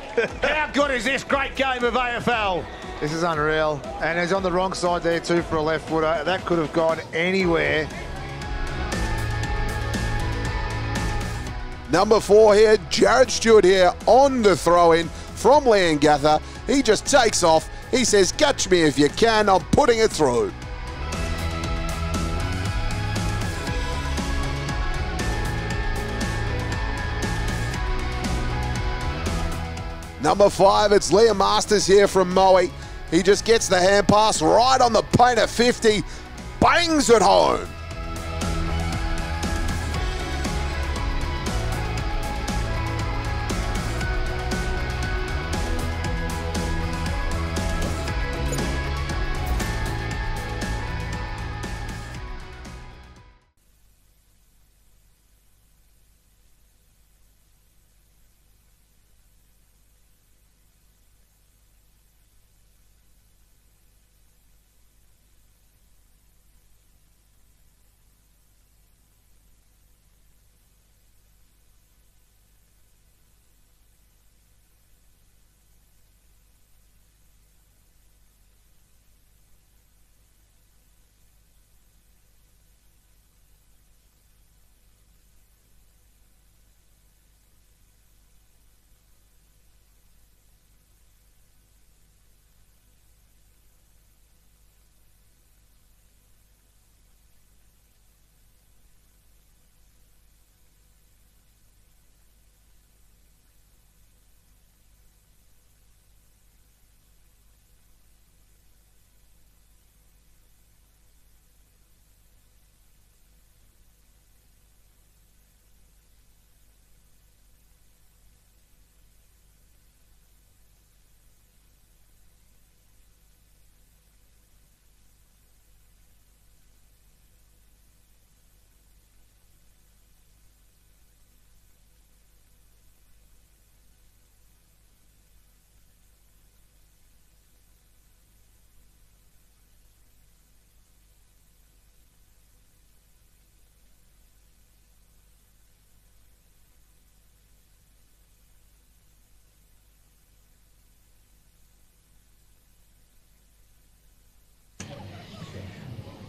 How good is this great game of AFL? This is unreal. And he's on the wrong side there too for a left footer. That could have gone anywhere. Number 4 here, Jared Stewart here on the throw-in from Leongatha. He just takes off. He says, catch me if you can, I'm putting it through. Number 5, it's Liam Masters here from Moe. He just gets the hand pass right on the paint at 50, bangs it home.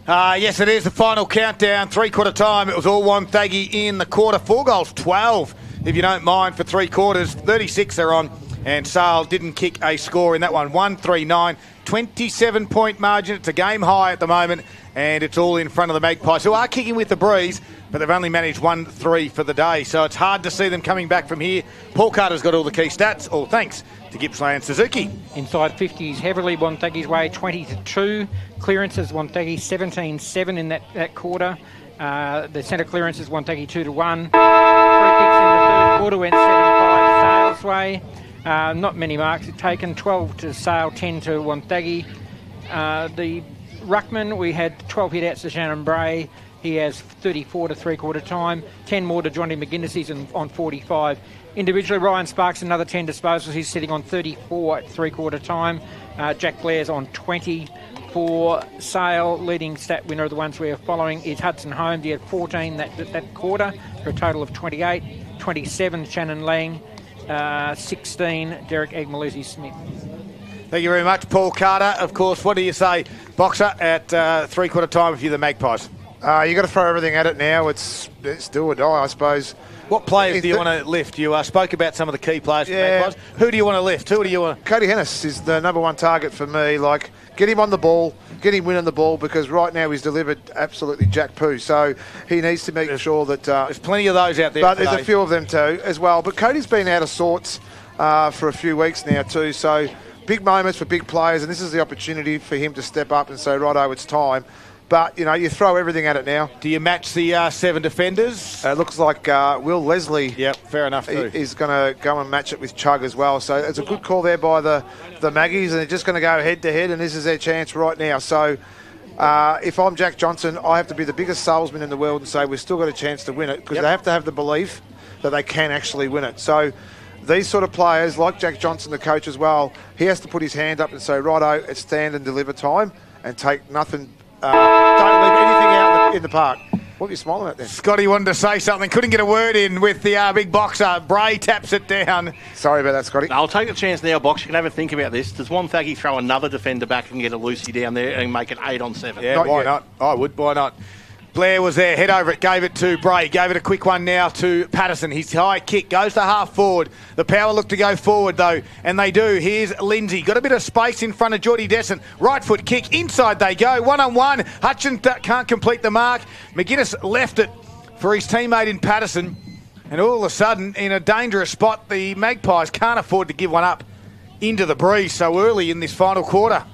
Yes, it is the final countdown. 3/4 time. It was all Wonthaggi in the quarter. 4 goals, 12, if you don't mind, for 3 quarters. 36 they're on. And Sale didn't kick a score in that one. 1-3-9, 27-point margin. It's a game high at the moment. And it's all in front of the Magpies, who are kicking with the breeze, but they've only managed 1-3 for the day. So it's hard to see them coming back from here. Paul Carter's got all the key stats, all thanks to Gippsland Suzuki. Inside 50s heavily Wonthaggi's way, 20-2. Clearances Wonthaggi 17-7 in that quarter. The centre clearances Wonthaggi 2-1. Free kicks in the third quarter went 7-5 Sale's way. Not many marks taken, 12 to Sale, 10 to Wonthaggi. The ruckman, we had 12 hit-outs to Shannon Bray. He has 34 to 3/4 time. 10 more to Johnny McGuinness, he's on 45. Individually, Ryan Sparks, another 10 disposals. He's sitting on 34 at 3/4 time. Jack Blair's on 20 for Sale. Leading stat winner of the ones we are following is Hudson Holmes. He had 14 that quarter for a total of 28. 27, Shannon Lang. 16, Derek Egmalusi-Smith. Thank you very much, Paul Carter. Of course, what do you say, Boxer, at 3/4 time if you're the Magpies? You've got to throw everything at it now. It's do or die, I suppose. What players do you want to lift? You spoke about some of the key players for the Magpies. Who do you want to lift? Who do you want? Cody Hennis is the #1 target for me. Like, get him on the ball, get him winning the ball, because right now he's delivered absolutely jack poo. So he needs to make sure that... there's plenty of those out there But today. there's a few of them too as well. But Cody's been out of sorts for a few weeks now too. So big moments for big players, and this is the opportunity for him to step up and say, righto, it's time. But, you know, you throw everything at it now. Do you match the 7 defenders? It looks like Will Leslie fair enough too. is going to go and match it with Chug as well. So it's a good call there by the Maggies, and they're just going to go head-to-head, and this is their chance right now. So if I'm Jack Johnson, I have to be the biggest salesman in the world and say we've still got a chance to win it, because they have to have the belief that they can actually win it. So these sort of players, like Jack Johnson, the coach as well, he has to put his hand up and say, righto, it's stand and deliver time, and take nothing. Don't leave anything out in the park. What are you smiling at then? Scotty wanted to say something. Couldn't get a word in with the big boxer. Bray taps it down. Sorry about that, Scotty. I'll take the chance now, Box. You can have a think about this. Does Wonthaggi throw another defender back and get a Lucy down there and make it 8 on 7? Yeah, why not? I would. Why not? Blair was there, head over it, gave it to Bray, gave it a quick one now to Patterson. His high kick goes to half forward. The power look to go forward though, and they do. Here's Lindsay, got a bit of space in front of Geordie Descent. Right foot kick, inside they go, 1-on-1. Hutchin can't complete the mark. McGuinness left it for his teammate in Patterson, and all of a sudden, in a dangerous spot, the Magpies can't afford to give one up into the breeze so early in this final quarter.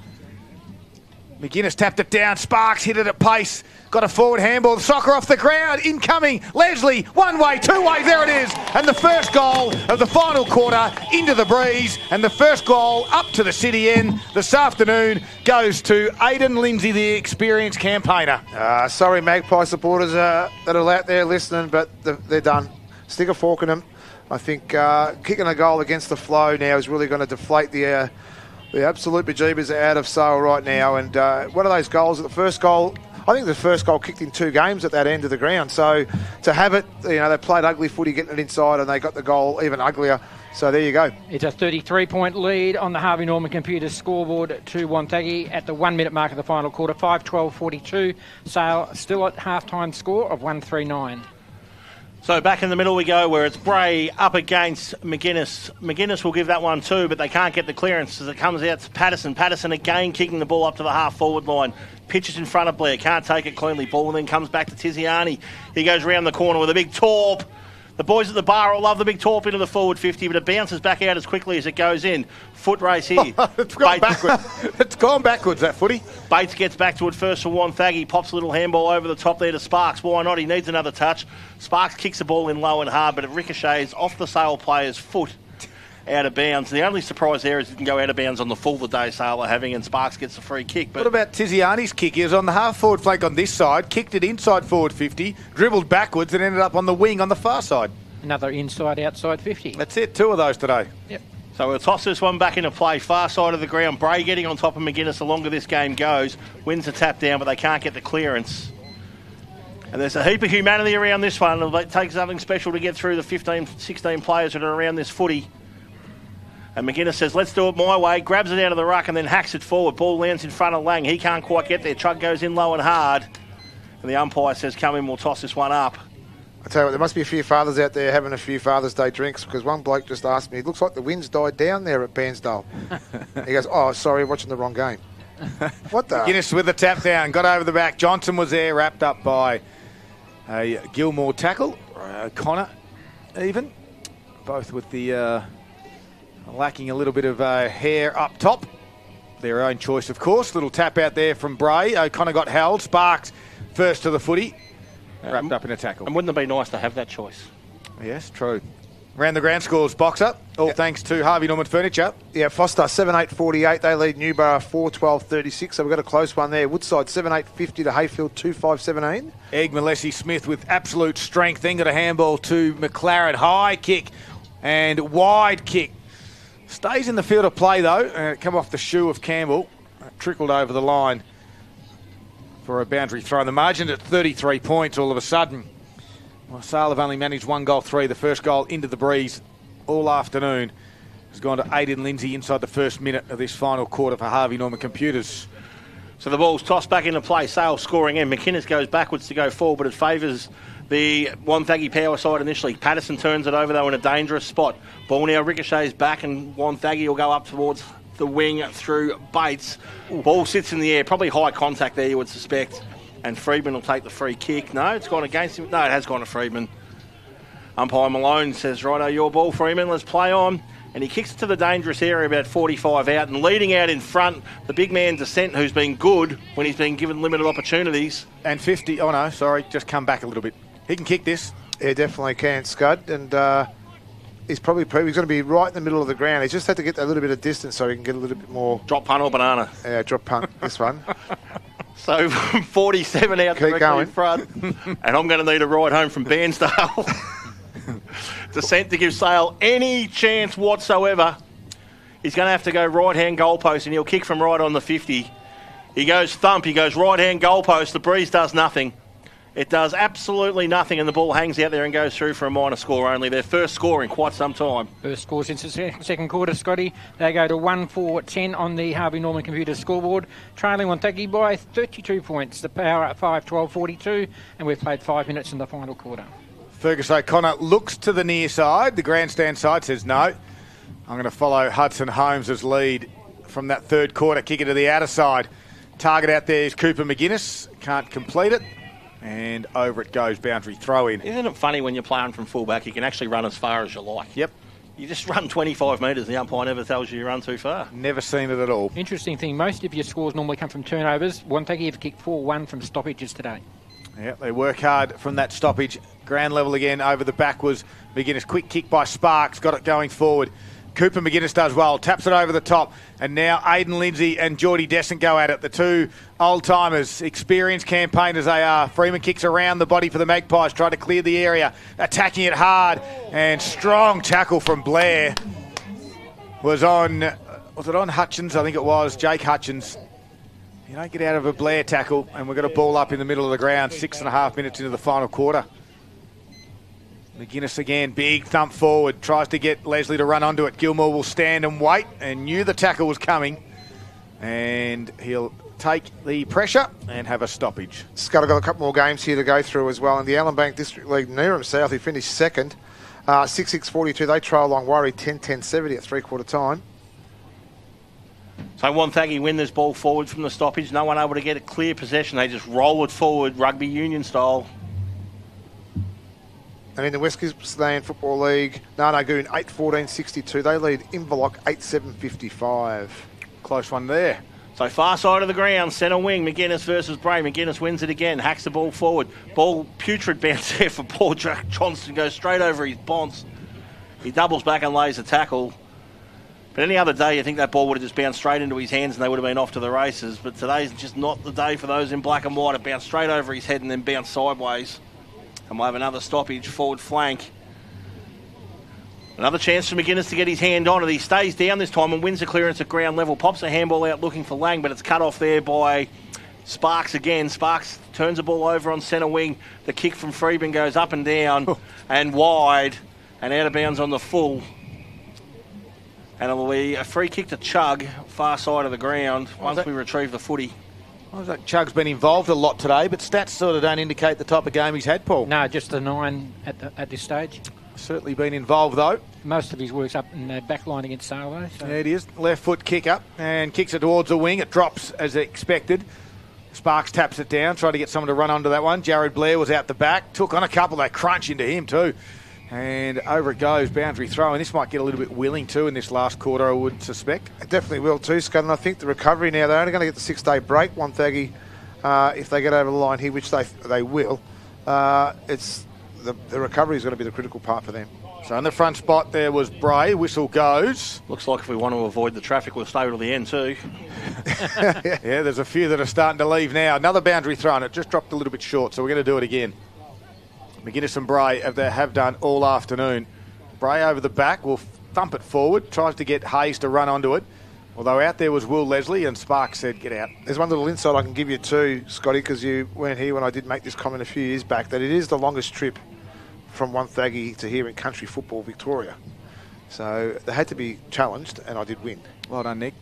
McGuinness tapped it down, Sparks hit it at pace. Got a forward handball, the soccer off the ground, incoming, Leslie, one way, two way, there it is. And the first goal of the final quarter into the breeze, and the first goal up to the city end this afternoon goes to Aidan Lindsay, the experienced campaigner. Sorry, Magpie supporters that are out there listening, but they're done. Stick a fork in them. I think kicking a goal against the flow now is really going to deflate the absolute bejeebers out of Sale right now. And one of those goals, the first goal, I think the first goal kicked in 2 games at that end of the ground. So to have it, you know, they played ugly footy getting it inside, and they got the goal even uglier. So there you go. It's a 33-point lead on the Harvey Norman Computers scoreboard to Wonthaggi at the 1 minute mark of the final quarter. 5-12-42. Sale still at halftime score of 139. So back in the middle we go, where it's Bray up against McGuinness. McGuinness will give that one too, but they can't get the clearance as it comes out to Patterson. Patterson again kicking the ball up to the half-forward line. Pitches in front of Blair, can't take it cleanly. Ball and then comes back to Tiziani. He goes round the corner with a big torp. The boys at the bar all love the big torp into the forward 50, but it bounces back out as quickly as it goes in. Foot race here. It's gone backwards. It's gone backwards, that footy. Bates gets back to it first for Wonthaggi. Pops a little handball over the top there to Sparks. Why not? He needs another touch. Sparks kicks the ball in low and hard, but it ricochets off the Sale player's foot out of bounds. The only surprise there is it can go out of bounds on the full the day Sale are having, and Sparks gets a free kick. But what about Tiziani's kick? He was on the half-forward flank on this side, kicked it inside forward 50, dribbled backwards and ended up on the wing on the far side. Another inside-outside 50. That's it, 2 of those today. Yep. So we'll toss this one back into play, far side of the ground. Bray getting on top of McGuinness the longer this game goes. Wins the tap down, but they can't get the clearance. And there's a heap of humanity around this one. It'll take something special to get through the 15, 16 players that are around this footy. And McGuinness says, let's do it my way. Grabs it out of the ruck and then hacks it forward. Ball lands in front of Lang. He can't quite get there. Chug goes in low and hard. And the umpire says, come in, we'll toss this one up. I tell you what, there must be a few fathers out there having a few Father's Day drinks, because one bloke just asked me, it looks like the wind's died down there at Bairnsdale. He goes, oh, sorry, watching the wrong game. What the? McGuinness with the tap down, got over the back. Johnson was there, wrapped up by a Gilmore tackle. Connor even. Both with the lacking a little bit of hair up top. Their own choice, of course. Little tap out there from Bray. O'Connor got held. Sparks first to the footy. Wrapped up in a tackle. And wouldn't it be nice to have that choice? Yes, true. Round the ground scores, Boxer. All thanks to Harvey Norman Furniture. Yeah, Foster 7-8-48. They lead Newborough 4-12-36. So we've got a close one there. Woodside 7-8-50 to Hayfield 2-5-17. Egg Malesi Smith with absolute strength. Then got a handball to McLaren. High kick and wide kick. Stays in the field of play though. Come off the shoe of Campbell. Trickled over the line for a boundary throw. The margin at 33 points all of a sudden. Well, Sale have only managed 1 goal 3. The first goal into the breeze all afternoon has gone to Aidan Lindsay inside the first minute of this final quarter for Harvey Norman Computers. So the ball's tossed back into play. Sale scoring in. McInnes goes backwards to go forward, but it favours the Wonthaggi power side initially. Patterson turns it over though in a dangerous spot. Ball now ricochets back and Wonthaggi will go up towards the wing through Bates. Ball sits in the air, probably high contact there you would suspect, and Freedman will take the free kick. No, it's gone against him. No, it has gone to Freedman. Umpire Malone says, righto, your ball, Freeman, let's play on. and he kicks it to the dangerous area about 45 out, and leading out in front, the big man Descent, who's been good when he's been given limited opportunities. And 50, oh no, sorry, just come back a little bit. He can kick this. Yeah, definitely can, Scud. And he's going to be right in the middle of the ground. He's just had to get a little bit of distance so he can get a little bit more. Drop punt or banana? Yeah, drop punt, this one. So 47 out directly in front. And I'm going to need a ride home from Bairnsdale. Descent to give Sale any chance whatsoever. He's going to have to go right-hand goalpost, and he'll kick from right on the 50. He goes thump. He goes right-hand goalpost. The breeze does nothing. It does absolutely nothing, and the ball hangs out there and goes through for a minor score only. Their first score in quite some time. First score since the second quarter, Scotty. They go to 1-4-10 on the Harvey Norman computer scoreboard, trailing Wonthaggi by 32 points. The power at 5-12-42, and we've played 5 minutes in the final quarter. Fergus O'Connor looks to the near side. The grandstand side says no. I'm going to follow Hudson Holmes' lead from that third quarter. Kick it to the outer side. Target out there is Cooper McGuinness. Can't complete it. And over it goes, boundary throw in. Isn't it funny when you're playing from fullback, you can actually run as far as you like? Yep. You just run 25 metres, the umpire never tells you run too far. Never seen it at all. Interesting thing, most of your scores normally come from turnovers. Wonthaggi have kicked 4-1 from stoppages today. Yeah, they work hard from that stoppage. Ground level again, over the back was McGuinness. Quick kick by Sparks, got it going forward. Cooper McGuinness does well, taps it over the top. And now Aidan Lindsay and Geordie Descent go at it. The two old-timers, experienced campaigners they are. Freeman kicks around the body for the Magpies, try to clear the area, attacking it hard. And strong tackle from Blair was it on Hutchins? I think it was, Jake Hutchins. You don't get out of a Blair tackle, and we've got a ball up in the middle of the ground, 6.5 minutes into the final quarter. McGuinness again, big thump forward, tries to get Leslie to run onto it. Gilmore will stand and wait and knew the tackle was coming. And he'll take the pressure and have a stoppage. Scott, got a couple more games here to go through as well. In the Allen Bank District League, Neerim South, he finished second. 6-6-42, they trail along Worry 10-10-70 at three-quarter time. So Wonthaggi win this ball forward from the stoppage. No one able to get a clear possession. They just roll it forward, rugby union style. And in the West Gippsland Football League, Narnagoon 8-14-62. They lead Inverloch 8-7-55. Close one there. So far side of the ground, centre wing, McGuinness versus Bray. McGuinness wins it again, hacks the ball forward. Ball putrid bounce there for Paul Johnston, goes straight over his bonce. He doubles back and lays a tackle. But any other day, you think that ball would have just bounced straight into his hands and they would have been off to the races. But today's just not the day for those in black and white. It bounced straight over his head and then bounced sideways. And we'll have another stoppage, forward flank. Another chance for McGuinness to get his hand on it. He stays down this time and wins the clearance at ground level. Pops a handball out looking for Lang, but it's cut off there by Sparks again. Sparks turns the ball over on centre wing. The kick from Freeman goes up and down and wide and out of bounds on the full. And it'll be a free kick to Chug, far side of the ground, once we retrieve the footy. Chug's been involved a lot today, but stats sort of don't indicate the type of game he's had, Paul. No, just the 9 at this stage. Certainly been involved, though. Most of his work's up in the back line against Sale, though. So. Yeah, it is. Left foot kick up and kicks it towards the wing. It drops as expected. Sparks taps it down, tried to get someone to run onto that one. Jared Blair was out the back. Took on a couple. They crunch into him, too. And over it goes, boundary throw. And this might get a little bit willing, too, in this last quarter, I would suspect. It definitely will, too, Scott. And I think the recovery now, they're only going to get the 6-day break, Wonthaggi, if they get over the line here, which they will. It's the recovery is going to be the critical part for them. So in the front spot there was Bray. Whistle goes. Looks like if we want to avoid the traffic, we'll stay till the end too. Yeah, there's a few that are starting to leave now. Another boundary throw, and it just dropped a little bit short, so we're going to do it again. McGuinness and Bray have done all afternoon. Bray over the back will thump it forward, tries to get Hayes to run onto it. Although out there was Will Leslie, and Sparks said, get out. There's one little insight I can give you too, Scotty, because you weren't here when I did make this comment a few years back, that it is the longest trip from Wonthaggi to here in country football, Victoria. So they had to be challenged, and I did win. Well done, Nick.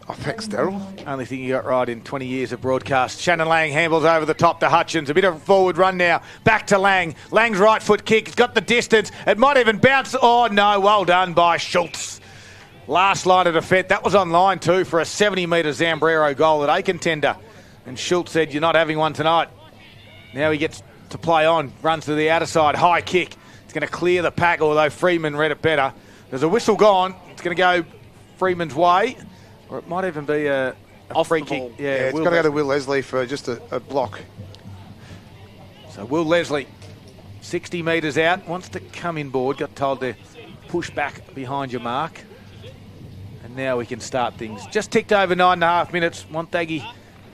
Oh, thanks, Daryl. Only thing you got right in 20 years of broadcast. Shannon Lang handles over the top to Hutchins. A bit of a forward run now. Back to Lang. Lang's right foot kick. It's got the distance. It might even bounce. Oh, no. Well done by Schultz. Last line of defence. That was on line too for a 70-metre Zambrero goal at a contender. And Schultz said, you're not having one tonight. Now he gets to play on. Runs to the outer side. High kick. It's going to clear the pack, although Freeman read it better. There's a whistle gone. It's going to go Freeman's way, or it might even be a free kick. Yeah, it's got to go to Will Leslie for just a block. So Will Leslie, 60 metres out, wants to come inboard. Got told to push back behind your mark. And now we can start things. Just ticked over 9.5 minutes. Wonthaggi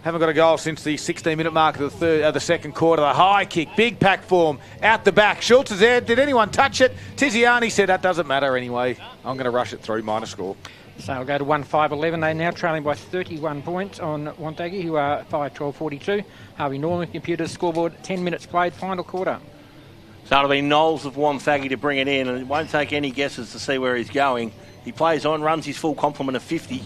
haven't got a goal since the 16-minute mark of the second quarter. The high kick, big pack form, out the back. Schultz is there. Did anyone touch it? Tiziani said that doesn't matter anyway. I'm going to rush it through, minor score. So we'll go to 1-5-11. They're now trailing by 31 points on Wonthaggi, who are 5-12-42. Harvey Norman Computers scoreboard, 10 minutes played, final quarter. So it'll be Knowles of Wonthaggi to bring it in, and it won't take any guesses to see where he's going. He plays on, runs his full complement of 50,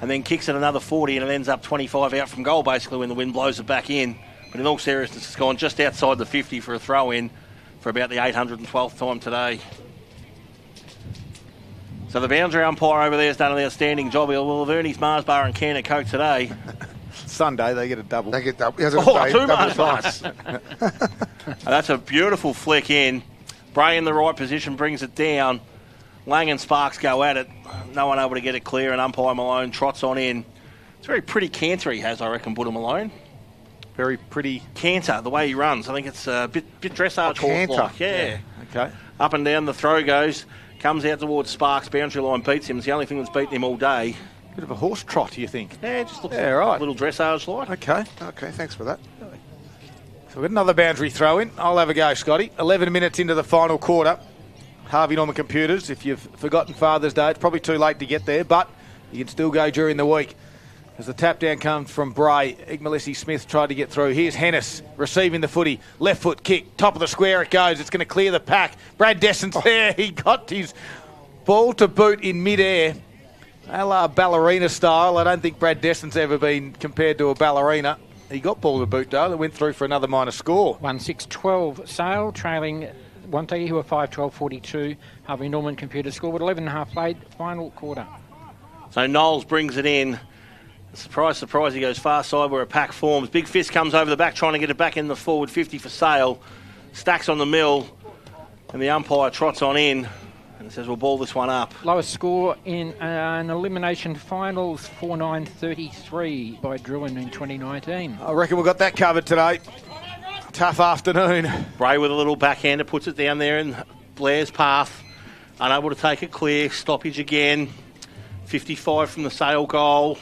and then kicks it another 40, and it ends up 25 out from goal, basically, when the wind blows it back in. But in all seriousness, it's gone just outside the 50 for a throw-in for about the 812th time today. So the boundary umpire over there has done an outstanding job. He'll have earned his Mars bar and can at Coke today. Sunday, they get a double. They get double. Two Mars bars. That's a beautiful flick in. Bray in the right position brings it down. Lang and Sparks go at it. No one able to get it clear, and umpire Malone trots on in. It's a very pretty canter he has, I reckon, Buddha Malone. Very pretty. Canter, the way he runs. I think it's a bit dressage horse-like. Yeah. Okay. Up and down the throw goes. Comes out towards Sparks. Boundary line beats him. It's the only thing that's beaten him all day. Bit of a horse trot, you think? Yeah, it just looks right. a little dressage-like. Okay. Okay, thanks for that. So we've got another boundary throw in. I'll have a go, Scotty. 11 minutes into the final quarter. Harvey Norman Computers, if you've forgotten Father's Day, it's probably too late to get there, but you can still go during the week. As the tap down comes from Bray, Igmalesi Smith tried to get through. Here's Hennis receiving the footy. Left foot kick, top of the square it goes. It's going to clear the pack. Brad Desson's there. He got his ball to boot in midair. A la ballerina style. I don't think Brad Desson's ever been compared to a ballerina. He got ball to boot though. It went through for another minor score. 1-6-12 Sale, trailing Wonthaggi, who are 5-12-42. Harvey Norman Computers scoreboard, 11.5 played, final quarter. So Knowles brings it in. Surprise, surprise, he goes far side where a pack forms. Big fist comes over the back, trying to get it back in the forward 50 for Sale. Stacks on the mill, and the umpire trots on in and says, we'll ball this one up. Lowest score in an elimination finals, 4-9-33 by Druin in 2019. I reckon we've got that covered today. Tough afternoon. Bray with a little backhander, puts it down there in Blair's path. Unable to take it clear. Stoppage again. 55 from the Sale goal.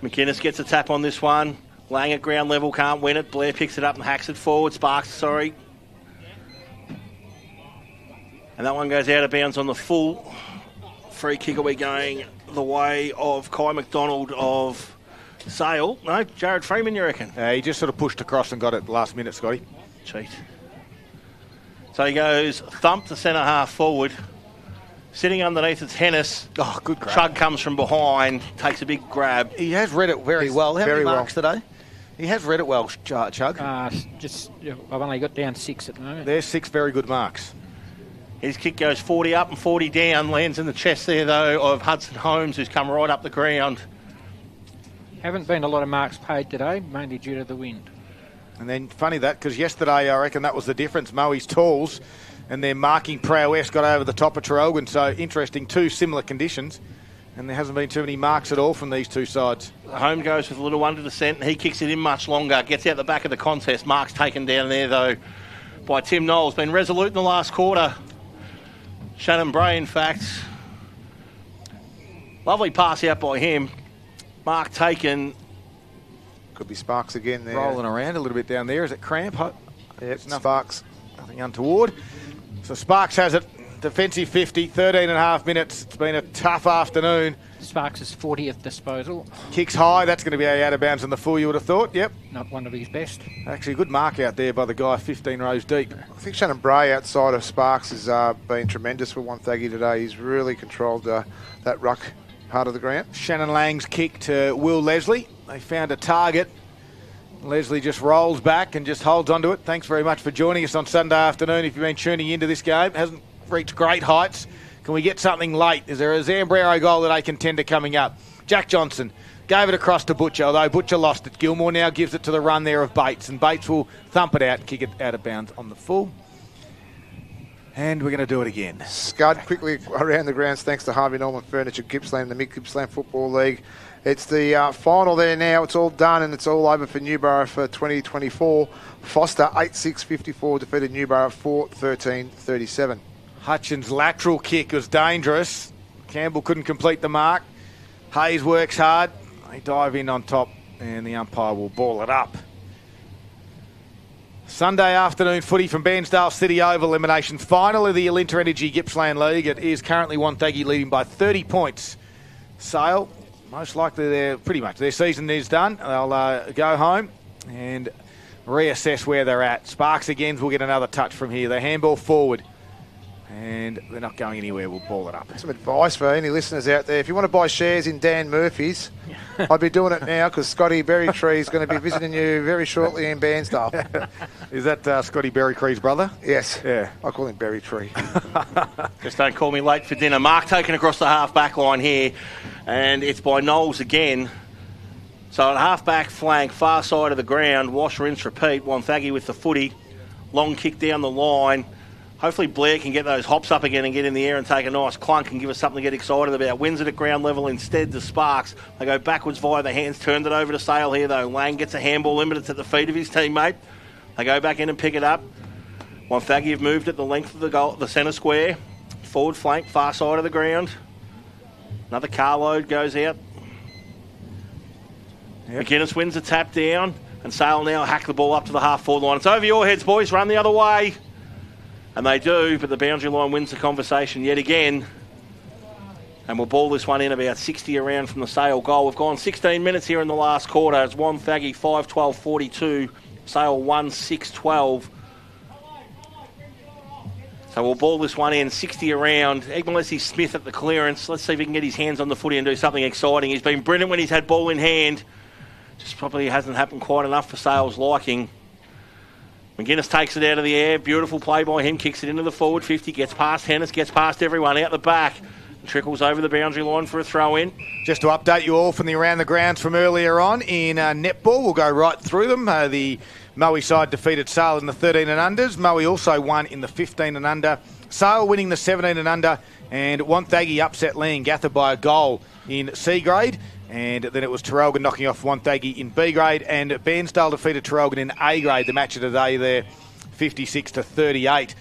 McInnes gets a tap on this one. Lang at ground level, can't win it. Blair picks it up and hacks it forward. Sparks, sorry. And that one goes out of bounds on the full. Free kick. Are we going the way of Kai McDonald of Sale? No, Jared Freeman, you reckon? He just sort of pushed across and got it last minute, Scotty. Cheat. So he goes thump to centre half forward. Sitting underneath, it's Hennis. Oh, good grab. Chug comes from behind, takes a big grab. He has read it very well. How many marks today? He has read it well, Chug. I've only got down 6 at the moment. There's 6 very good marks. His kick goes 40 up and 40 down. Lands in the chest there, though, of Hudson Holmes, who's come right up the ground. Haven't been a lot of marks paid today, mainly due to the wind. And then funny that, because yesterday I reckon that was the difference. Moe's tools and their marking prowess got over the top of Traralgon. So interesting, 2 similar conditions. And there hasn't been too many marks at all from these 2 sides. Home goes with a little under descent. He kicks it in much longer. Gets out the back of the contest. Marks taken down there, though, by Tim Knowles. Been resolute in the last quarter. Shannon Bray, in fact. Lovely pass out by him. Mark taken. Could be Sparks again there. Rolling around a little bit down there. Is it cramp? Yep, Sparks. Nothing untoward. So Sparks has it. Defensive 50, 13.5 minutes. It's been a tough afternoon. Sparks' 40th disposal. Kicks high. That's going to be out of bounds on the full, you would have thought. Yep. Not one of his best. Actually, a good mark out there by the guy 15 rows deep. I think Shannon Bray outside of Sparks has been tremendous for Wonthaggi today. He's really controlled that ruck part of the ground. Shannon Lang's kick to Will Leslie. They found a target. Leslie just rolls back and just holds onto it. Thanks very much for joining us on Sunday afternoon. If you've been tuning into this game, it hasn't reached great heights. Can we get something late? Is there a Zambrero goal that they contender coming up? Jack Johnson gave it across to Butcher, although Butcher lost it. Gilmore now gives it to the run there of Bates, and Bates will thump it out and kick it out of bounds on the full. And we're going to do it again. Scud quickly around the grounds thanks to Harvey Norman Furniture, Gippsland, the Mid-Gippsland Football League. It's the final there now. It's all done and it's all over for Newborough for 2024. Foster 8-6-54 defeated Newborough 4-13-37. Hutchins' lateral kick was dangerous. Campbell couldn't complete the mark. Hayes works hard. They dive in on top and the umpire will ball it up. Sunday afternoon footy from Bairnsdale City Oval, elimination final of the Alinta Energy Gippsland League. It is currently Wonthaggi leading by 30 points. Sale, most likely their season is done. They'll go home and reassess where they're at. Sparks again will get another touch from here. They handball forward. And they're not going anywhere. We'll ball it up. Some advice for any listeners out there. If you want to buy shares in Dan Murphy's, I'd be doing it now because Scotty Berrytree is going to be visiting you very shortly in Bairnsdale. Is that Scotty Berrytree's brother? Yes. Yeah. I call him Berrytree. Just don't call me late for dinner. Mark taken across the half-back line here, and it's by Knowles again. So at half-back flank, far side of the ground, wash, rinse, repeat. Wonthaggi with the footy. Long kick down the line. Hopefully Blair can get those hops up again and get in the air and take a nice clunk and give us something to get excited about. Wins it at ground level instead to Sparks. They go backwards via the hands, turned it over to Sale here though. Lang gets a handball limited at the feet of his teammate. They go back in and pick it up. Wonthaggi have moved at the length of the goal, the centre square. Forward flank, far side of the ground. Another carload goes out. Yep. McInnes wins the tap down and Sale now hack the ball up to the half-forward line. It's over your heads, boys. Run the other way. And they do, but the boundary line wins the conversation yet again. And we'll ball this one in about 60 around from the Sale goal. We've gone 16 minutes here in the last quarter. It's Wonthaggi 5-12-42. Sale 1-6-12. So we'll ball this one in 60 around. Egmalesi Smith at the clearance. Let's see if he can get his hands on the footy and do something exciting. He's been brilliant when he's had ball in hand. Just probably hasn't happened quite enough for Sale's liking. McGuinness takes it out of the air. Beautiful play by him. Kicks it into the forward 50. Gets past Hennis. Gets past everyone. Out the back. And trickles over the boundary line for a throw-in. Just to update you all from the around the grounds from earlier on in netball. We'll go right through them. The Moe side defeated Sale in the 13 and unders. Moe also won in the 15 and under. Sale winning the 17 and under. And Wonthaggi upset Leongatha by a goal in C grade. And then it was Traralgon knocking off Wonthaggi in B grade, and Bairnsdale defeated Traralgon in A grade, the match of the day there, 56-38.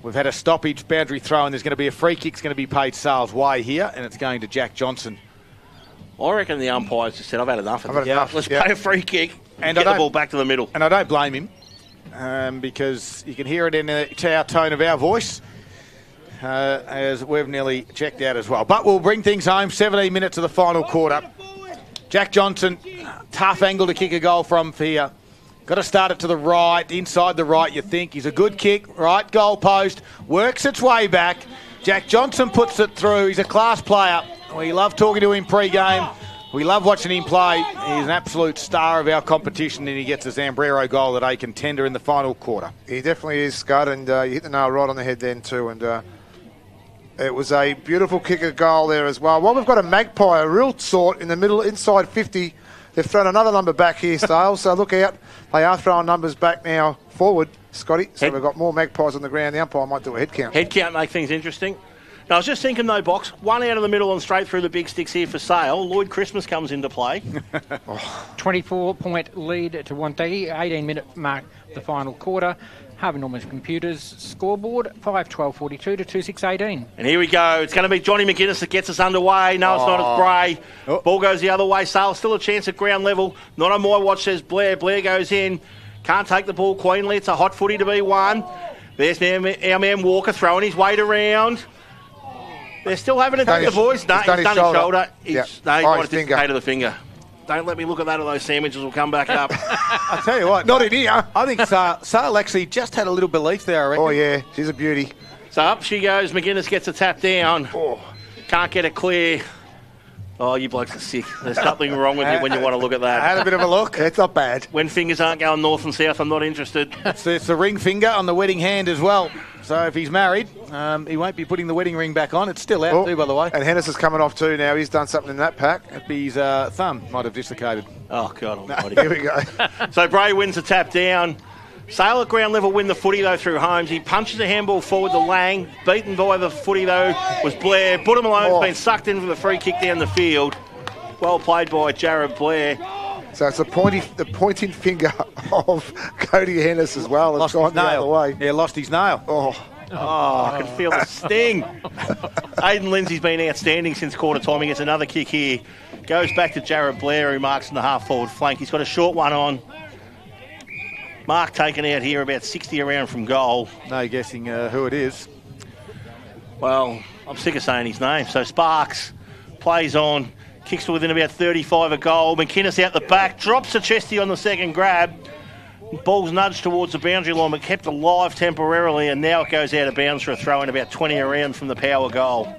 We've had a stoppage, boundary throw, and there's going to be a free kick. It's going to be paid Sale's way here, and it's going to Jack Johnson. I reckon the umpires just said, I've had enough of this. Let's play a free kick and get the ball back to the middle. And I don't blame him, because you can hear it in the tone of our voice. As we've nearly checked out as well. But we'll bring things home. 17 minutes of the final quarter. Jack Johnson, tough angle to kick a goal from here. Got to start it to the right, inside the right, you think. He's a good kick, right goal post, works its way back. Jack Johnson puts it through. He's a class player. We love talking to him pre-game. We love watching him play. He's an absolute star of our competition, and he gets a Zambrero goal that a contender in the final quarter. He definitely is, Scud, and you hit the nail right on the head then too. And it was a beautiful kicker goal there as well. Well, we've got a Magpie, a real sort in the middle, inside 50. They've thrown another number back here, Stale, so look out. They are throwing numbers back now forward, Scotty. So we've got more Magpies on the ground. The umpire might do a head count. Head count make things interesting. Now, I was just thinking, though, Box, one out of the middle and straight through the big sticks here for Sale. Lloyd Christmas comes into play. 24-point lead to Wonthaggi, 18-minute mark the final quarter. Harvey Norman's Computers scoreboard, 5-12-42 to 2-6-18. And here we go. It's going to be Johnny McInnes that gets us underway. No, it's not. It's Bray. Oh. Ball goes the other way. Sale still a chance at ground level. Not on my watch, says Blair. Blair goes in. Can't take the ball cleanly. It's a hot footy to be won. There's our man Walker throwing his weight around. They're still having a take the boys. No, he's done his shoulder. He might have dislocated the finger. Don't let me look at that or those sandwiches will come back up. I tell you what, not in here. I think Sale actually just had a little belief there, I reckon. Oh, yeah, she's a beauty. So up she goes. McInnes gets a tap down. Oh. Can't get it clear. Oh, you blokes are sick. There's something wrong with you when you want to look at that. I had a bit of a look. It's not bad. When fingers aren't going north and south, I'm not interested. It's the ring finger on the wedding hand as well. So if he's married, he won't be putting the wedding ring back on. It's still out too, by the way. And Hennis is coming off too now. He's done something in that pack. It'd be his thumb might have dislocated. Oh, God almighty. Here we go. So Bray wins the tap down. Sale at ground level win the footy, though, through Holmes. He punches a handball forward to Lang. Beaten by the footy, though, was Blair. Budham Malone's been sucked in for the free kick down the field. Well played by Jared Blair. So it's the pointing finger of Cody Hennis as well. It's gone the other way. Yeah, lost his nail. Oh, I can feel the sting. Aidan Lindsay's been outstanding since quarter time. He gets another kick here. Goes back to Jared Blair, who marks in the half-forward flank. He's got a short one on. Mark taken out here about 60 around from goal. No guessing who it is. Well, I'm sick of saying his name. So Sparks plays on, kicks to within about 35 of goal. McInnes out the back, drops the chesty on the second grab. Ball's nudged towards the boundary line, but kept alive temporarily, and now it goes out of bounds for a throw in about 20 around from the power goal.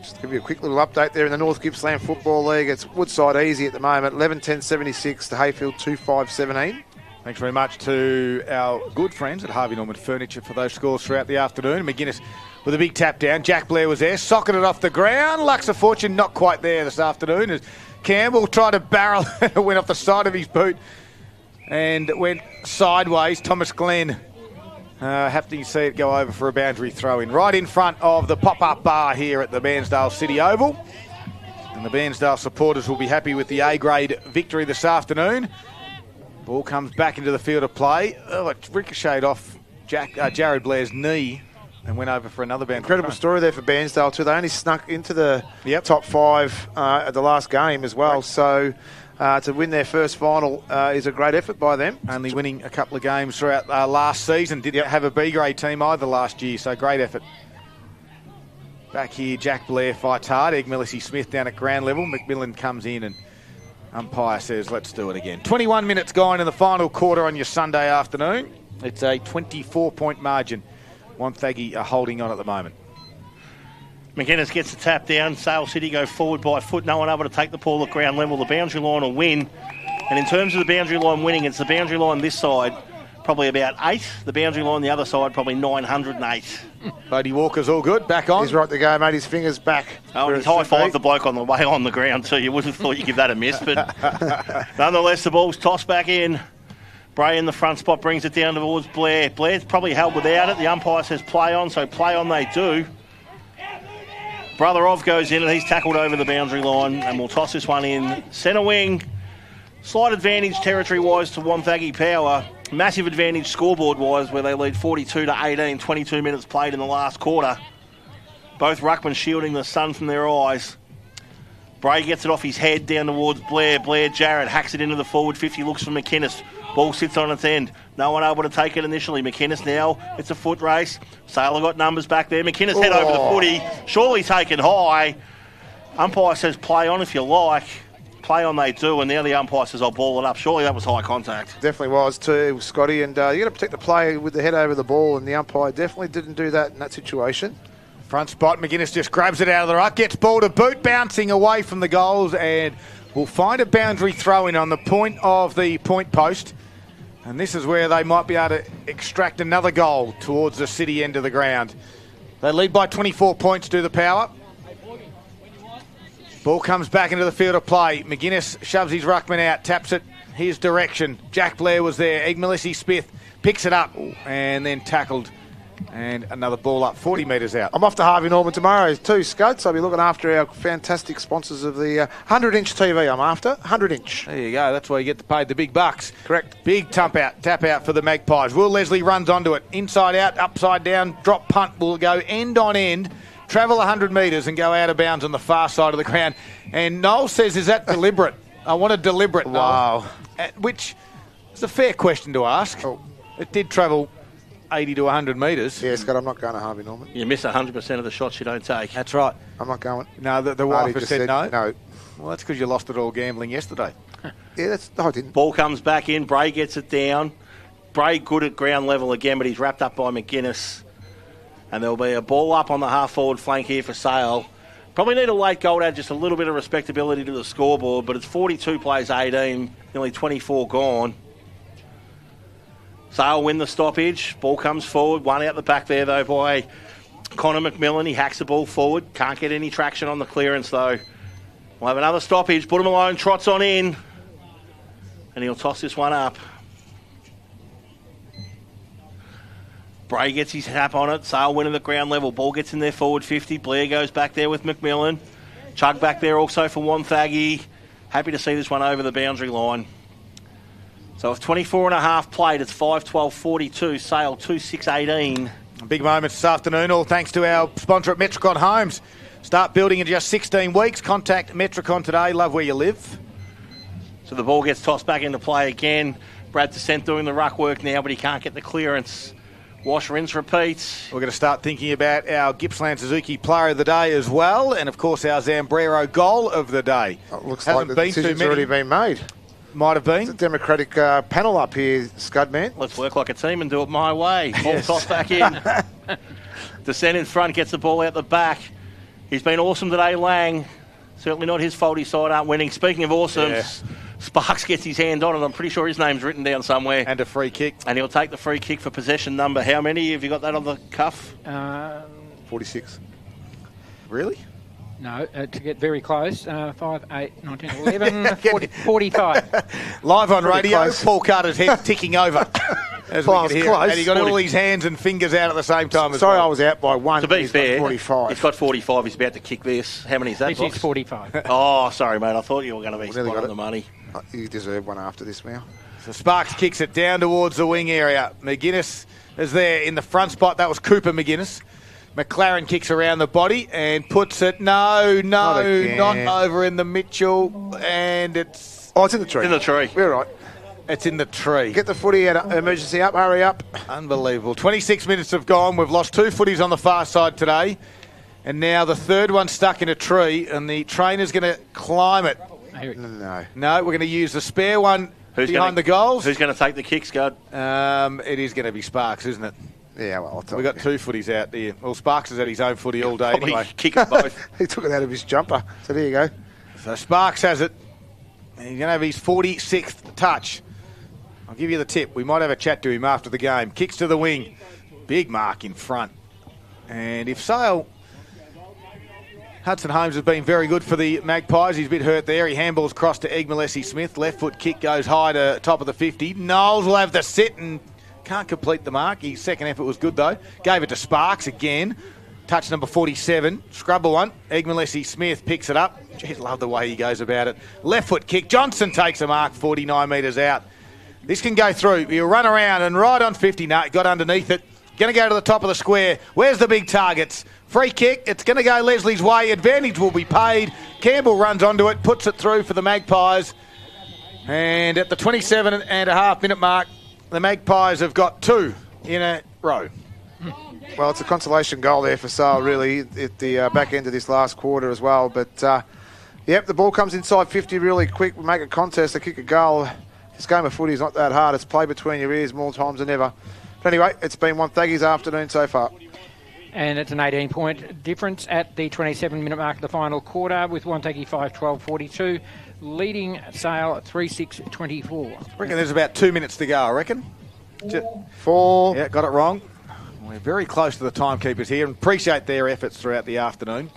just to give you a quick little update there in the North Gippsland Football League. It's Woodside easy at the moment, 11-10-76 to Hayfield 2-5-17. Thanks very much to our good friends at Harvey Norman Furniture for those scores throughout the afternoon. McInnes with a big tap down. Jack Blair was there, socketed off the ground. Lux of Fortune not quite there this afternoon as Campbell tried to barrel and it went off the side of his boot and went sideways. Thomas Glenn having to see it go over for a boundary throw-in. Right in front of the pop-up bar here at the Bairnsdale City Oval. And the Bairnsdale supporters will be happy with the A-grade victory this afternoon. Ball comes back into the field of play. Oh, it ricocheted off Jared Blair's knee and went over for another boundary. Incredible story there for Bairnsdale too. They only snuck into the top five at the last game as well. Right. So to win their first final is a great effort by them. Only winning a couple of games throughout last season. Didn't have a B-grade team either last year, so great effort. Back here, Jack Blair fights hard. Egg Smith down at ground level. McMillan comes in and umpire says, let's do it again. 21 minutes gone in the final quarter on your Sunday afternoon. It's a 24-point margin. Wonthaggi are holding on at the moment. McInnes gets the tap down. Sale City go forward by foot. No one able to take the ball at ground level. The boundary line will win. And in terms of the boundary line winning, it's the boundary line this side, probably about 8. The boundary line the other side, probably 908. Bodie Walker's all good. Back on. He's right to go, mate. His fingers back. Oh, and he's high-fived the bloke on the way on the ground too. You would have thought you'd give that a miss. But nonetheless, the ball's tossed back in. Bray in the front spot brings it down towards Blair. Blair's probably held without it. The umpire says play on, so play on they do. Brother of goes in and he's tackled over the boundary line, and we'll toss this one in. Centre wing, slight advantage territory-wise to Wonthaggi Power. Massive advantage scoreboard-wise, where they lead 42-18, 22 minutes played in the last quarter. Both ruckmen shielding the sun from their eyes. Bray gets it off his head down towards Blair. Blair Jarrett hacks it into the forward 50, looks for McInnes. Ball sits on its end. No one able to take it initially. McInnes now, it's a foot race. Sailor got numbers back there. McInnes head over the footy, surely taken high. Umpire says play on if you like. Play on they do, and now the umpire says I'll ball it up. Surely that was high contact. Definitely was too, Scotty, and you got to protect the player with the head over the ball, and the umpire definitely didn't do that in that situation. Front spot, McInnes just grabs it out of the ruck, gets ball to boot, bouncing away from the goals, and will find a boundary throw-in on the point of the point post. And this is where they might be able to extract another goal towards the city end of the ground. They lead by 24 points to the Power. Ball comes back into the field of play. McInnes shoves his ruckman out, taps it his direction. Jack Blair was there. Egg Smith picks it up and then tackled. And another ball up 40 metres out. I'm off to Harvey Norman tomorrow too, Scots. I'll be looking after our fantastic sponsors of the 100-inch TV I'm after. 100-inch. There you go. That's where you get paid the big bucks. Correct. Big tap out for the Magpies. Will Leslie runs onto it. Inside out, upside down, drop punt will go end on end. Travel 100 metres and go out of bounds on the far side of the ground. And Noel says, is that deliberate? I want a deliberate, wow. Noel. Which is a fair question to ask. Oh. It did travel 80 to 100 metres. Yeah, Scott, I'm not going to Harvey Norman. You miss 100% of the shots you don't take. That's right. I'm not going. No, the wife has said no? No. Well, that's because you lost it all gambling yesterday. Yeah, I didn't. Ball comes back in. Bray gets it down. Bray good at ground level again, but he's wrapped up by McInnes. And there'll be a ball up on the half-forward flank here for Sale. Probably need a late goal to add just a little bit of respectability to the scoreboard, but it's 42 plays 18, nearly 24 gone. Sale win the stoppage. Ball comes forward. One out the back there, though, by Connor McMillan. He hacks the ball forward. Can't get any traction on the clearance, though. We'll have another stoppage. Budham Malone trots on in. And he'll toss this one up. Bray gets his tap on it. Sale winning the ground level. Ball gets in there forward 50. Blair goes back there with McMillan. Chug back there also for Wonthaggi. Happy to see this one over the boundary line. So with 24.5 played, it's 5-12-42. Sale 2-6-18. Big moment this afternoon, all thanks to our sponsor at Metricon Homes. Start building in just 16 weeks. Contact Metricon today. Love where you live. So the ball gets tossed back into play again. Brad Descent doing the ruck work now, but he can't get the clearance. Wash, rinse, repeat. We're going to start thinking about our Gippsland Suzuki player of the day as well, and of course our Zambrero goal of the day. It looks like the decision's already been made. Might have been. It's a democratic panel up here, Scudman. Let's work like a team and do it my way. Ball tossed back in. Descent in front, gets the ball out the back. He's been awesome today, Lang. Certainly not his fault his side aren't winning. Speaking of awesome, Sparks gets his hand on it. I'm pretty sure his name's written down somewhere. And a free kick. And he'll take the free kick for possession number. How many? Have you got that on the cuff? 46. Really? No, to get very close. 5, 8, 9, 10, 11, 45. Live on Pretty radio, close. Paul Carter's head ticking over. As we Well, could it's hear. close. And he got 40. all his hands and fingers out at the same time. Sorry, I well. was out by one. To be He's got fair, 45. he's got 45. He's about to kick this. How many is that, This is Box? 45. Oh, sorry, mate. I thought you were going to be nearly spot got on it. the money. You deserve one after this, now. So Sparks kicks it down towards the wing area. McGuinness is there in the front spot. That was Cooper McGuinness. McLaren kicks around the body and puts it, not over in the Mitchell, and it's... Oh, it's in the tree. In the tree. We're right. It's in the tree. Get the footy out. Emergency up. Hurry up. Unbelievable. 26 minutes have gone. We've lost 2 footies on the far side today. And now the third one's stuck in a tree, and the trainer's going to climb it. No. No, we're going to use the spare one behind the goals. Who's going to take the kick, Scud? It is going to be Sparks, isn't it? Yeah, well, I'll tell We've got 2 footies out there. Well, Sparks has had his own footy all day Probably anyway. kick them both. He took it out of his jumper. So there you go. So Sparks has it. And he's going to have his 46th touch. I'll give you the tip. We might have a chat to him after the game. Kicks to the wing. Big mark in front. And if Sale... Hudson Holmes has been very good for the Magpies. He's a bit hurt there. He handballs across to Egg-Malessi-Smith. Left foot kick goes high to top of the 50. Knowles will have the sit and can't complete the mark. His second effort was good, though. Gave it to Sparks again. Touch number 47. Scrubber one. Egg-Malessi-Smith picks it up. Jeez, love the way he goes about it. Left foot kick. Johnson takes a mark 49 metres out. This can go through. He'll run around and right on 50. No, got underneath it. Going to go to the top of the square. Where's the big targets? Free kick. It's going to go Leslie's way. Advantage will be paid. Campbell runs onto it, puts it through for the Magpies. And at the 27.5 minute mark, the Magpies have got 2 in a row. Well, it's a consolation goal there for Sale, really, at the back end of this last quarter as well. But, yep, the ball comes inside 50 really quick. We make a contest, they kick a goal. This game of footy is not that hard. It's play between your ears more times than ever. But anyway, it's been Wonthaggi's afternoon so far. And it's an 18-point difference at the 27-minute mark of the final quarter, with Wonthaggi 5-12-42, leading Sale 3-6-24. I reckon there's about 2 minutes to go, I reckon. 4. Yeah, got it wrong. We're very close to the timekeepers here and appreciate their efforts throughout the afternoon,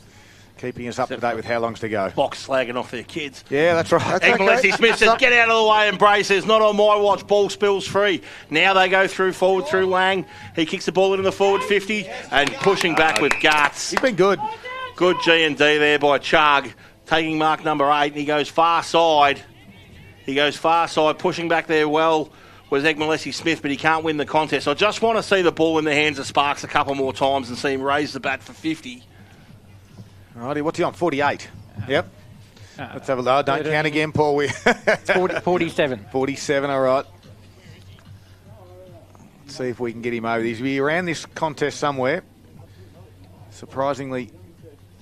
keeping us up to date with how long's to go. Box slagging off their kids. Yeah, that's right. Egg-Malessi-Smith says, get out of the way, and Bray says, not on my watch, ball spills free. Now they go forward through Lang. He kicks the ball into the forward 50 and pushing back with guts. He's been good. Good G&D there by Chug, taking mark number 8, and he goes far side. Pushing back there well was Egg-Malessi-Smith, but he can't win the contest. I just want to see the ball in the hands of Sparks a couple more times and see him raise the bat for 50. Righty, what's he on? 48. Yep. Let's have a look. Don't count again, Paul. 47. 47, all right. Let's see if we can get him over these. We ran this contest somewhere. Surprisingly,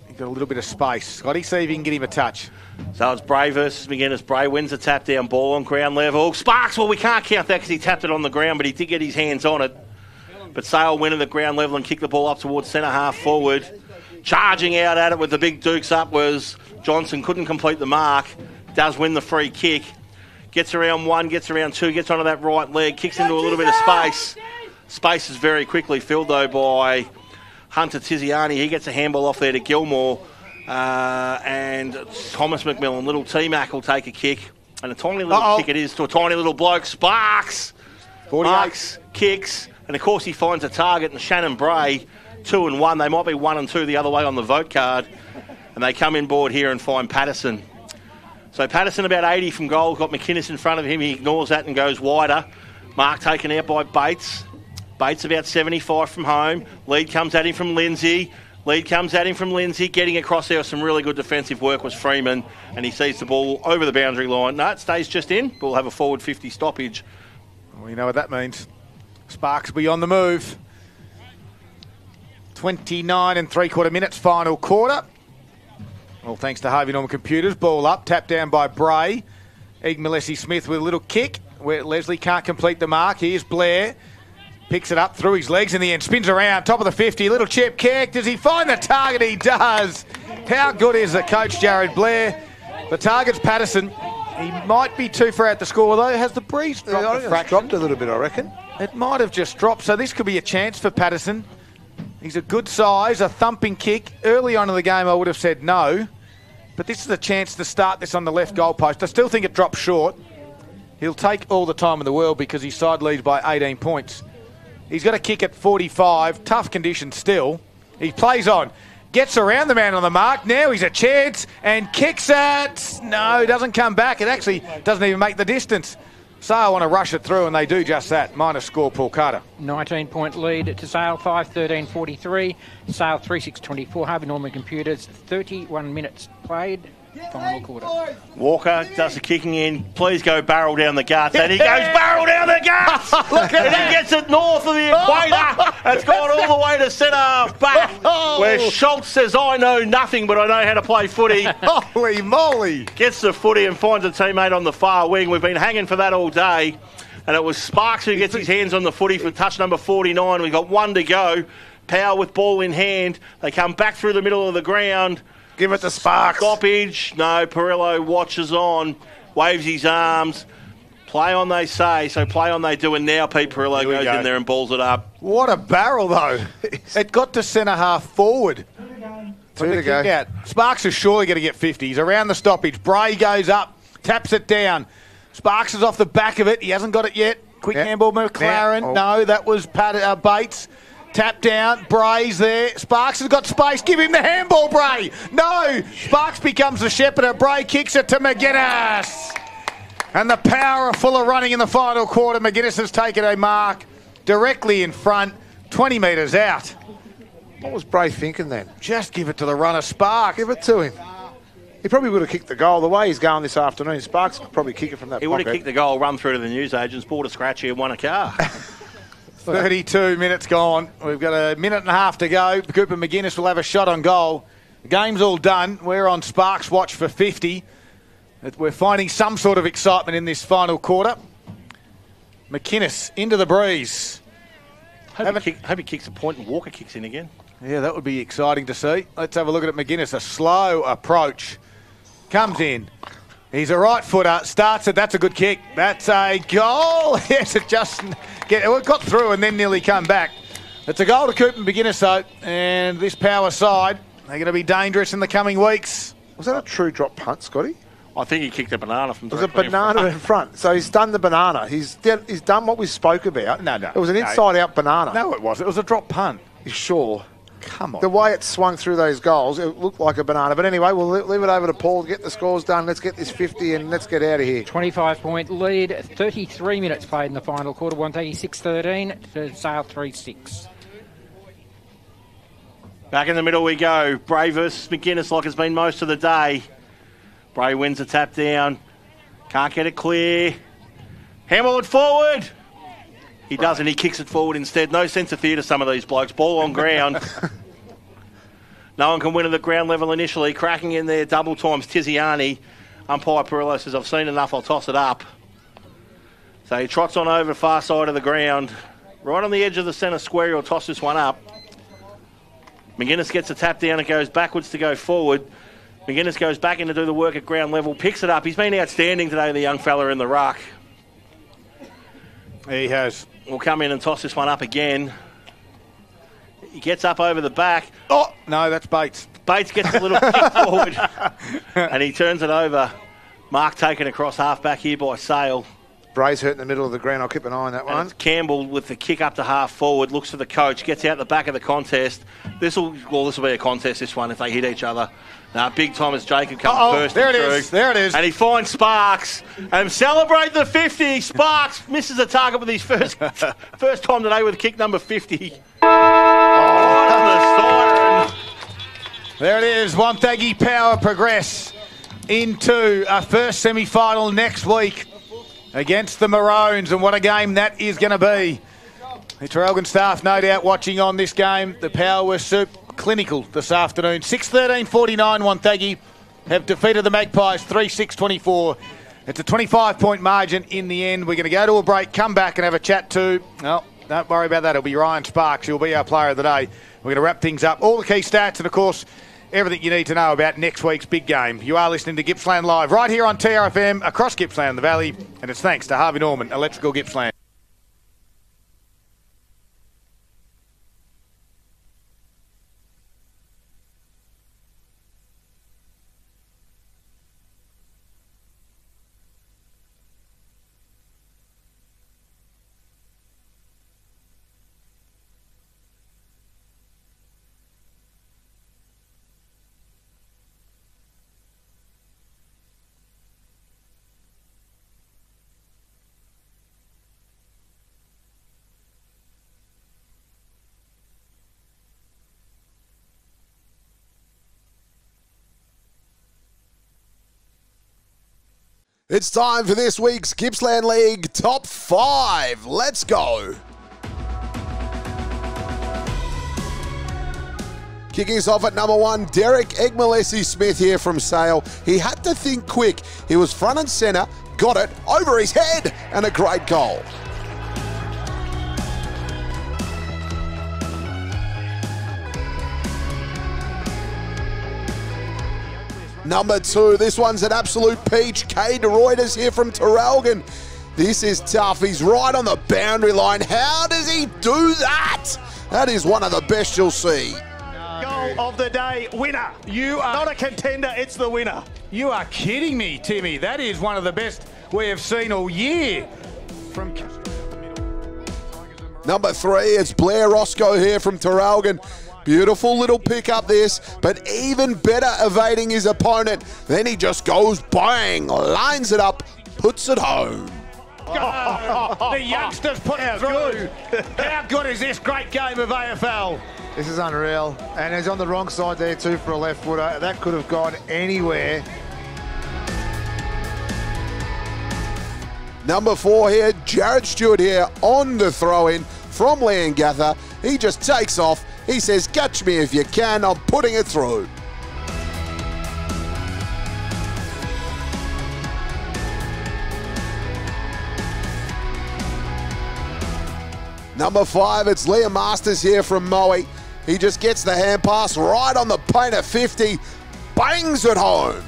he got a little bit of space. Scotty, see if you can get him a touch. So it's Bray versus McGuinness. Bray wins the tap down ball on ground level. Sparks, well, we can't count that because he tapped it on the ground, but he did get his hands on it. But Sale winning the ground level and kick the ball up towards centre half forward. Charging out at it with the big dukes up was Johnson. Couldn't complete the mark. Does win the free kick. Gets around 1, gets around 2, gets onto that right leg, kicks into a little bit of space. Space is very quickly filled, though, by Hunter Tiziani. He gets a handball off there to Gilmore. And Thomas McMillan, little T-Mac will take a kick. And a tiny little kick it is to a tiny little bloke. Sparks! 48. Marks, kicks, And, of course, he finds a target, and Shannon Bray, 2 and 1. They might be 1 and 2 the other way on the vote card. And they come in board here and find Patterson. So Patterson about 80 from goal. Got McInnes in front of him. He ignores that and goes wider. Mark taken out by Bates. Bates about 75 from home. Lead comes at him from Lindsay. Getting across there with some really good defensive work was Freeman. And he sees the ball over the boundary line. No, it stays just in. But we'll have a forward 50 stoppage. Well, you know what that means. Sparks will be on the move. 29 and 3/4 minutes, final quarter. All thanks to Harvey Norman Computers. Ball up, tapped down by Bray. Ig Malesi-Smith with a little kick where Leslie can't complete the mark. Here's Blair. Picks it up through his legs in the end. Spins around, top of the 50. Little chip kick. Does he find the target? He does. How good is the coach, Jared Blair? The target's Patterson. He might be too far out the score, though. Has the breeze dropped a fraction? Dropped a little bit, I reckon. It might have just dropped, so this could be a chance for Patterson. He's a good size, a thumping kick. Early on in the game, I would have said no. But this is a chance to start this on the left goalpost. I still think it drops short. He'll take all the time in the world because his side leads by 18 points. He's got a kick at 45. Tough conditions still. He plays on. Gets around the man on the mark. Now he's a chance and kicks it. No, doesn't come back. It actually doesn't even make the distance. Sale want to rush it through, and they do just that. Minus score, Paul Carter. 19-point lead to Sale, 5-13-43. Sale, 3-6-24. Harvey Norman Computers, 31 minutes played. Final quarter. Walker does the kicking in. Please go barrel down the guts. And he goes barrel down the guts. Look at and he gets it north of the equator. It's gone all the way to centre back. Where Schultz says, I know nothing, but I know how to play footy. Holy moly. Gets the footy and finds a teammate on the far wing. We've been hanging for that all day. And it was Sparks who gets his hands on the footy for touch number 49. We've got 1 to go. Power with ball in hand. They come back through the middle of the ground. Give it to Sparks. Stoppage. No, Perillo watches on, waves his arms. Play on, they say. So play on, they do. And now Pete Perillo goes in there and balls it up. What a barrel, though. It got to centre half forward. 2 to go. Out. Sparks is surely going to get 50. He's around the stoppage. Bray goes up, taps it down. Sparks is off the back of it. He hasn't got it yet. Quick handball, McLaren. No, that was Bates. Tap down, Bray's there. Sparks has got space. Give him the handball, Bray. No, Sparks becomes the shepherd. Bray kicks it to McInnes. And the power of Fuller running in the final quarter. McInnes has taken a mark directly in front, 20 metres out. What was Bray thinking then? Just give it to the runner, Sparks. Give it to him. He probably would have kicked the goal. The way he's going this afternoon, Sparks could probably kick it from that pocket. He would have kicked the goal, run through to the newsagents, bought a scratch here, won a car. 32 minutes gone. We've got a minute and a half to go. Cooper McInnes will have a shot on goal. The game's all done. We're on Sparks watch for 50. We're finding some sort of excitement in this final quarter. McInnes into the breeze. Hope he kicks a point and Walker kicks in again. Yeah, that would be exciting to see. Let's have a look at McInnes. A slow approach. Comes in. He's a right footer. Starts it. That's a good kick. That's a goal. Yes, it just got through and then nearly come back. It's a goal to Cooper McInnes, though. And this power side, they're going to be dangerous in the coming weeks. Was that a true drop punt, Scotty? I think he kicked a banana from. It was a banana in front. So he's done the banana. He's done what we spoke about. No. It was an inside-out banana. No, it wasn't. It was a drop punt. You sure? Come on. The way it swung through those goals, it looked like a banana. But anyway, we'll leave it over to Paul to get the scores done. Let's get this 50 and let's get out of here. 25-point lead, 33 minutes played in the final quarter. Wonthaggi 6-13 to Sale 3-6. Back in the middle we go. Bray versus McInnes like it's been most of the day. Bray wins the tap down. Can't get it clear. Handball it forward. He doesn't. He kicks it forward instead. No sense of theatre, some of these blokes. Ball on ground. No one can win at the ground level initially. Cracking in there double times. Tiziani. Umpire Perillo says, I've seen enough. I'll toss it up. So he trots on over far side of the ground. Right on the edge of the centre square. He'll toss this one up. McInnes gets a tap down. It goes backwards to go forward. McInnes goes back in to do the work at ground level. Picks it up. He's been outstanding today, the young fella in the ruck. He has. Will come in and toss this one up again. He gets up over the back. Oh, no, that's Bates. Bates gets a little kick forward and he turns it over. Mark taken across half back here by Sale. Bray's hurt in the middle of the ground. I'll keep an eye on that one. It's Campbell with the kick up to half forward, looks for the coach, gets out the back of the contest. This will be a contest, this one, if they hit each other. Now, big time as Jacob comes first. There it is. There it is. And he finds Sparks. And celebrate the 50. Sparks misses a target with his first time today with kick number 50. There it is. Wonthaggi Power progress into a first semi-final next week against the Maroons. And what a game that is going to be. The Traralgon staff no doubt watching on this game. The Power were clinical this afternoon. 6-13-49 Wonthaggi have defeated the Magpies 3-6-24. It's a 25-point margin in the end. We're going to go to a break, come back and have a chat to... No, don't worry about that. It'll be Ryan Sparks. He'll be our player of the day. We're going to wrap things up. All the key stats and, of course, everything you need to know about next week's big game. You are listening to Gippsland Live right here on TRFM across Gippsland and the Valley. And it's thanks to Harvey Norman, Electrical Gippsland. It's time for this week's Gippsland League Top 5. Let's go. Kicking us off at number 1, Derek Egmalesi-Smith here from Sale. He had to think quick. He was front and centre, got it, over his head, and a great goal. Number 2, this one's an absolute peach. Kay de Reuters here from Traralgon. This is tough. He's right on the boundary line. How does he do that? That is one of the best you'll see. Goal of the day, winner. You are not a contender, it's the winner. You are kidding me, Timmy. That is one of the best we have seen all year. From Number 3, it's Blair Roscoe here from Traralgon. Beautiful little pick up this, but even better evading his opponent. Then he just goes bang, lines it up, puts it home. The youngsters put it through. How good is this great game of AFL? This is unreal. And he's on the wrong side there too for a left footer. That could have gone anywhere. Number 4 here, Jared Stewart here on the throw-in from Leongatha. He just takes off. He says, catch me if you can, I'm putting it through. Number 5, it's Liam Masters here from Moe. He just gets the hand pass right on the paint at 50, bangs it home.